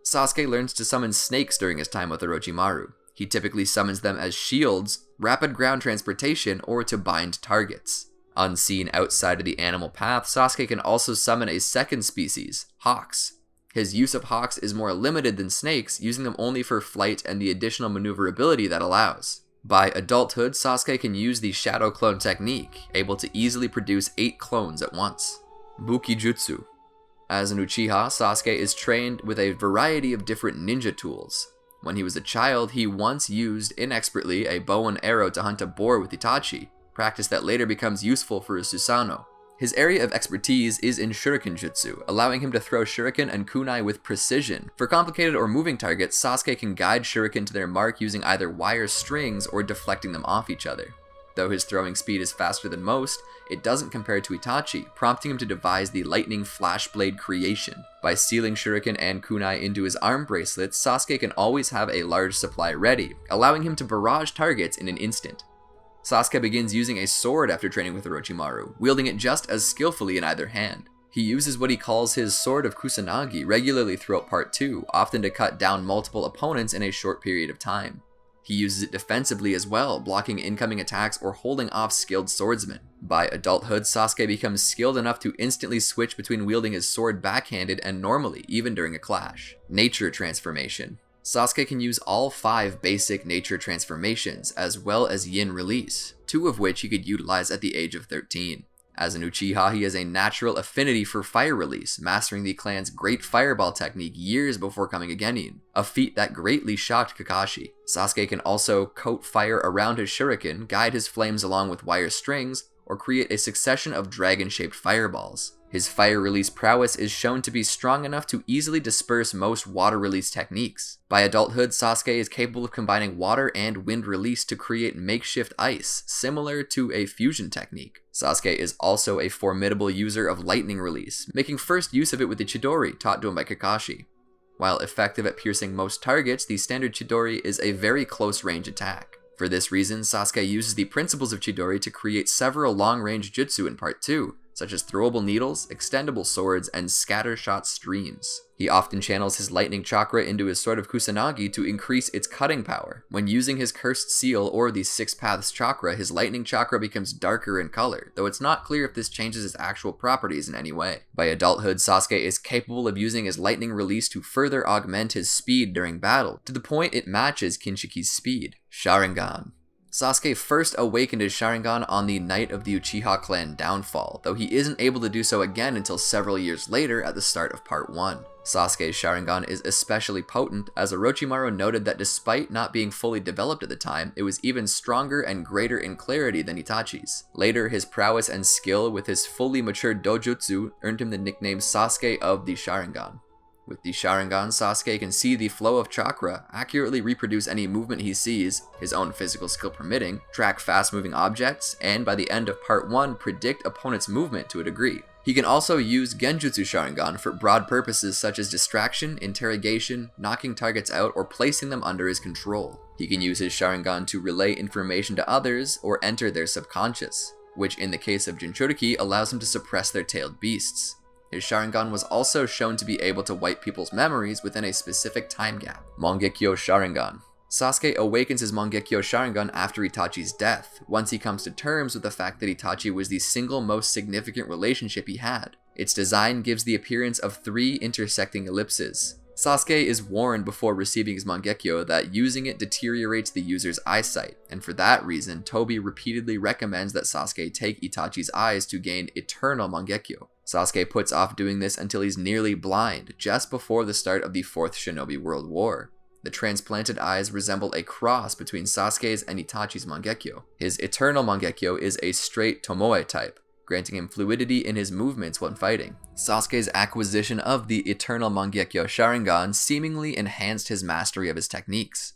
Sasuke learns to summon snakes during his time with Orochimaru. He typically summons them as shields, rapid ground transportation, or to bind targets. Unseen outside of the animal path, Sasuke can also summon a second species, hawks. His use of hawks is more limited than snakes, using them only for flight and the additional maneuverability that allows. By adulthood, Sasuke can use the Shadow Clone technique, able to easily produce 8 clones at once. Bukijutsu. As an Uchiha, Sasuke is trained with a variety of different ninja tools. When he was a child, he once used inexpertly a bow and arrow to hunt a boar with Itachi, practice that later becomes useful for his Susanoo. His area of expertise is in Shuriken Jutsu, allowing him to throw shuriken and kunai with precision. For complicated or moving targets, Sasuke can guide shuriken to their mark using either wire strings or deflecting them off each other. Though his throwing speed is faster than most, it doesn't compare to Itachi, prompting him to devise the lightning flash blade creation. By sealing shuriken and kunai into his arm bracelets, Sasuke can always have a large supply ready, allowing him to barrage targets in an instant. Sasuke begins using a sword after training with Orochimaru, wielding it just as skillfully in either hand. He uses what he calls his Sword of Kusanagi regularly throughout Part 2, often to cut down multiple opponents in a short period of time. He uses it defensively as well, blocking incoming attacks or holding off skilled swordsmen. By adulthood, Sasuke becomes skilled enough to instantly switch between wielding his sword backhanded and normally, even during a clash. Nature Transformation. Sasuke can use all 5 basic nature transformations, as well as Yin Release, 2 of which he could utilize at the age of 13. As an Uchiha, he has a natural affinity for Fire Release, mastering the clan's Great Fireball technique years before coming a Genin, a feat that greatly shocked Kakashi. Sasuke can also coat fire around his shuriken, guide his flames along with wire strings, or create a succession of dragon-shaped fireballs. His fire release prowess is shown to be strong enough to easily disperse most water release techniques. By adulthood, Sasuke is capable of combining water and wind release to create makeshift ice, similar to a fusion technique. Sasuke is also a formidable user of lightning release, making first use of it with the Chidori taught to him by Kakashi. While effective at piercing most targets, the standard Chidori is a very close-range attack. For this reason, Sasuke uses the principles of Chidori to create several long-range jutsu in Part 2, such as throwable needles, extendable swords, and scattershot streams. He often channels his lightning chakra into his Sword of Kusanagi to increase its cutting power. When using his Cursed Seal or the Six Paths chakra, his lightning chakra becomes darker in color, though it's not clear if this changes his actual properties in any way. By adulthood, Sasuke is capable of using his lightning release to further augment his speed during battle, to the point it matches Kinshiki's speed. Sharingan. Sasuke first awakened his Sharingan on the night of the Uchiha clan downfall, though he isn't able to do so again until several years later at the start of Part 1. Sasuke's Sharingan is especially potent, as Orochimaru noted that despite not being fully developed at the time, it was even stronger and greater in clarity than Itachi's. Later, his prowess and skill with his fully matured Dojutsu earned him the nickname Sasuke of the Sharingan. With the Sharingan, Sasuke can see the flow of chakra, accurately reproduce any movement he sees, his own physical skill permitting, track fast-moving objects, and by the end of Part 1, predict opponents' movement to a degree. He can also use Genjutsu Sharingan for broad purposes such as distraction, interrogation, knocking targets out, or placing them under his control. He can use his Sharingan to relay information to others or enter their subconscious, which in the case of Jinchuriki allows him to suppress their tailed beasts. His Sharingan was also shown to be able to wipe people's memories within a specific time gap. Mangekyo Sharingan. Sasuke awakens his Mangekyo Sharingan after Itachi's death, once he comes to terms with the fact that Itachi was the single most significant relationship he had. Its design gives the appearance of 3 intersecting ellipses. Sasuke is warned before receiving his Mangekyo that using it deteriorates the user's eyesight, and for that reason, Tobi repeatedly recommends that Sasuke take Itachi's eyes to gain Eternal Mangekyo. Sasuke puts off doing this until he's nearly blind, just before the start of the 4th Shinobi World War. The transplanted eyes resemble a cross between Sasuke's and Itachi's Mangekyo. His Eternal Mangekyo is a straight Tomoe type, granting him fluidity in his movements when fighting. Sasuke's acquisition of the Eternal Mangekyo Sharingan seemingly enhanced his mastery of his techniques.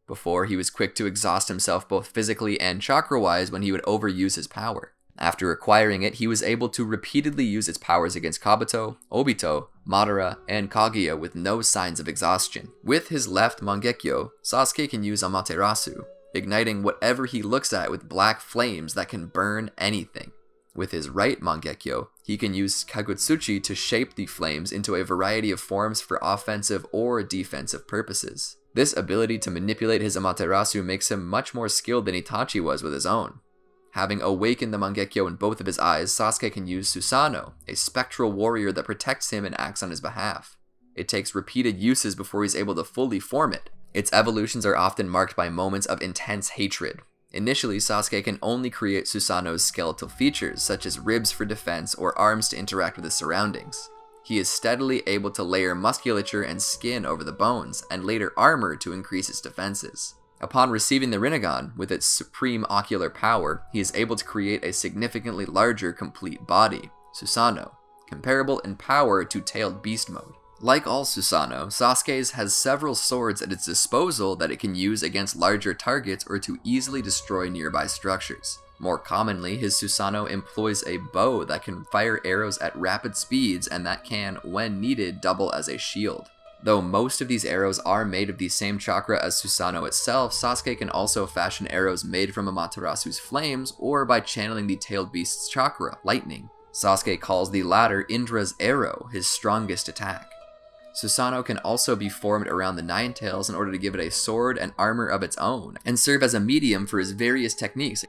Before, he was quick to exhaust himself both physically and chakra-wise when he would overuse his power. After acquiring it, he was able to repeatedly use its powers against Kabuto, Obito, Madara, and Kaguya with no signs of exhaustion. With his left Mangekyo, Sasuke can use Amaterasu, igniting whatever he looks at with black flames that can burn anything. With his right Mangekyo, he can use Kagutsuchi to shape the flames into a variety of forms for offensive or defensive purposes. This ability to manipulate his Amaterasu makes him much more skilled than Itachi was with his own. Having awakened the Mangekyo in both of his eyes, Sasuke can use Susanoo, a spectral warrior that protects him and acts on his behalf. It takes repeated uses before he's able to fully form it. Its evolutions are often marked by moments of intense hatred. Initially, Sasuke can only create Susanoo's skeletal features, such as ribs for defense or arms to interact with his surroundings. He is steadily able to layer musculature and skin over the bones, and later armor to increase his defenses. Upon receiving the Rinnegan, with its supreme ocular power, he is able to create a significantly larger complete body, Susanoo, comparable in power to Tailed Beast mode. Like all Susanoo, Sasuke's has several swords at its disposal that it can use against larger targets or to easily destroy nearby structures. More commonly, his Susanoo employs a bow that can fire arrows at rapid speeds and that can, when needed, double as a shield. Though most of these arrows are made of the same chakra as Susanoo itself, Sasuke can also fashion arrows made from Amaterasu's flames or by channeling the Tailed Beast's chakra, lightning. Sasuke calls the latter Indra's arrow, his strongest attack. Susanoo can also be formed around the Nine Tails in order to give it a sword and armor of its own, and serve as a medium for his various techniques.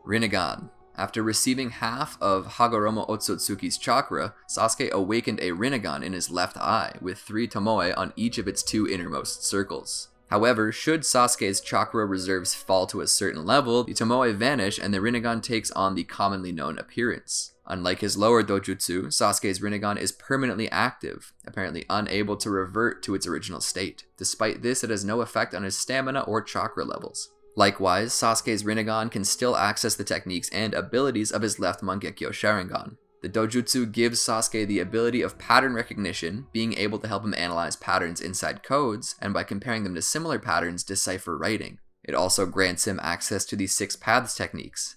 Rinnegan. After receiving half of Hagoromo Otsutsuki's chakra, Sasuke awakened a Rinnegan in his left eye, with 3 Tomoe on each of its 2 innermost circles. However, should Sasuke's chakra reserves fall to a certain level, the Tomoe vanish and the Rinnegan takes on the commonly known appearance. Unlike his lower dojutsu, Sasuke's Rinnegan is permanently active, apparently unable to revert to its original state. Despite this, it has no effect on his stamina or chakra levels. Likewise, Sasuke's Rinnegan can still access the techniques and abilities of his left Mangekyo Sharingan. The dojutsu gives Sasuke the ability of pattern recognition, being able to help him analyze patterns inside codes, and by comparing them to similar patterns, decipher writing. It also grants him access to the 6 Paths techniques.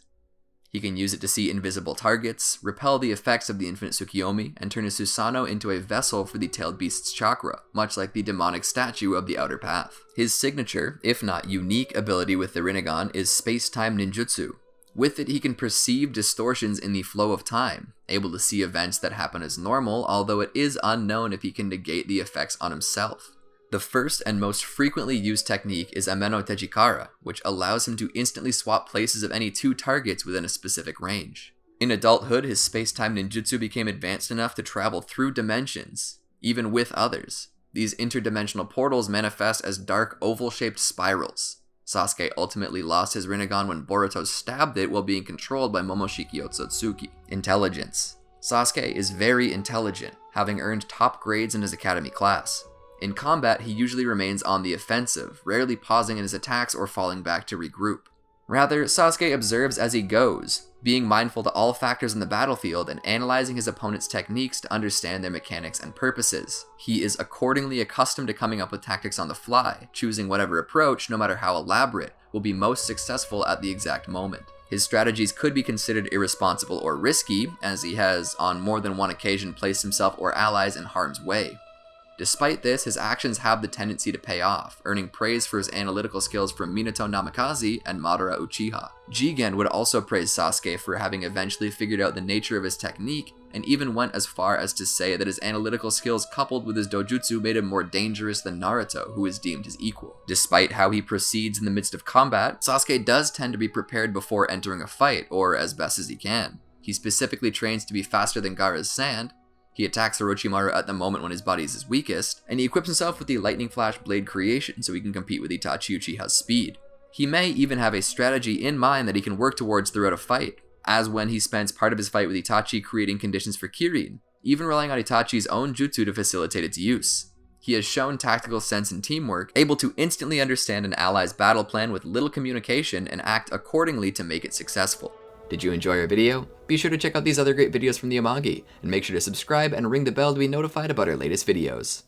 He can use it to see invisible targets, repel the effects of the infinite Tsukiyomi, and turn his Susanoo into a vessel for the Tailed Beast's chakra, much like the demonic statue of the Outer Path. His signature, if not unique, ability with the Rinnegan is Space-Time Ninjutsu. With it, he can perceive distortions in the flow of time, able to see events that happen as normal, although it is unknown if he can negate the effects on himself. The first and most frequently used technique is Ameno Tejikara, which allows him to instantly swap places of any 2 targets within a specific range. In adulthood, his space-time ninjutsu became advanced enough to travel through dimensions, even with others. These interdimensional portals manifest as dark oval-shaped spirals. Sasuke ultimately lost his Rinnegan when Boruto stabbed it while being controlled by Momoshiki Otsutsuki. Intelligence. Sasuke is very intelligent, having earned top grades in his academy class. In combat, he usually remains on the offensive, rarely pausing in his attacks or falling back to regroup. Rather, Sasuke observes as he goes, being mindful to all factors in the battlefield and analyzing his opponent's techniques to understand their mechanics and purposes. He is accordingly accustomed to coming up with tactics on the fly, choosing whatever approach, no matter how elaborate, will be most successful at the exact moment. His strategies could be considered irresponsible or risky, as he has on more than one occasion placed himself or allies in harm's way. Despite this, his actions have the tendency to pay off, earning praise for his analytical skills from Minato Namikaze and Madara Uchiha. Jigen would also praise Sasuke for having eventually figured out the nature of his technique, and even went as far as to say that his analytical skills coupled with his dojutsu made him more dangerous than Naruto, who is deemed his equal. Despite how he proceeds in the midst of combat, Sasuke does tend to be prepared before entering a fight, or as best as he can. He specifically trains to be faster than Gaara's sand. He attacks Orochimaru at the moment when his body is his weakest, and he equips himself with the Lightning Flash Blade creation so he can compete with Itachi Uchiha's speed. He may even have a strategy in mind that he can work towards throughout a fight, as when he spends part of his fight with Itachi creating conditions for Kirin, even relying on Itachi's own jutsu to facilitate its use. He has shown tactical sense and teamwork, able to instantly understand an ally's battle plan with little communication and act accordingly to make it successful. Did you enjoy our video? Be sure to check out these other great videos from the Amagi, and make sure to subscribe and ring the bell to be notified about our latest videos.